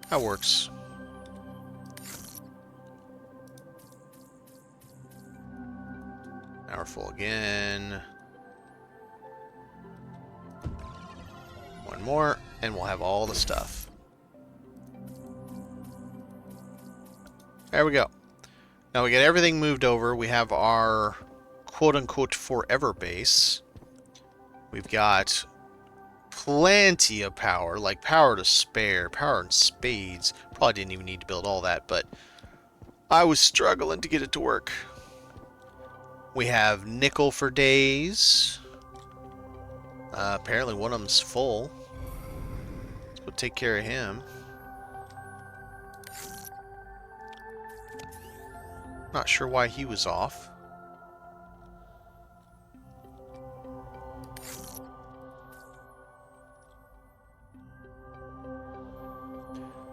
That works. Now we're full again. One more, and we'll have all the stuff. There we go. Now we get everything moved over. We have our quote-unquote forever base. We've got plenty of power, like power to spare, power in spades. Probably didn't even need to build all that, but I was struggling to get it to work. We have nickel for days. Apparently one of them's full. Let's go take care of him. Not sure why he was off.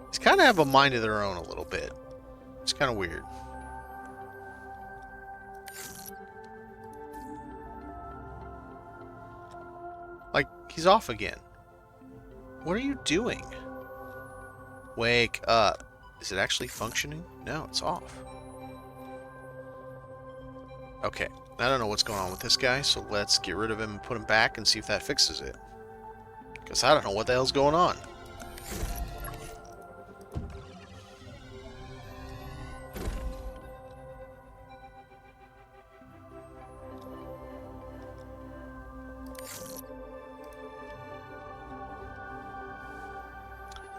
These kind of have a mind of their own a little bit. It's kind of weird. Like, he's off again. What are you doing? Wake up. Is it actually functioning? No, it's off. Okay, I don't know what's going on with this guy, so let's get rid of him and put him back and see if that fixes it. Because I don't know what the hell's going on.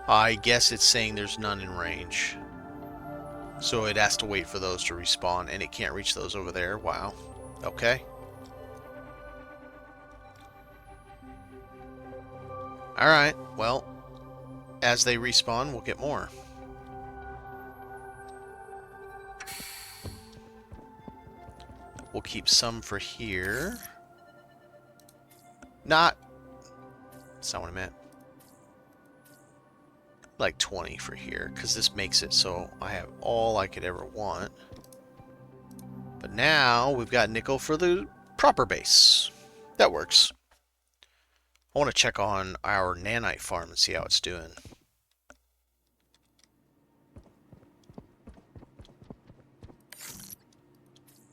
I guess it's saying there's none in range. So it has to wait for those to respawn, and it can't reach those over there. Wow. Okay. Alright, well, as they respawn, we'll get more. We'll keep some for here. That's not what I meant. Like 20 for here, because this makes it so I have all I could ever want. But now we've got nickel for the proper base. That works. I want to check on our nanite farm and see how it's doing.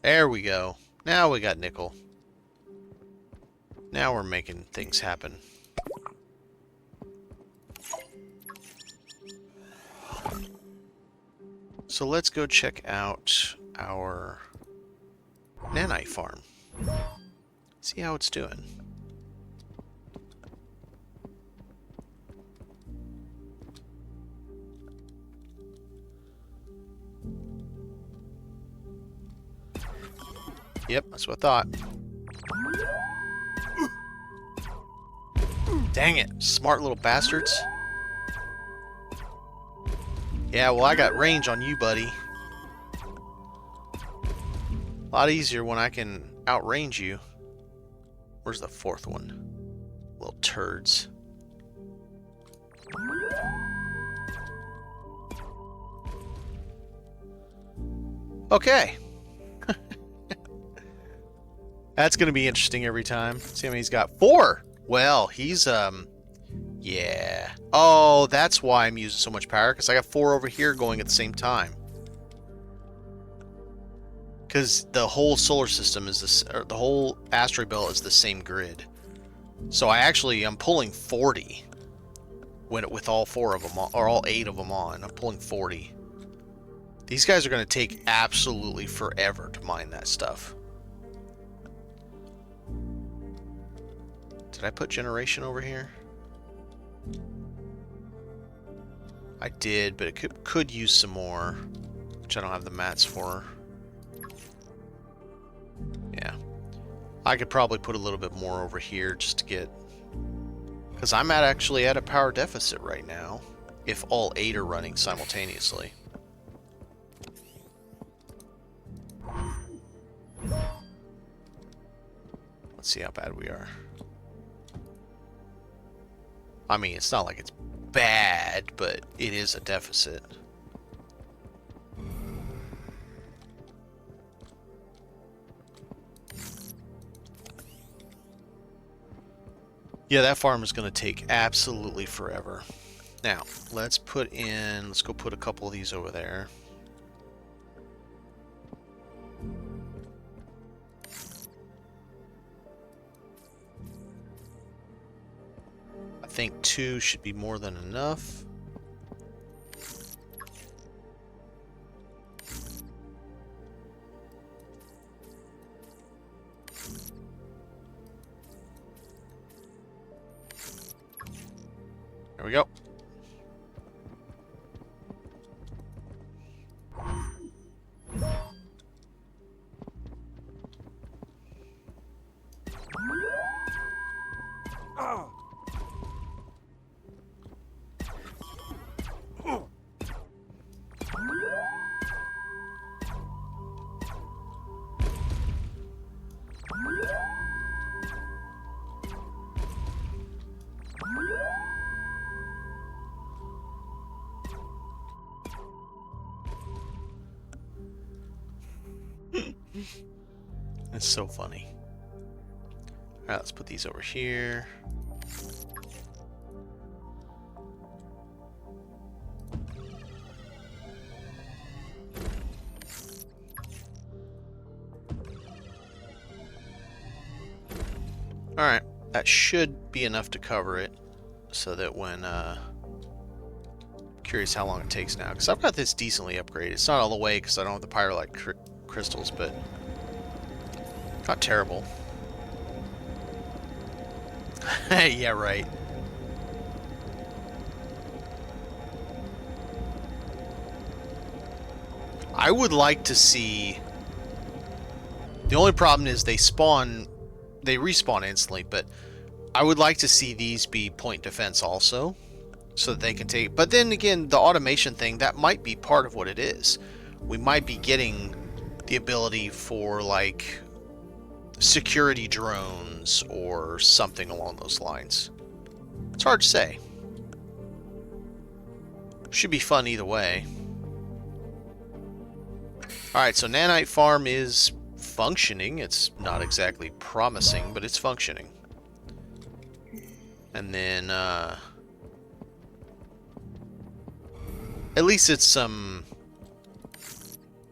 There we go. Now we got nickel. Now we're making things happen. So let's go check out our nanite farm. See how it's doing. Yep, that's what I thought. Dang it, smart little bastards. Yeah, well, I got range on you, buddy. A lot easier when I can outrange you. Where's the fourth one? Little turds. Okay. That's going to be interesting every time. See how many he's got. 4! Well, he's, yeah. Oh, that's why I'm using so much power, because I got 4 over here going at the same time. Because the whole solar system is this, or the whole asteroid belt is the same grid. So I'm pulling 40 with all 4 of them on, or all 8 of them on. I'm pulling 40. These guys are going to take absolutely forever to mine that stuff. Did I put generation over here? I did, but it could use some more, which I don't have the mats for. Yeah. I could probably put a little bit more over here just to get... Because I'm actually at a power deficit right now, if all 8 are running simultaneously. Let's see how bad we are. I mean, it's not like it's bad, but it is a deficit. Yeah, that farm is going to take absolutely forever. Now, let's go put a couple of these over there. I think 2 should be more than enough. There we go. It's so funny. Alright, let's put these over here. Alright, that should be enough to cover it, so that when, curious how long it takes now, because I've got this decently upgraded. It's not all the way, because I don't have the pyrolite crystals, but not terrible. Yeah, right. I would like to see... The only problem is they respawn instantly, but I would like to see these be point defense also, so that they can take... But then again, the automation thing, that might be part of what it is. We might be getting the ability for, like, security drones or something along those lines. It's hard to say. Should be fun either way. Alright, so Nanite Farm is functioning. It's not exactly promising, but it's functioning. And then, at least it's some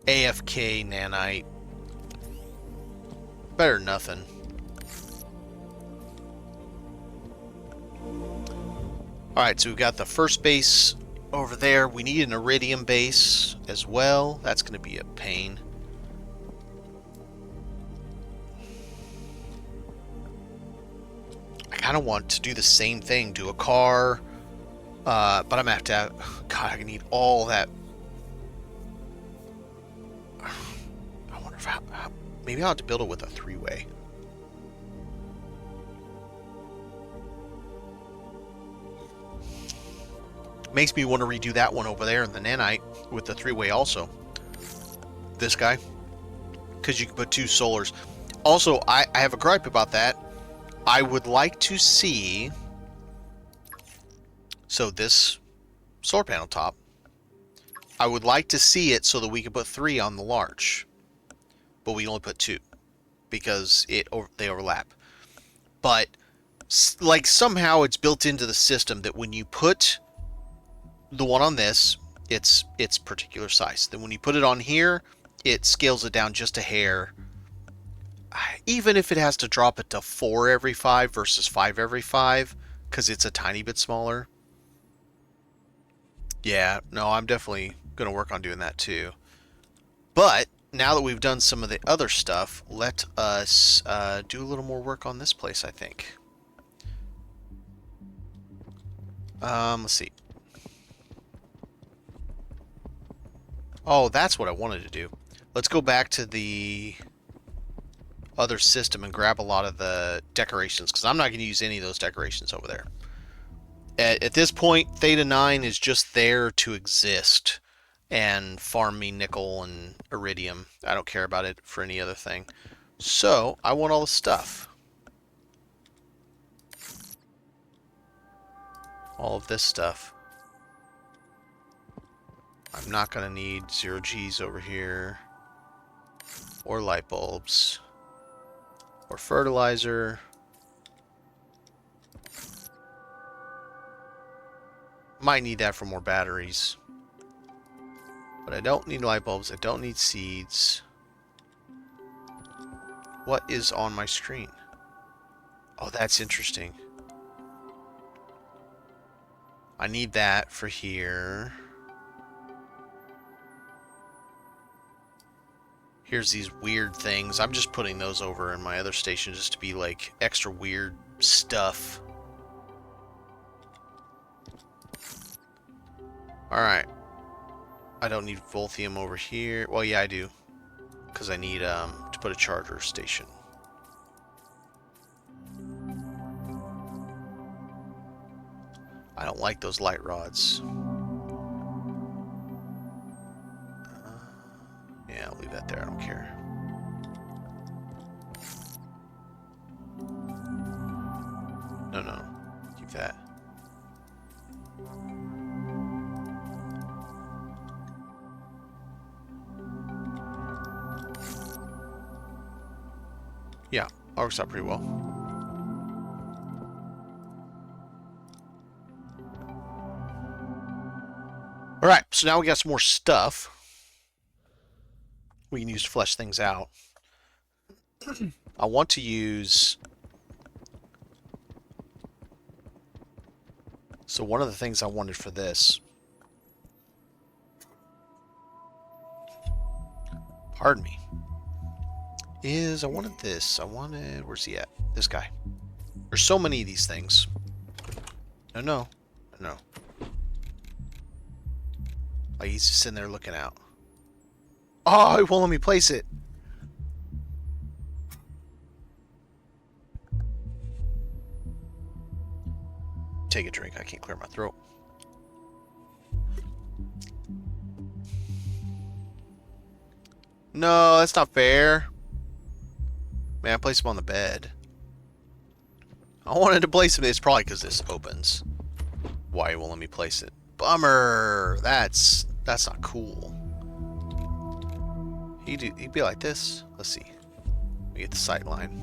AFK nanite. Better than nothing. Alright, so we've got the first base over there. We need an iridium base as well. That's going to be a pain. I kind of want to do the same thing, do a car, but I'm going to have to have... God, I need all that. I wonder if maybe I'll have to build it with a 3-way. Makes me want to redo that one over there in the nanite with the 3-way also. This guy. Because you can put 2 solars. Also, I have a gripe about that. I would like to see... So this solar panel top, I would like to see it so that we could put 3 on the large. But we only put 2. Because they overlap. But, like, somehow it's built into the system that when you put the one on this, it's particular size. Then when you put it on here, it scales it down just a hair. Even if it has to drop it to 4 every 5 versus 5 every 5, because it's a tiny bit smaller. Yeah, no, I'm definitely going to work on doing that too. But, now that we've done some of the other stuff, let us do a little more work on this place, I think. Let's see. Oh, that's what I wanted to do. Let's go back to the other system and grab a lot of the decorations, because I'm not going to use any of those decorations over there. At this point, Theta 9 is just there to exist and farm me nickel and iridium. I don't care about it for any other thing. So, I want all the stuff. All of this stuff. I'm not going to need 0 Gs over here. Or light bulbs. Or fertilizer. Might need that for more batteries. But I don't need light bulbs. I don't need seeds. What is on my screen? Oh, that's interesting. I need that for here. Here's these weird things. I'm just putting those over in my other station just to be like extra weird stuff. Alright. I don't need Volthium over here. Well, yeah, I do. Because I need to put a charger station. I don't like those light rods. Yeah, I'll leave that there. I don't care. No. Keep that. Yeah, that works out pretty well. Alright, so now we got some more stuff we can use to flesh things out. I want to use... So one of the things I wanted for this... Pardon me. Is I wanted this. I wanted... Where's he at? This guy. There's so many of these things. No. Like he's just sitting there looking out. Oh, it won't let me place it. Take a drink. I can't clear my throat. No, that's not fair. Man, I placed him on the bed. I wanted to place him. It's probably because this opens. Why it won't let me place it. Bummer. That's not cool. He'd be like this. Let's see. We get the sight line.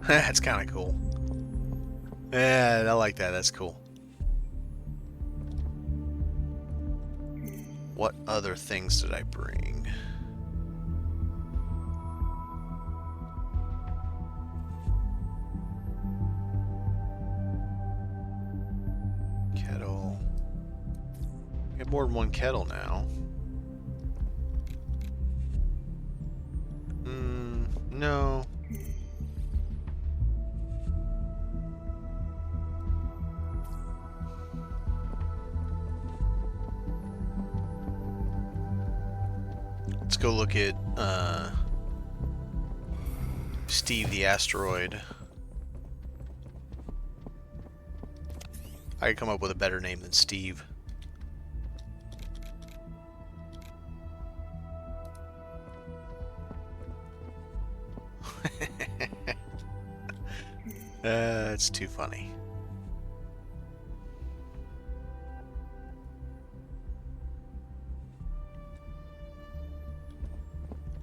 That's kind of cool. Yeah, I like that. That's cool. What other things did I bring? Kettle. We have more than one kettle now. No. Let's go look at Steve the Asteroid. I could come up with a better name than Steve. It's too funny.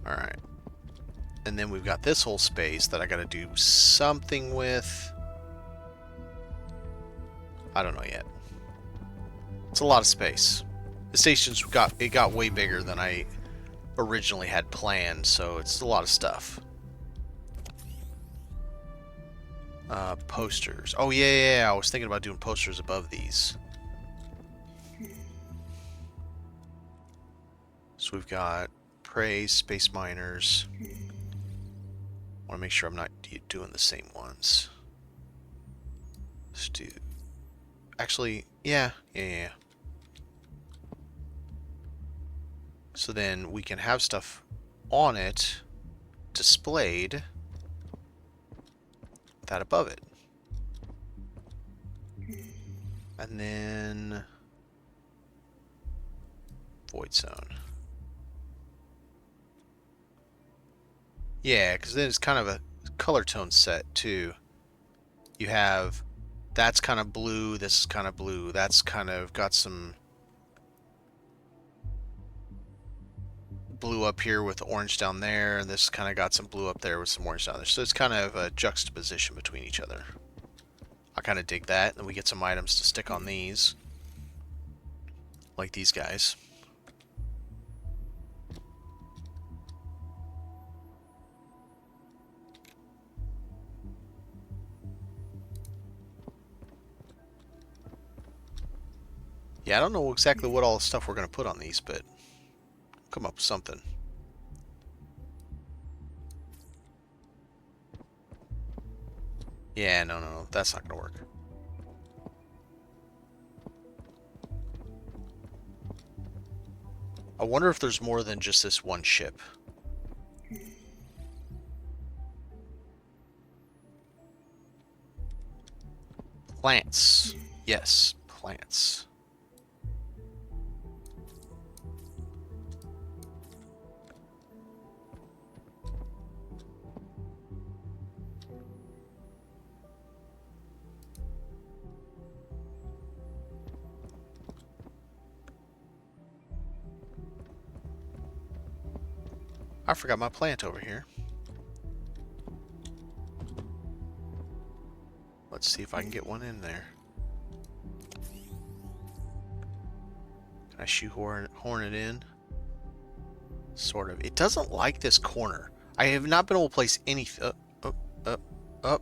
Alright. And then we've got this whole space that I gotta do something with. I don't know yet. It's a lot of space. The station's got way bigger than I originally had planned, so it's a lot of stuff. Posters. Oh yeah, I was thinking about doing posters above these. So we've got Praise, Space Miners. I want to make sure I'm not doing the same ones. Let's do... Actually, yeah. So then we can have stuff on it displayed that above it. And then void zone. Yeah, because then it's kind of a color tone set too. You have that's kind of blue, this is kind of blue, that's kind of got some blue up here with orange down there, and this kind of got some blue up there with some orange down there. So it's kind of a juxtaposition between each other. I kind of dig that, and we get some items to stick on these. Like these guys. Yeah, I don't know exactly what all the stuff we're going to put on these, but come up with something. Yeah, no, that's not going to work. I wonder if there's more than just this one ship. Plants. Yes, plants. I forgot my plant over here. Let's see if I can get one in there. Can I shoehorn it in? Sort of. It doesn't like this corner. I have not been able to place anything. Up. I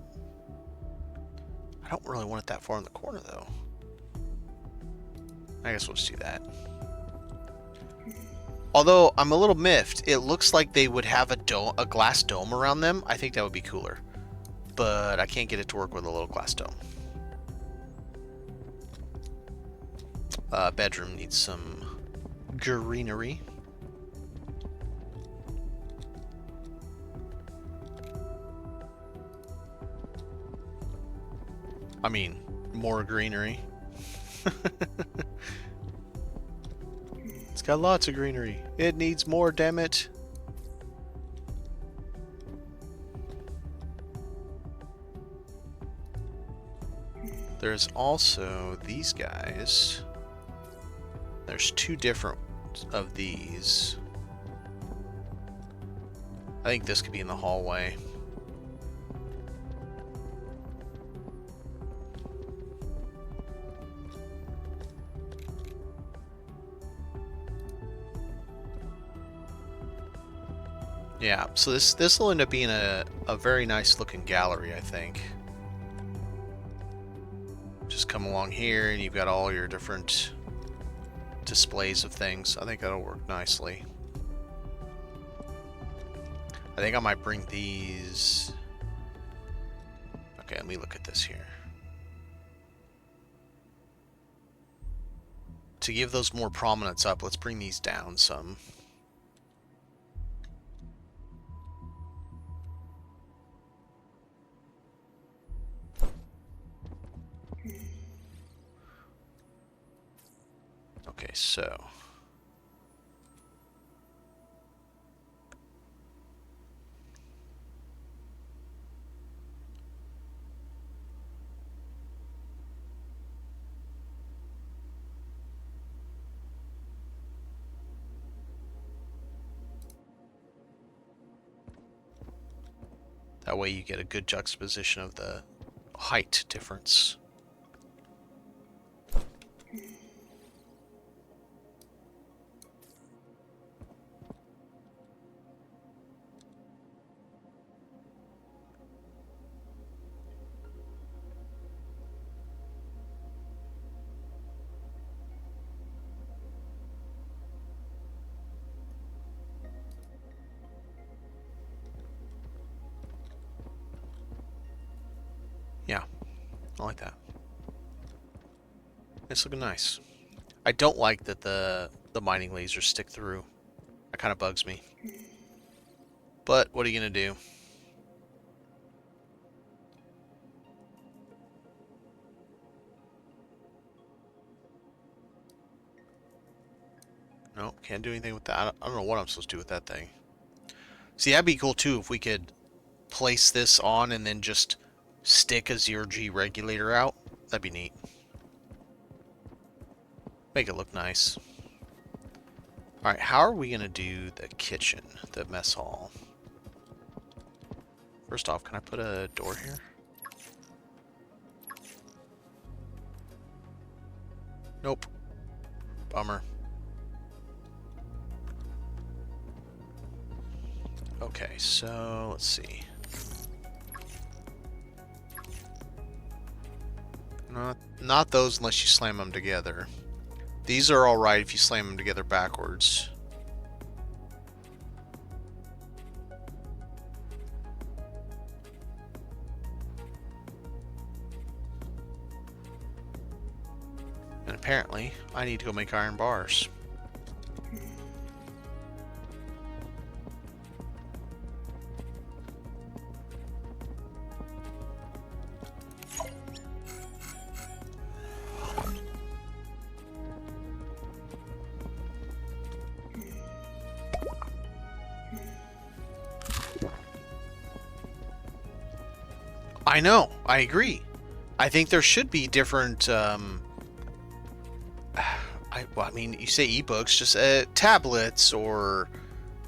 don't really want it that far in the corner, though. I guess we'll just do that. Although, I'm a little miffed. It looks like they would have a glass dome around them. I think that would be cooler. But I can't get it to work with a little glass dome. Bedroom needs some greenery. I mean, more greenery. It's got lots of greenery. It needs more, damn it. There's also these guys. There's two different of these. I think this could be in the hallway. Yeah, so this will end up being a very nice looking gallery, I think. Just come along here and you've got all your different displays of things. I think that'll work nicely. I think I might bring these... Okay, let me look at this here. To give those more prominence up, let's bring these down some. Okay, so... That way you get a good juxtaposition of the height difference. Yeah, I like that. It's looking nice. I don't like that the mining lasers stick through. That kind of bugs me. But what are you going to do? Nope, can't do anything with that. I don't know what I'm supposed to do with that thing. See, that'd be cool too if we could place this on and then just stick a 0G regulator out. That'd be neat. Make it look nice. Alright, how are we going to do the kitchen, the mess hall? First off, can I put a door here? Nope. Bummer. Okay, so let's see. Not those unless you slam them together. These are alright if you slam them together backwards. And apparently, I need to go make iron bars. I know, I agree. I think there should be different, I mean, you say ebooks, just tablets or,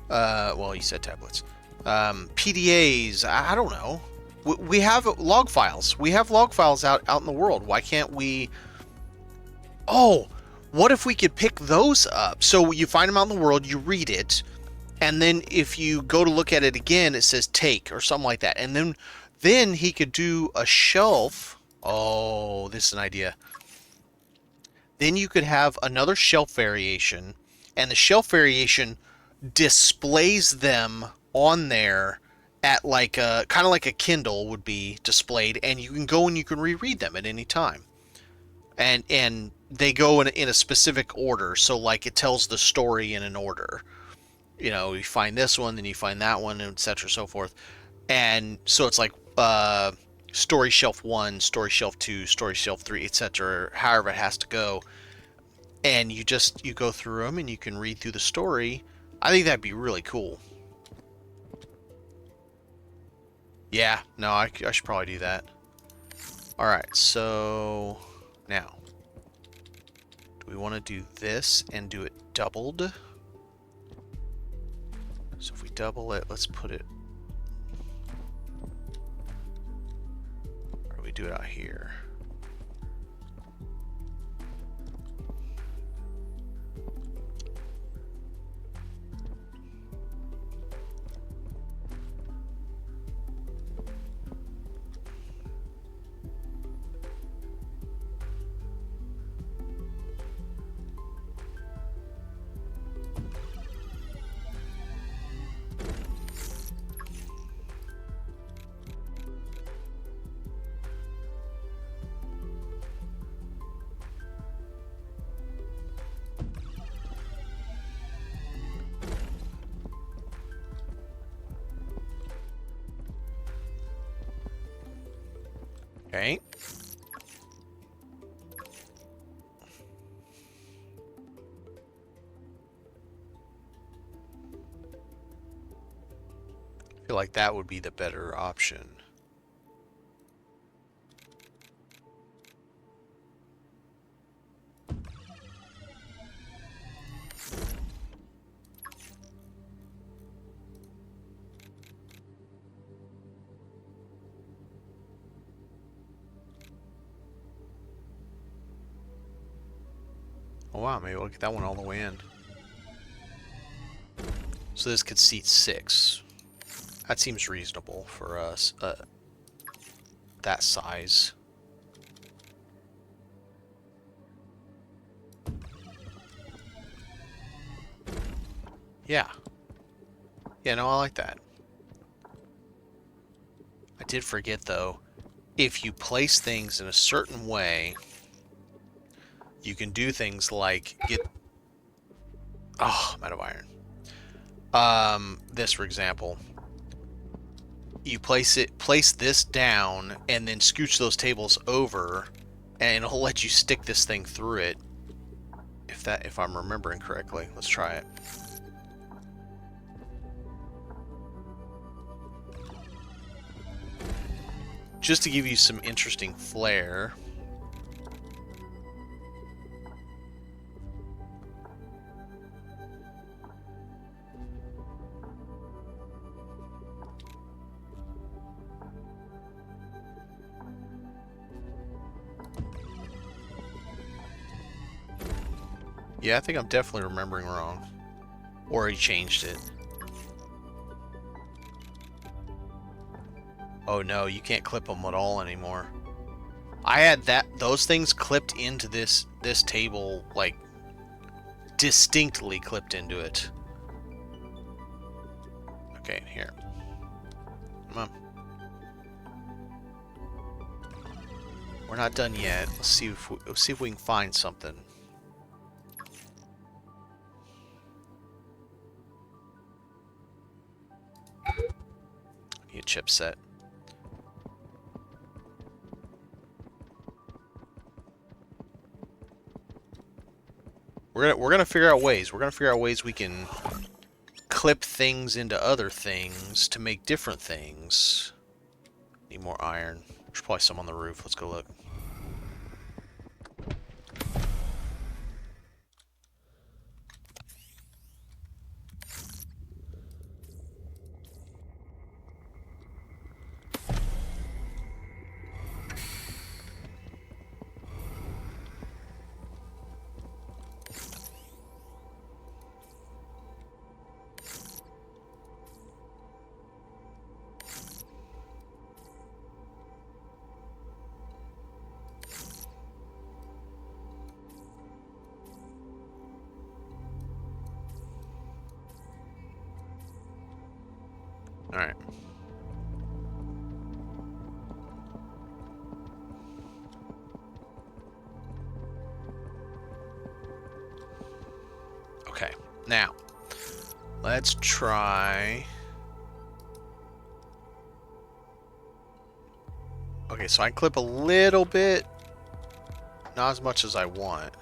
well, you said tablets. PDAs, I don't know. We have log files. We have log files out in the world. Why can't we... Oh, what if we could pick those up? So you find them out in the world, you read it, and then if you go to look at it again, it says take or something like that. And then he could do a shelf. Oh, this is an idea. Then you could have another shelf variation, and the shelf variation displays them on there at like a kind of like a Kindle would be displayed, and you can go and you can reread them at any time. And they go in a specific order, so like it tells the story in an order. You know, you find this one, then you find that one, and etc. so forth. And so it's like story shelf 1, story shelf 2, story shelf 3, etc. However it has to go. And you go through them and you can read through the story. I think that'd be really cool. Yeah, no, I should probably do that. Alright, so now, do we want to do this and do it doubled? So if we double it, let's put it... Or do we do it out here? Okay. feel like that would be the better option. Oh wow, maybe we'll get that one all the way in. So this could seat 6. That seems reasonable for us, that size. Yeah. Yeah, no, I like that. I did forget, though, if you place things in a certain way, you can do things like get... Oh, I'm out of iron. This, for example. You place this down, and then scooch those tables over, and it'll let you stick this thing through it. If I'm remembering correctly. Let's try it. Just to give you some interesting flair. Yeah, I think I'm definitely remembering wrong. Or he changed it. Oh no, you can't clip them at all anymore. I had those things clipped into this table, like, distinctly clipped into it. Okay, here. Come on. We're not done yet. Let's see if we can find something. Need a chipset. We're gonna figure out ways. We're gonna figure out ways we can clip things into other things to make different things. Need more iron. There's probably some on the roof. Let's go look. Alright. Okay, now, let's try... Okay, so I can clip a little bit, not as much as I want.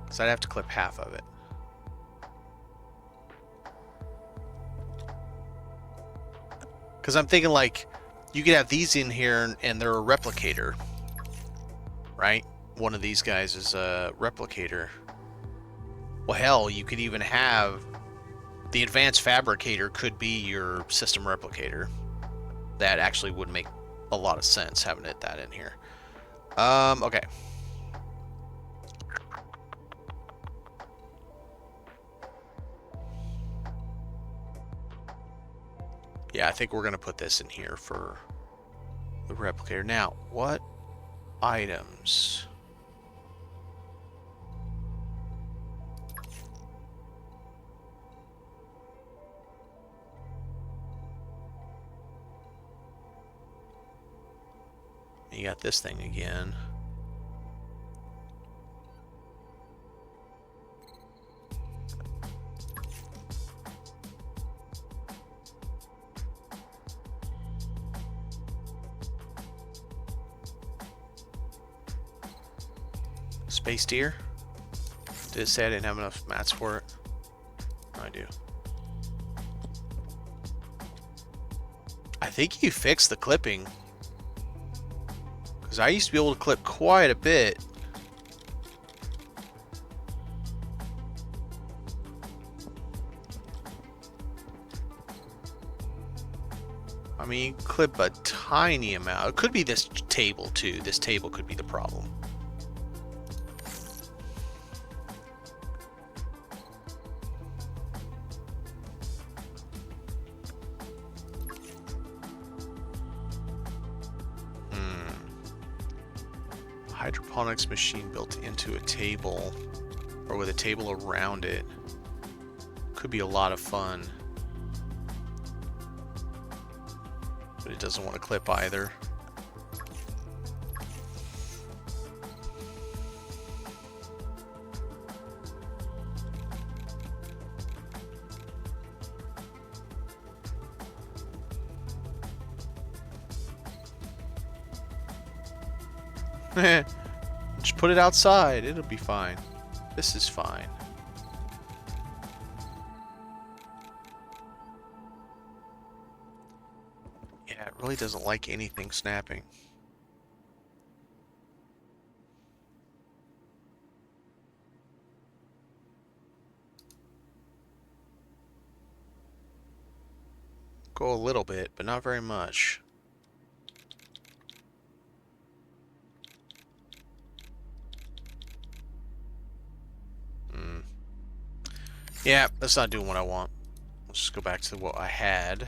So I'd have to clip half of it. Because I'm thinking, like, you could have these in here and they're a replicator, right? One of these guys is a replicator. Well, hell, you could even have the advanced fabricator could be your system replicator. That actually would make a lot of sense having that in here. Okay. Yeah, I think we're going to put this in here for the replicator. Now, what items? You got this thing again. Space deer? Did it say I didn't have enough mats for it? No, I do. I think you fixed the clipping. Because I used to be able to clip quite a bit. I mean, you clip a tiny amount. It could be this table, too. This table could be the problem. Hydroponics machine built into a table, or with a table around it. Could be a lot of fun. But it doesn't want to clip either. Just put it outside. It'll be fine. This is fine. Yeah, it really doesn't like anything snapping. Go a little bit, but not very much. Yeah, that's not doing what I want. Let's just go back to what I had.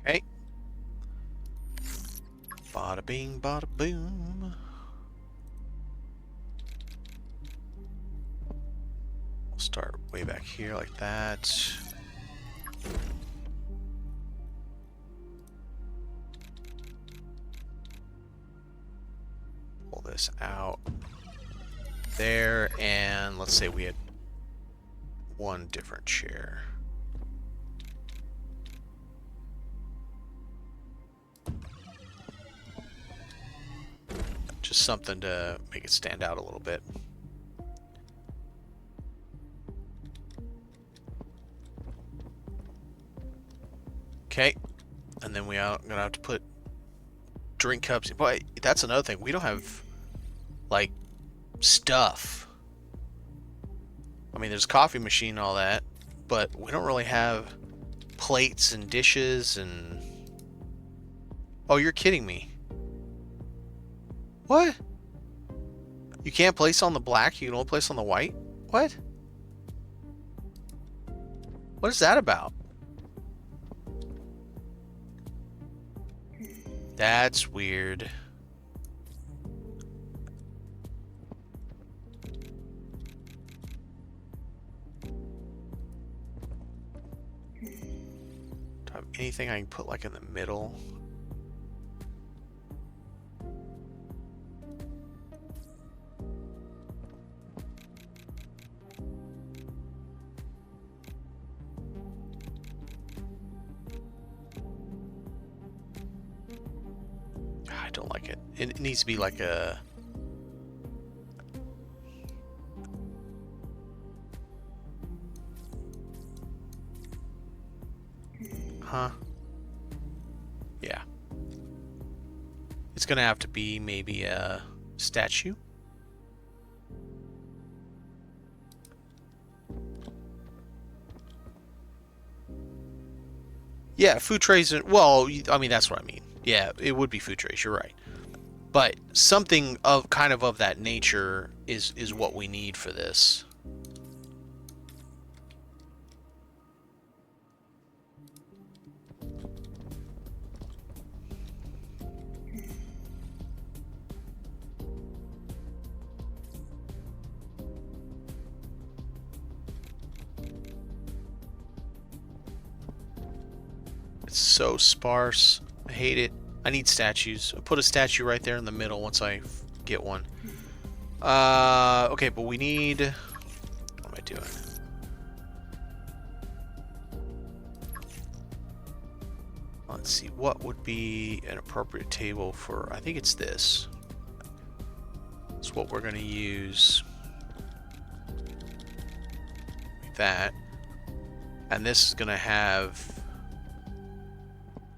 Okay. Bada bing, bada boom. We'll start way back here like that. Pull this out there, and let's say we had one different chair. Just something to make it stand out a little bit. Okay, and then we are gonna have to put drink cups. But that's another thing. We don't have like stuff. I mean, there's a coffee machine and all that, but we don't really have plates and dishes and... Oh, you're kidding me. What? You can't place on the black, you can only place on the white? What? What is that about? That's weird. Do I have anything I can put like in the middle? I don't like it. It needs to be like a... Huh? Yeah. It's gonna have to be maybe a statue. Yeah, food trays. Well, I mean, that's what I mean. Yeah, it would be food trays. You're right. But something of kind of that nature is what we need for this. It's so sparse. I hate it. I need statues. I'll put a statue right there in the middle once I get one. Okay, but we need... What am I doing? Let's see. What would be an appropriate table for... I think it's this. That's what we're going to use. Like that. And this is going to have...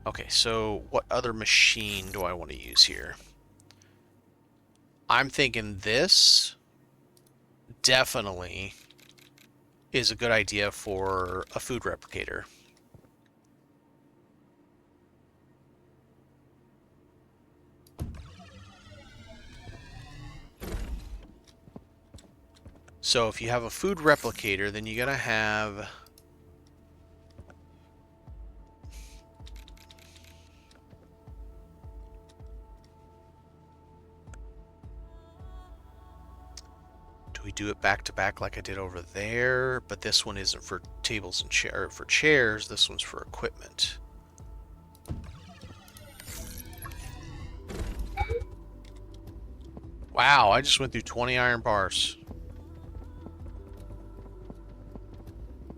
Okay, so what other machine do I want to use here? I'm thinking this definitely is a good idea for a food replicator. So if you have a food replicator, then you gotta have... Do we do it back to back like I did over there? But this one isn't for tables and for chairs. This one's for equipment. Wow, I just went through 20 iron bars.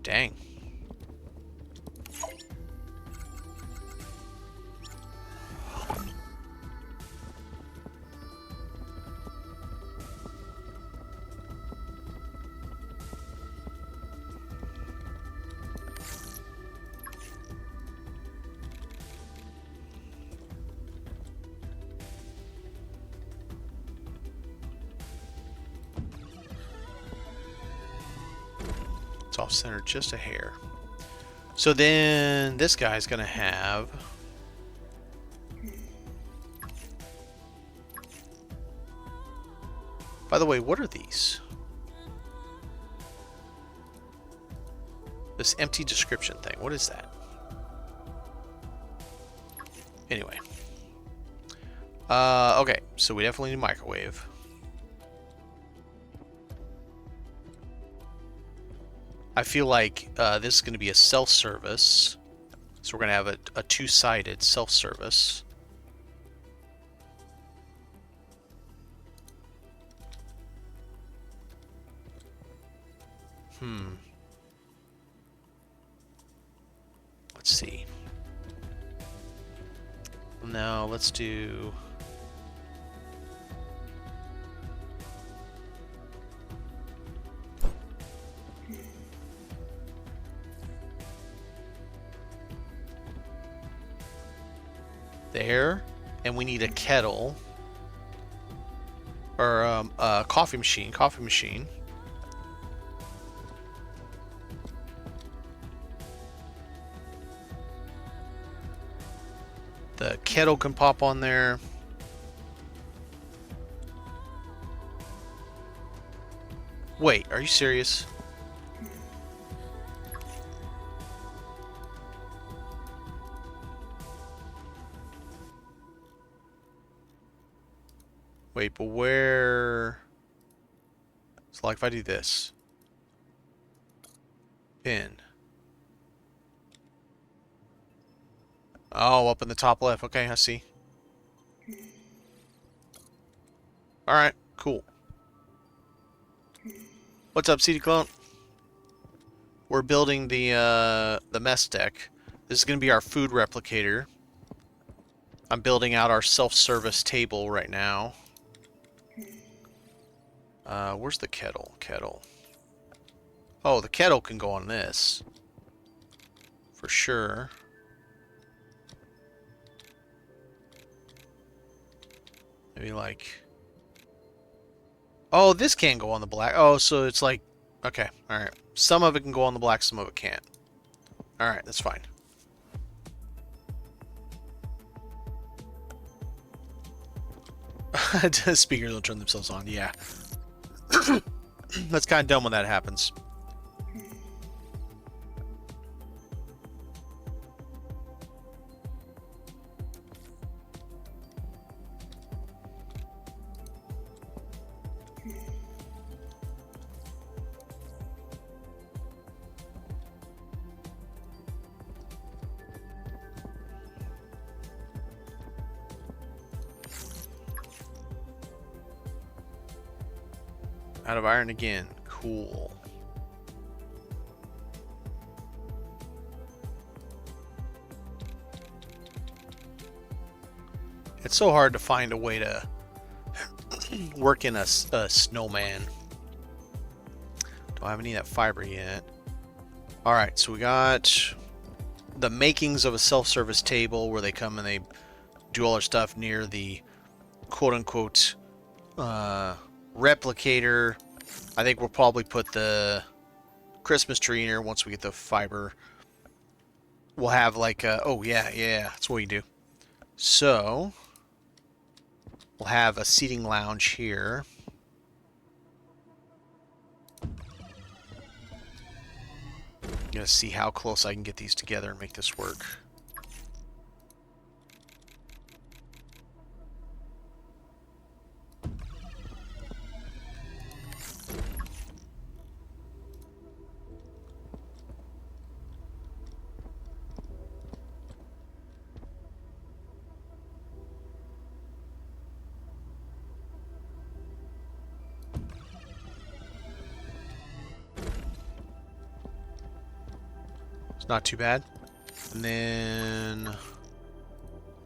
Dang. It's off center just a hair. So then this guy's gonna have... By the way, what are these? This empty description thing, what is that? Anyway. Okay, so we definitely need a microwave. I feel like this is going to be a self-service. So we're going to have a two-sided self-service. Let's see. No, let's do... There, and we need a kettle or a coffee machine. The kettle can pop on there. Wait, are you serious? Wait, but where... So like if I do this. Pin. Oh, up in the top left. Okay, I see. Alright, cool. What's up, CD Clone? We're building the mess deck. This is going to be our food replicator. I'm building out our self-service table right now. Where's the kettle? Oh, the kettle can go on this. For sure. Maybe like... Oh, this can go on the black. Oh, so it's like... Okay, alright. Some of it can go on the black, some of it can't. Alright, that's fine. Speakers don't turn themselves on, yeah. That's kind of dumb when that happens. Out of iron again. Cool. It's so hard to find a way to working a snowman. Don't have any of that fiber yet. Alright, so we got the makings of a self-service table where they come and they do all their stuff near the quote-unquote replicator. I think we'll probably put the Christmas tree in here once we get the fiber. We'll have like oh yeah, that's what we do. So we'll have a seating lounge here. Gonna see how close I can get these together and make this work. Not too bad. And then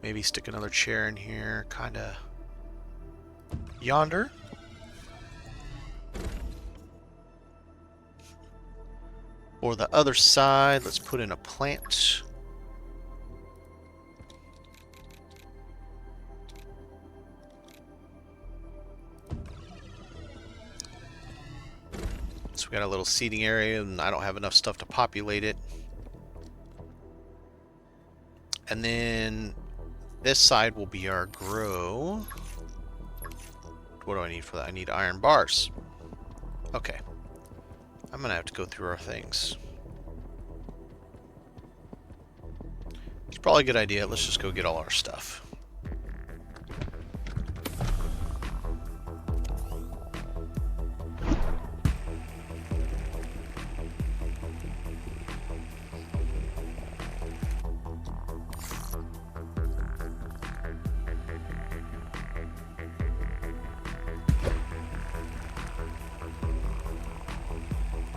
maybe stick another chair in here, kind of yonder. Or the other side, let's put in a plant. So we got a little seating area, and I don't have enough stuff to populate it. And then this side will be our grow. What do I need for that? I need iron bars. Okay. I'm gonna have to go through our things. It's probably a good idea. Let's just go get all our stuff.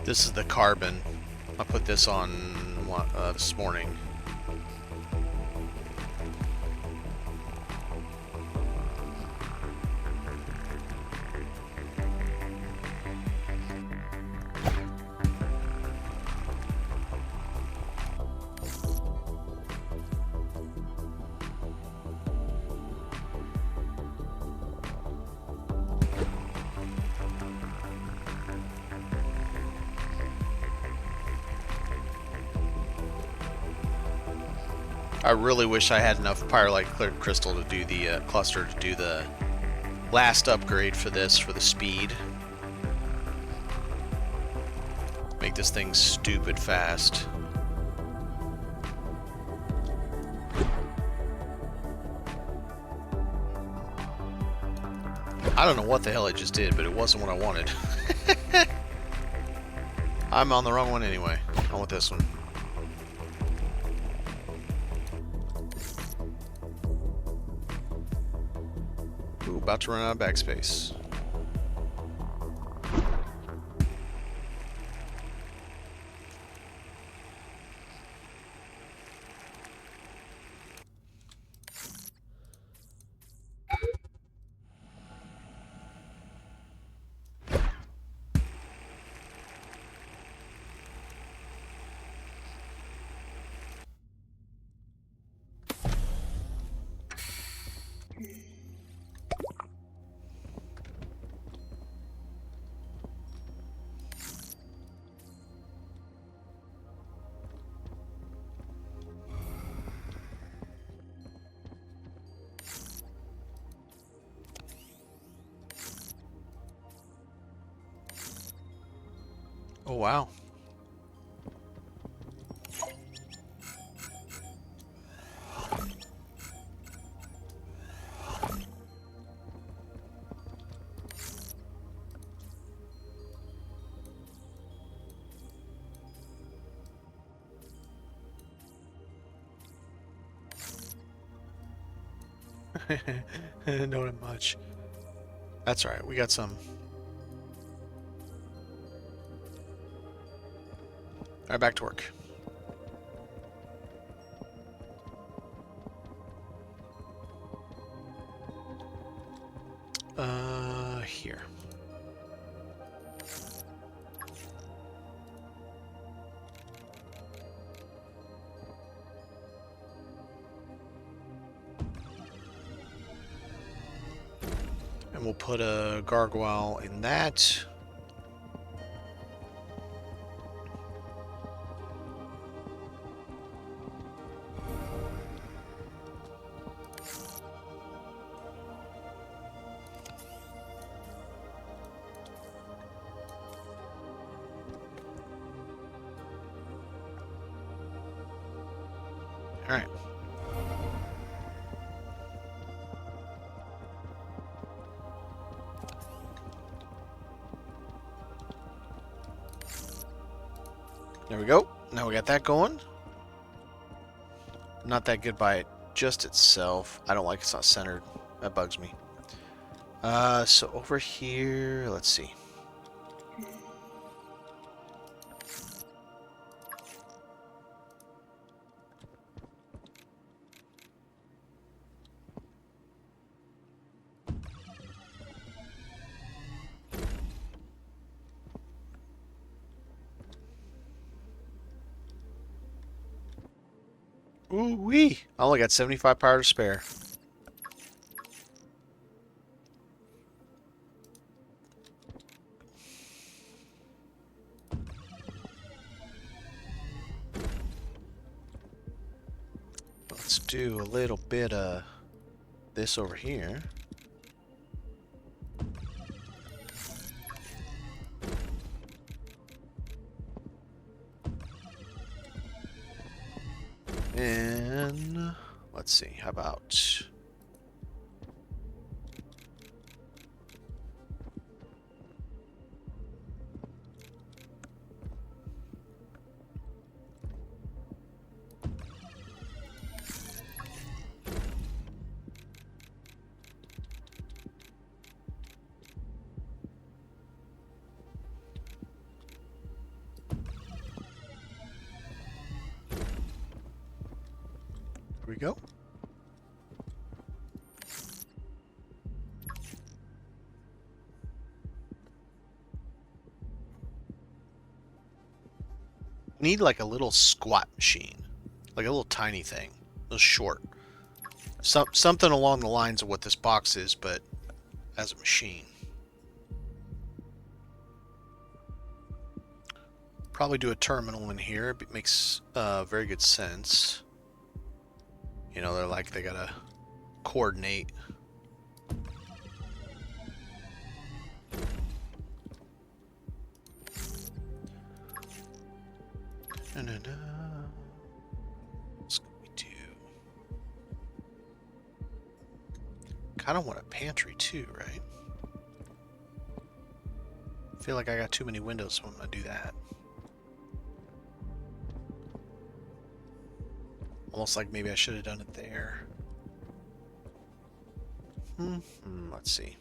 This is the carbon. I put this on this morning. I really wish I had enough Pyrolite Cleared Crystal to do the cluster to do the last upgrade for this, for the speed. Make this thing stupid fast. I don't know what the hell I just did, but it wasn't what I wanted. I'm on the wrong one anyway. I want this one. Ooh, about to run out of backspace. Oh, wow. Not much. That's alright, we got some. Alright, back to work. Here. And we'll put a gargoyle in that. All right. There we go. Now we got that going. Not that good by just itself. I don't like it's not centered. That bugs me. So over here, let's see. Ooh wee! I only got 75 power to spare. Let's do a little bit of this over here. And let's see, how about... Here we go. Need like a little squat machine, like a little tiny thing, a little short. Something along the lines of what this box is, but as a machine. Probably do a terminal in here. It makes very good sense. You know, they gotta coordinate. What's we do? Kind of want a pantry too, right? I feel like I got too many windows, so I'm gonna do that. Almost like maybe I should have done it there. Let's see.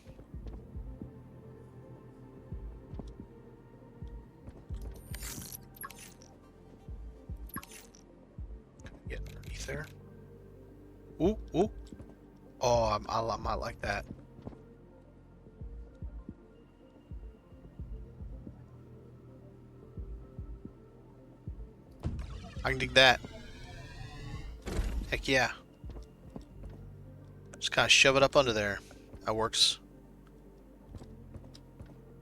Get underneath there. Ooh, ooh. Oh, I might like that. I can dig that. Heck yeah. Just kind of shove it up under there. That works.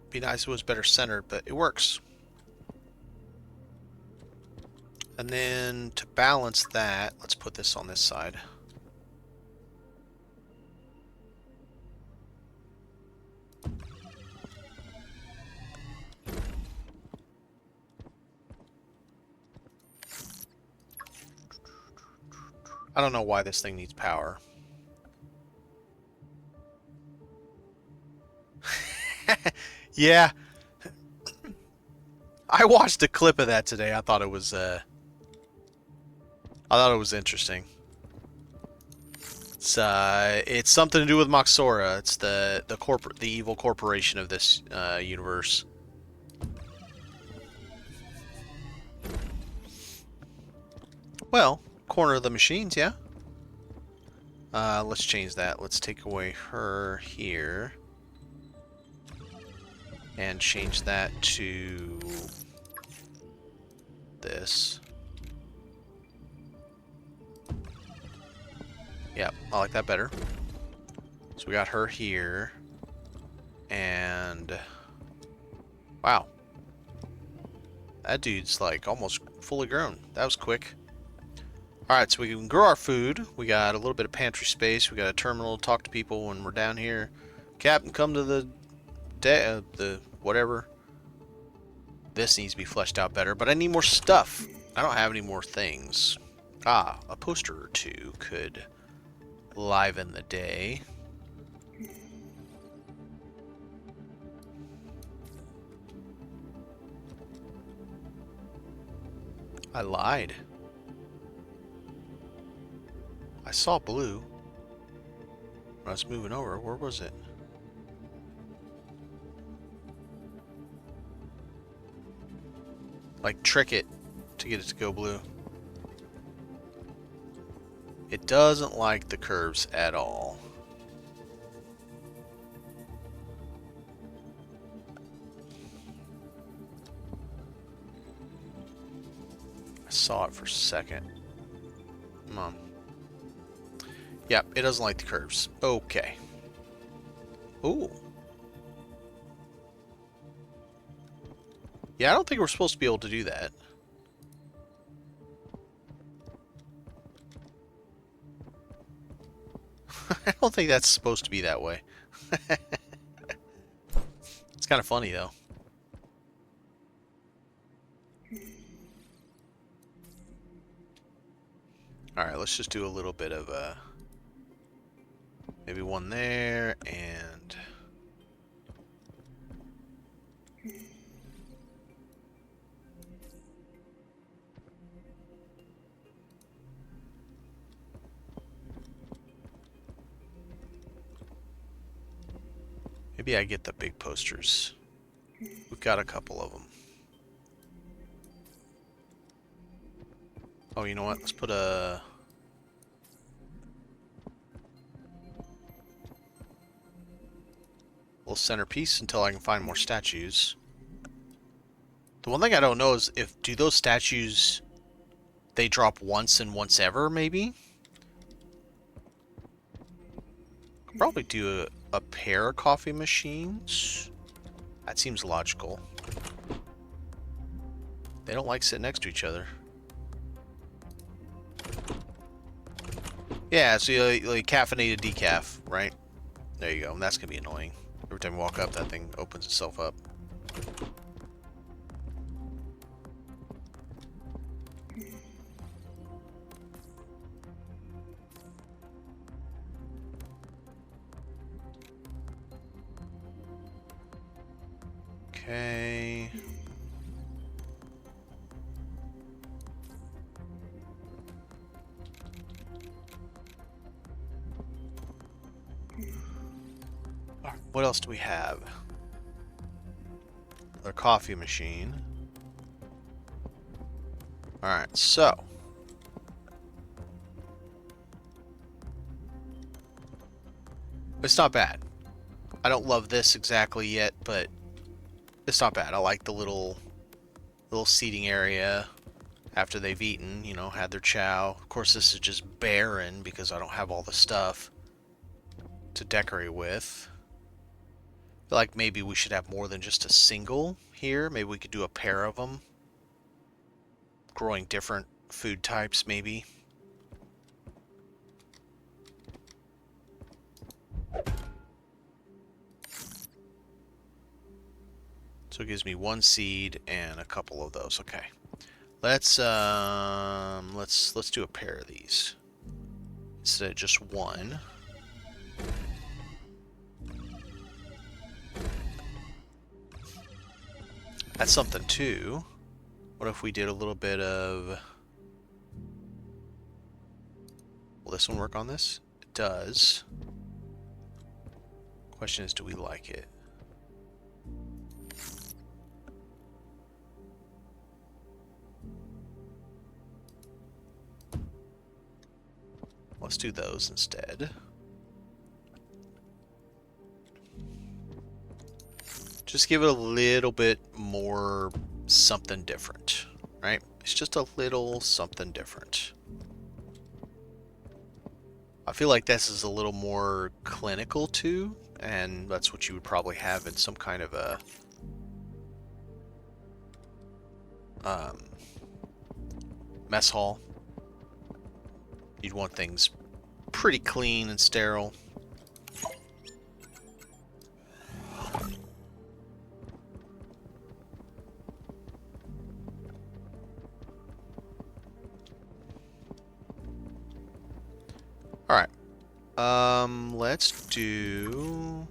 Be nice if it was better centered, but it works. And then to balance that, let's put this on this side. I don't know why this thing needs power. Yeah. I watched a clip of that today. I thought it was interesting. It's something to do with Moxora. It's the evil corporation of this universe. Well, corner of the machines, yeah. Let's change that. Let's take away her here. And change that to this. Yep, I like that better. So we got her here. And wow. That dude's like almost fully grown. That was quick. Alright, so we can grow our food. We got a little bit of pantry space. We got a terminal to talk to people when we're down here. Captain, come to the whatever. This needs to be fleshed out better, but I need more stuff. I don't have any more things. Ah, a poster or two could liven the day. I lied. I saw blue when I was moving over. Where was it? Like, trick it to get it to go blue. It doesn't like the curves at all. I saw it for a second. Come on. Yep, it doesn't like the curves. Okay. Ooh. Yeah, I don't think we're supposed to be able to do that. I don't think that's supposed to be that way. It's kind of funny, though. Alright, let's just do a little bit of maybe one there, and maybe I get the big posters. We've got a couple of them. Oh, you know what? Let's put a little centerpiece until I can find more statues. The one thing I don't know is do those statues, they drop once and once ever, maybe? Could probably do a pair of coffee machines. That seems logical. They don't like sitting next to each other. Yeah, so you like caffeinated decaf, right? There you go. And that's gonna be annoying. Every time you walk up, that thing opens itself up. Okay. What else do we have? A coffee machine. Alright, so. It's not bad. I don't love this exactly yet, but it's not bad. I like the little seating area after they've eaten, you know, had their chow. Of course, this is just barren because I don't have all the stuff to decorate with. I feel like maybe we should have more than just a single here. Maybe we could do a pair of them. Growing different food types, maybe. So it gives me one seed and a couple of those. Okay. Let's do a pair of these instead of just one. That's something too. What if we did a little bit of... Will this one work on this? It does. Question is, do we like it? Let's do those instead. Just give it a little bit more something different, right? It's just a little something different. I feel like this is a little more clinical too, and that's what you would probably have in some kind of a mess hall. You'd want things pretty clean and sterile. Alright. Let's do...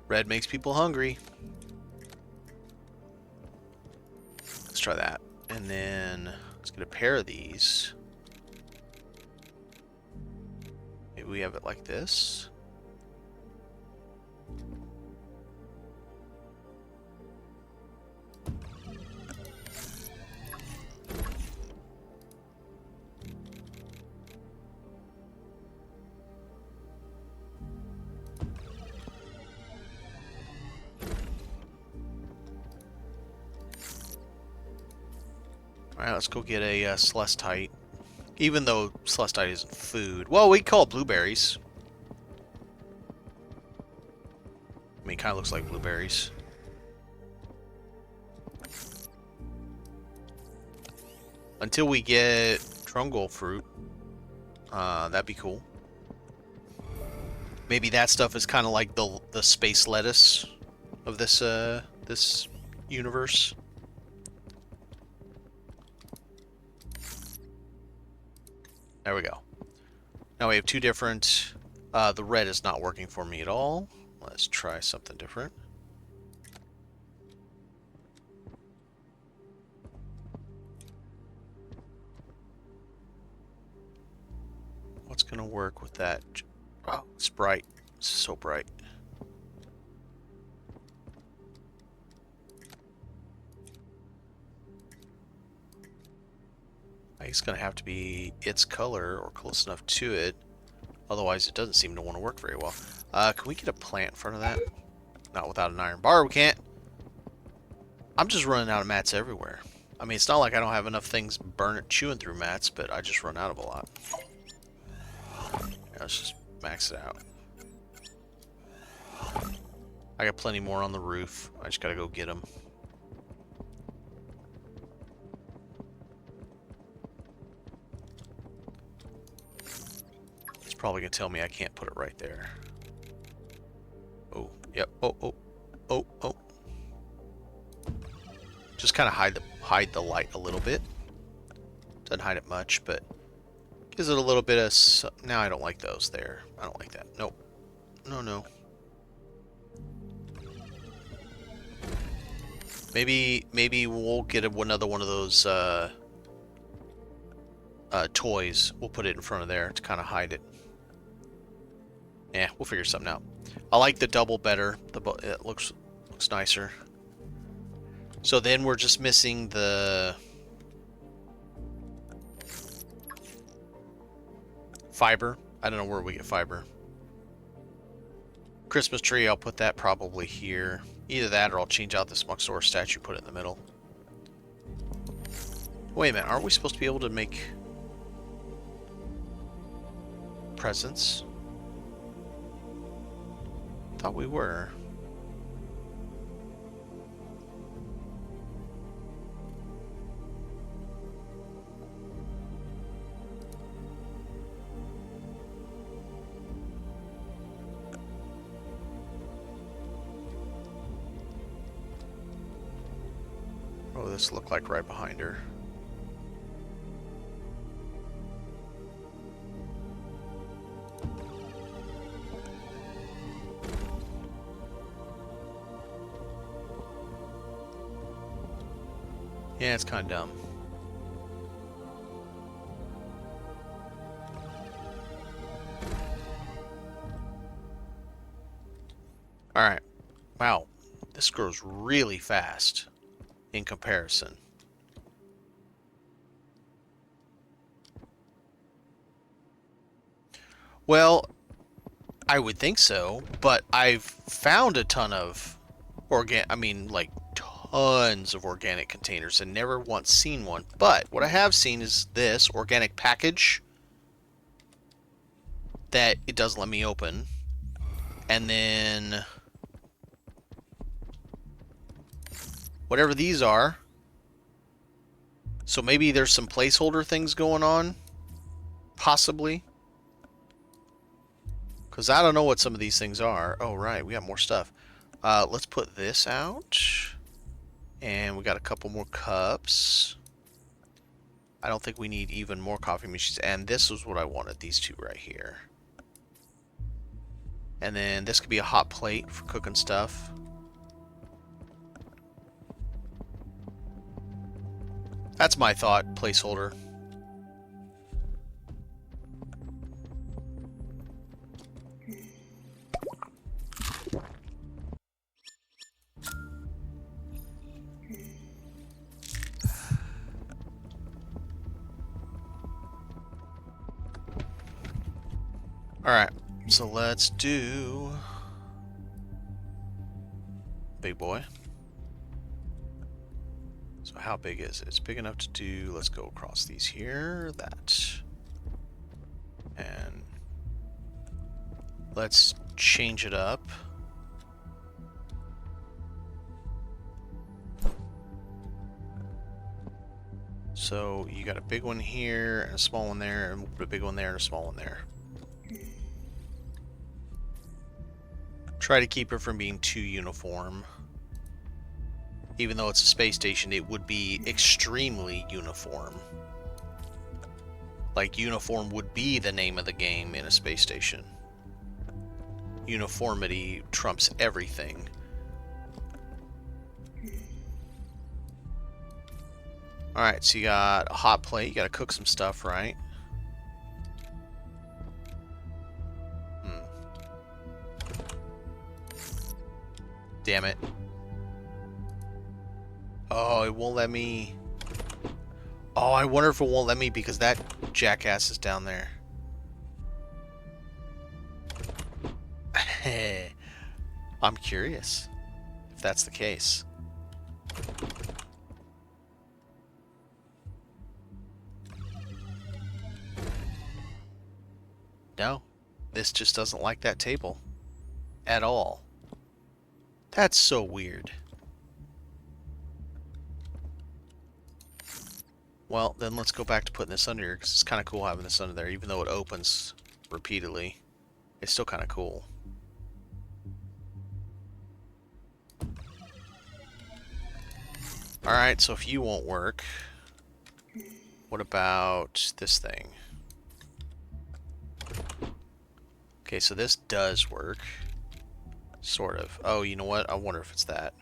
Red makes people hungry. Let's try that. And then let's get a pair of these. Maybe we have it like this. Alright, let's go get a Celestite. Even though Celestite isn't food. Well, we call it blueberries. I mean, it kind of looks like blueberries. Until we get Trungold fruit. That'd be cool. Maybe that stuff is kind of like the space lettuce of this this universe. There we go. Now we have two different... the red is not working for me at all. Let's try something different. What's going to work with that? Oh, it's bright. It's so bright. I think it's going to have to be its color or close enough to it. Otherwise, it doesn't seem to want to work very well. Can we get a plant in front of that? Not without an iron bar, we can't. I'm just running out of mats everywhere. I mean, it's not like I don't have enough things chewing through mats, but I just run out of a lot. Yeah, let's just max it out. I got plenty more on the roof. I just gotta go get them. It's probably gonna tell me I can't put it right there. Oh, yep. Oh. Just kind of hide the light a little bit. Doesn't hide it much, but gives it a little bit of... Now I don't like those there. I don't like that. Nope. No. Maybe we'll get another one of those toys. We'll put it in front of there to kind of hide it. Yeah, we'll figure something out. I like the double better. It looks nicer. So then we're just missing the fiber. I don't know where we get fiber. Christmas tree, I'll put that probably here. Either that or I'll change out this Muxor statue, put it in the middle. Wait a minute, aren't we supposed to be able to make presents? Thought we were. What does this look like right behind her? Yeah, it's kind of dumb. Alright. Wow. this grows really fast in comparison. Well, I would think so, but I've found a ton of like tons of organic containers and never once seen one. But what I have seen is this organic package that it doesn't let me open. And then whatever these are. So maybe there's some placeholder things going on. Possibly. Because I don't know what some of these things are. Oh, right. We got more stuff. Let's put this out. And we got a couple more cups. I don't think we need even more coffee machines. And this is what I wanted. These two right here. And then this could be a hot plate for cooking stuff. That's my thought. Placeholder. Alright, so let's do big boy. So how big is it? It's big enough to do, let's go across these here, that. And let's change it up. So you got a big one here, and a small one there, and a big one there, and a small one there. Try to keep it from being too uniform. Even though it's a space station, it would be extremely uniform. Like, uniform would be the name of the game in a space station. Uniformity trumps everything. Alright, so you got a hot plate. You gotta cook some stuff, right? Damn it. Oh, it won't let me... Oh, I wonder if it won't let me because that jackass is down there. I'm curious if that's the case. No, this just doesn't like that table at all. That's so weird. Well, then let's go back to putting this under here, because it's kind of cool having this under there, even though it opens repeatedly. It's still kind of cool. Alright, so if you won't work, what about this thing? Okay, so this does work. Sort of. Oh, you know what? I wonder if it's that.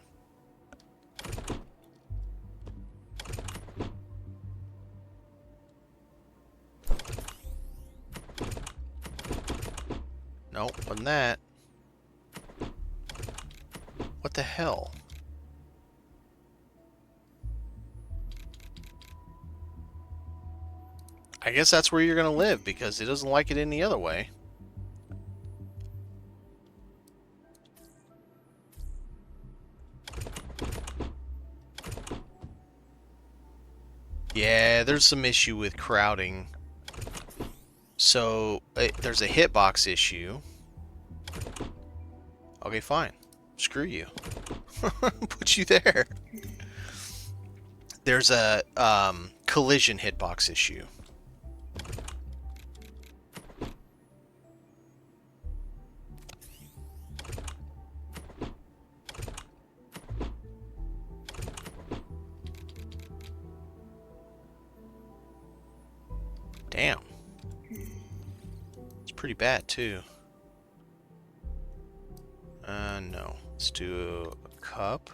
Nope, wasn't that. What the hell? I guess that's where you're gonna live, because it doesn't like it any other way. Yeah, there's some issue with crowding. So, there's a hitbox issue. Okay, fine. Screw you. Put you there. There's a collision hitbox issue. Damn. It's pretty bad, too. No. Let's do a cup.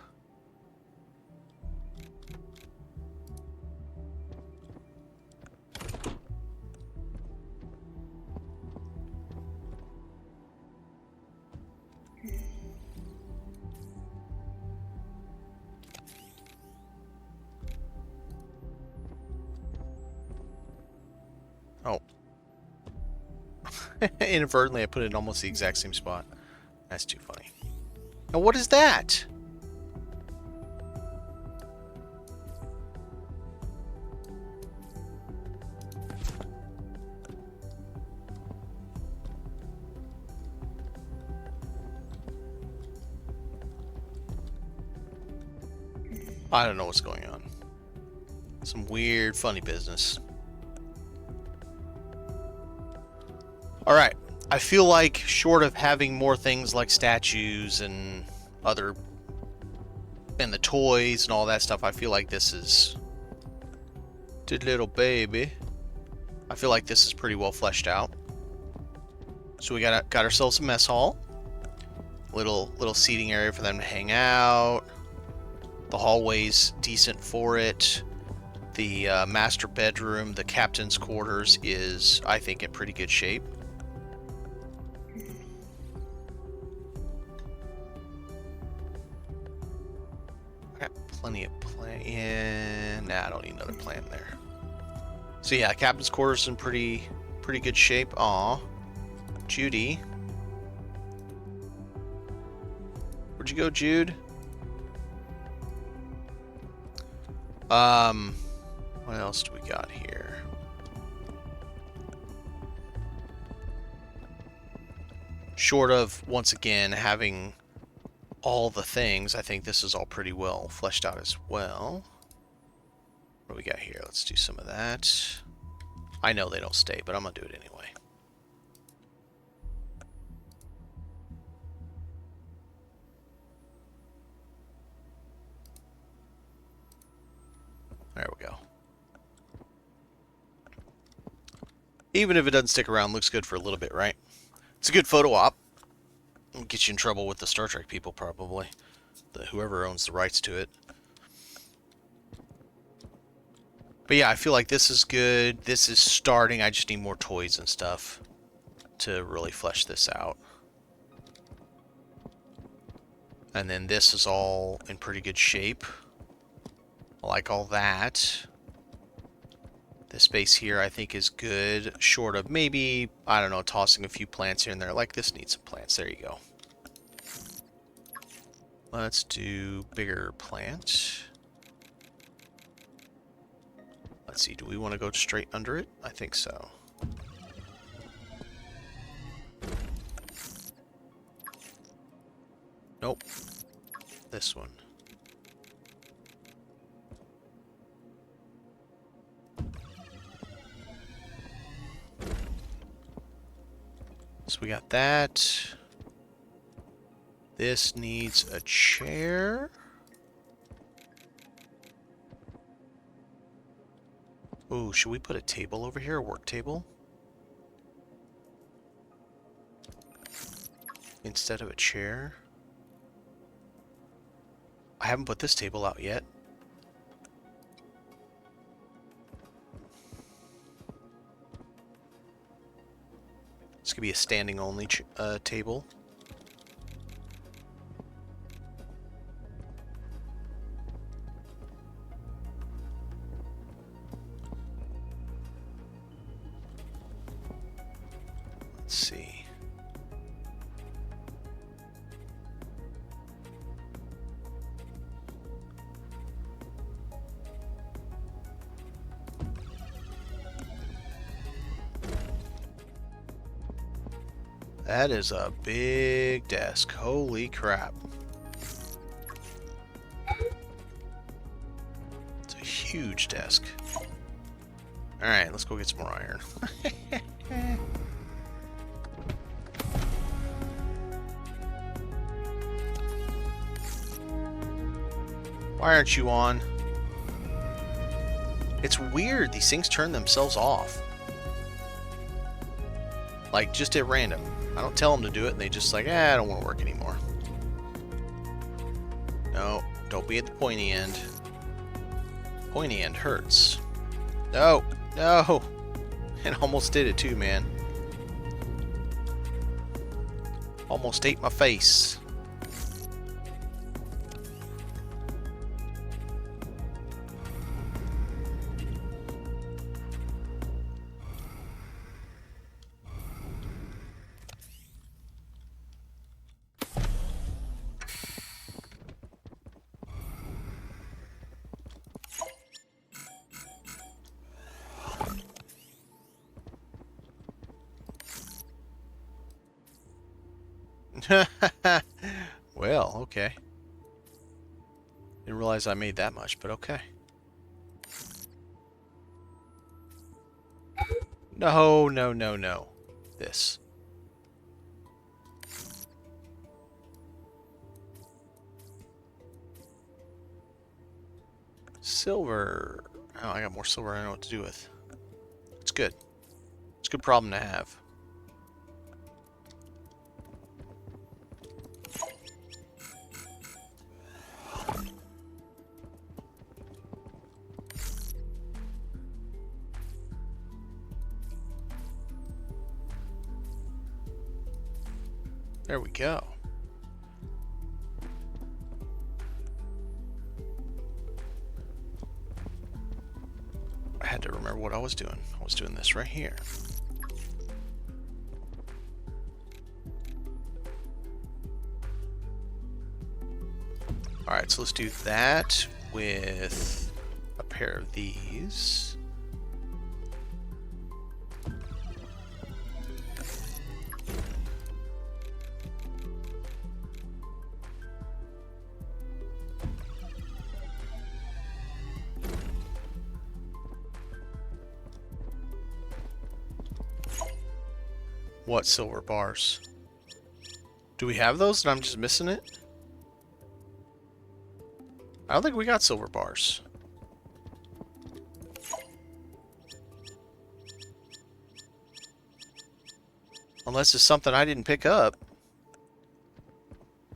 Inadvertently, I put it in almost the exact same spot. That's too funny. Now, what is that? I don't know what's going on. Some weird, funny business. Alright. I feel like, short of having more things like statues and other... and the toys and all that stuff, I feel like this is... the little baby. I feel like this is pretty well fleshed out. So we got ourselves a mess hall. Little seating area for them to hang out. The hallway's decent for it. The master bedroom, the captain's quarters, is, I think, in pretty good shape. I got plenty of plan. Nah, I don't need another plan there. So yeah, captain's quarters in pretty good shape. Aw, Judy. Where'd you go, Jude? What else do we got here? Short of, once again, having all the things, I think this is all pretty well fleshed out as well. What do we got here? Let's do some of that. I know they don't stay, but I'm gonna do it anyway. There we go. Even if it doesn't stick around, looks good for a little bit, right? It's a good photo op. It'll get you in trouble with the Star Trek people, probably. Whoever owns the rights to it. But yeah, I feel like this is good. This is starting. I just need more toys and stuff to really flesh this out. And then this is all in pretty good shape. I like all that. This space here I think is good, short of maybe, I don't know, tossing a few plants here and there. Like this needs some plants. There you go. Let's do bigger plant. Let's see, do we want to go straight under it? I think so. Nope. This one. So we got that. This needs a chair. Oh, should we put a table over here, a work table? Instead of a chair? I haven't put this table out yet. This could be a standing only table. Let's see. That is a big desk. Holy crap. It's a huge desk. Alright, let's go get some more iron. Why aren't you on? It's weird. These things turn themselves off. Like, just at random. I don't tell them to do it, and they just like, I don't want to work anymore. No, don't be at the pointy end. Pointy end hurts. No, no. And almost did it too, man. Almost ate my face. Well, okay. Didn't realize I made that much, but okay. No, no, no, no. This. Silver. Oh, I got more silver I know what to do with. It's good. It's a good problem to have. There we go. I had to remember what I was doing. I was doing this right here. Alright, so let's do that with a pair of these. What silver bars? Do we have those and I'm just missing it? I don't think we got silver bars. Unless it's something I didn't pick up.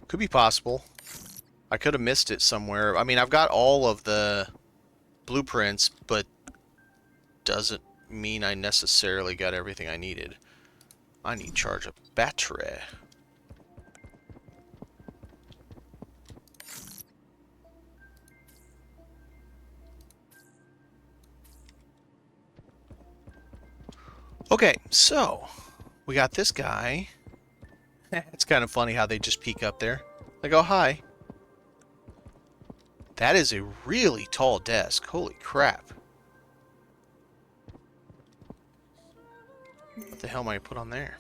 Could be possible. I could have missed it somewhere. I mean, I've got all of the blueprints, but doesn't mean I necessarily got everything I needed. I need to charge a battery. Okay, so we got this guy. It's kind of funny how they just peek up there. They go, hi. That is a really tall desk. Holy crap. What the hell am I put on there?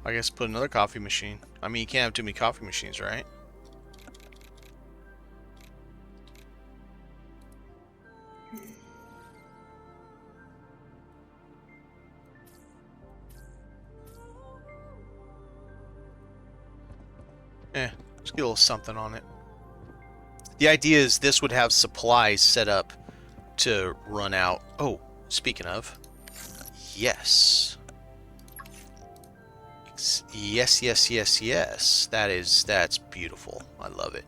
I guess put another coffee machine. I mean, you can't have too many coffee machines, right? Let's get a little something on it. The idea is this would have supplies set up to run out. Oh, speaking of. Yes. Yes, yes, yes, yes. That's beautiful. I love it.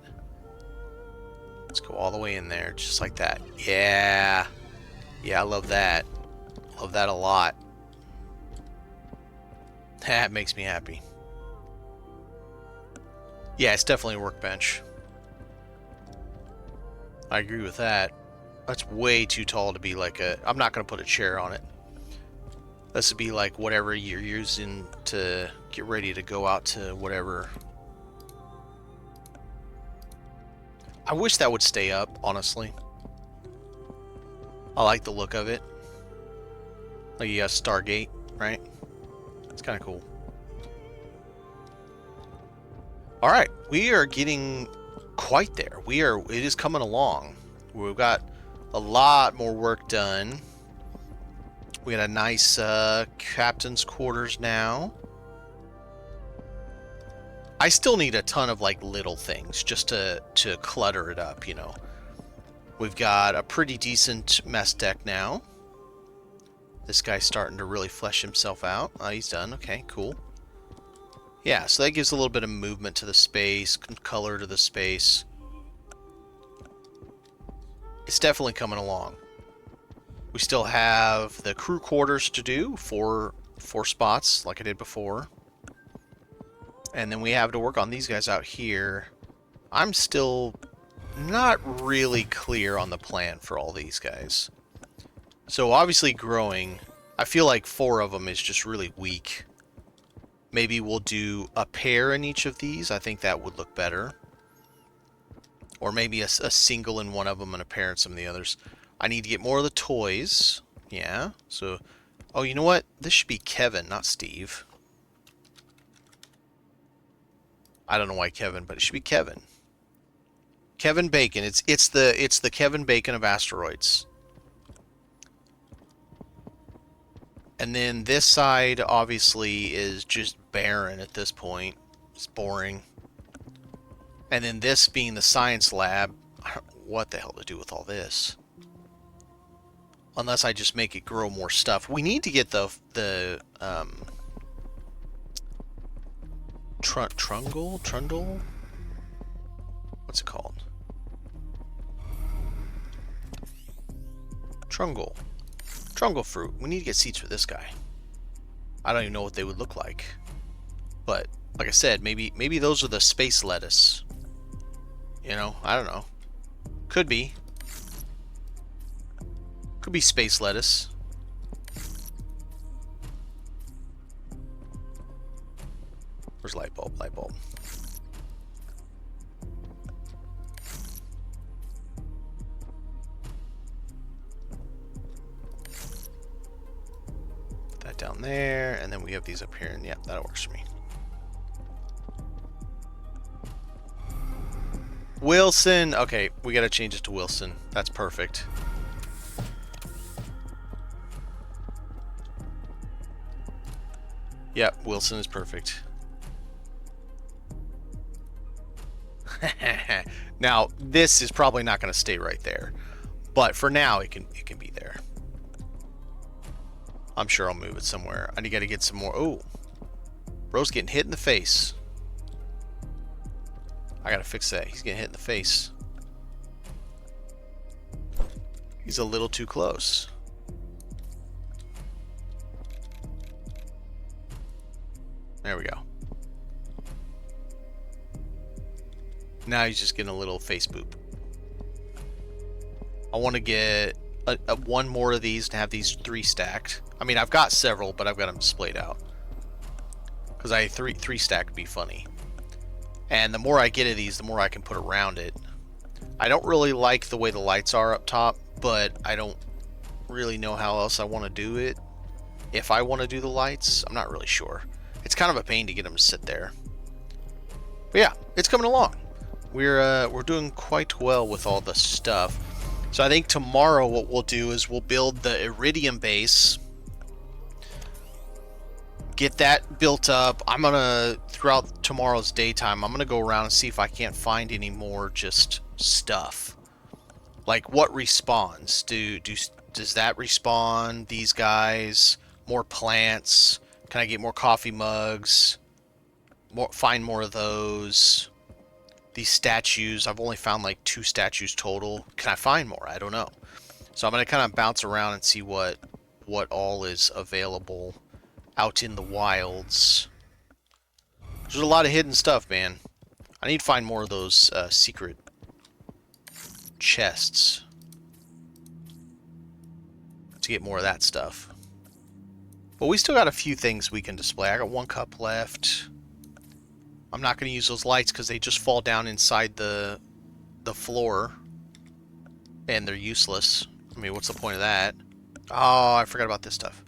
Let's go all the way in there, just like that. Yeah. Yeah, I love that. Love that a lot. That makes me happy. Yeah, it's definitely a workbench. I agree with that. That's way too tall to be like a... I'm not going to put a chair on it. This would be like whatever you're using to get ready to go out to whatever. I wish that would stay up, honestly. I like the look of it. Like you got Stargate, right? It's kind of cool. Alright, we are getting quite there. It is coming along. We've got a lot more work done. We got a nice captain's quarters now. I still need a ton of like little things just to clutter it up, you know. We've got a pretty decent mess deck now. This guy's starting to really flesh himself out. Oh, he's done. Okay, cool. Yeah, so that gives a little bit of movement to the space, color to the space. It's definitely coming along. We still have the crew quarters to do, four spots like I did before. And then we have to work on these guys out here. I'm still not really clear on the plan for all these guys. So obviously growing, I feel like 4 of them is just really weak. Maybe we'll do a pair in each of these. I think that would look better. Or maybe a single in one of them and a pair in some of the others. I need to get more of the toys. Yeah, so... Oh, you know what? This should be Kevin, not Steve. I don't know why Kevin, but it should be Kevin. Kevin Bacon. It's the Kevin Bacon of asteroids. And then this side obviously is just barren at this point. It's boring. And then this being the science lab, I don't know what the hell to do with all this. Unless I just make it grow more stuff. We need to get Trundle? What's it called? Trungle fruit. We need to get seeds for this guy. I don't even know what they would look like. But, like I said, maybe those are the space lettuce. You know, I don't know. Could be. Could be space lettuce. Where's light bulb? Light bulb. Put that down there, and then we have these up here, and yeah, that works for me. Wilson! Okay, we gotta change it to Wilson. That's perfect. Yep, Wilson is perfect. Now, this is probably not going to stay right there, but for now, it can be there. I'm sure I'll move it somewhere. I got to get some more. Oh, bro's getting hit in the face. I got to fix that. He's getting hit in the face. He's a little too close. There we go. Now he's just getting a little face boop. I want to get one more of these to have these 3 stacked. I mean, I've got several, but I've got them displayed out. Because I 3 stacked would be funny. And the more I get of these, the more I can put around it. I don't really like the way the lights are up top, but I don't really know how else I want to do it. If I want to do the lights, I'm not really sure. It's kind of a pain to get them to sit there. But yeah, it's coming along. We're doing quite well with all the stuff. So I think tomorrow what we'll do is we'll build the Iridium base. Get that built up. I'm gonna, throughout tomorrow's daytime, I'm gonna go around and see if I can't find any more just stuff. Like what respawns? Does that respawn these guys? More plants? Can I get more coffee mugs? Find more of those. These statues, I've only found like 2 statues total. Can I find more? I don't know. So I'm going to kind of bounce around and see what all is available out in the wilds. There's a lot of hidden stuff, man. I need to find more of those secret chests to get more of that stuff. But we still got a few things we can display. I got 1 cup left. I'm not going to use those lights because they just fall down inside the floor. And they're useless. I mean, what's the point of that? Oh, I forgot about this stuff.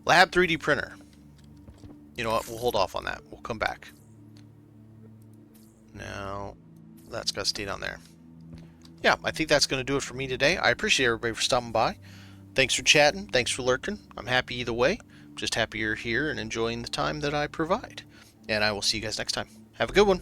Lab 3D printer. You know what? We'll hold off on that. We'll come back. Now, that's got to stay down there. Yeah, I think that's going to do it for me today. I appreciate everybody for stopping by. Thanks for chatting. Thanks for lurking. I'm happy either way. Just happy you're here and enjoying the time that I provide. And I will see you guys next time. Have a good one.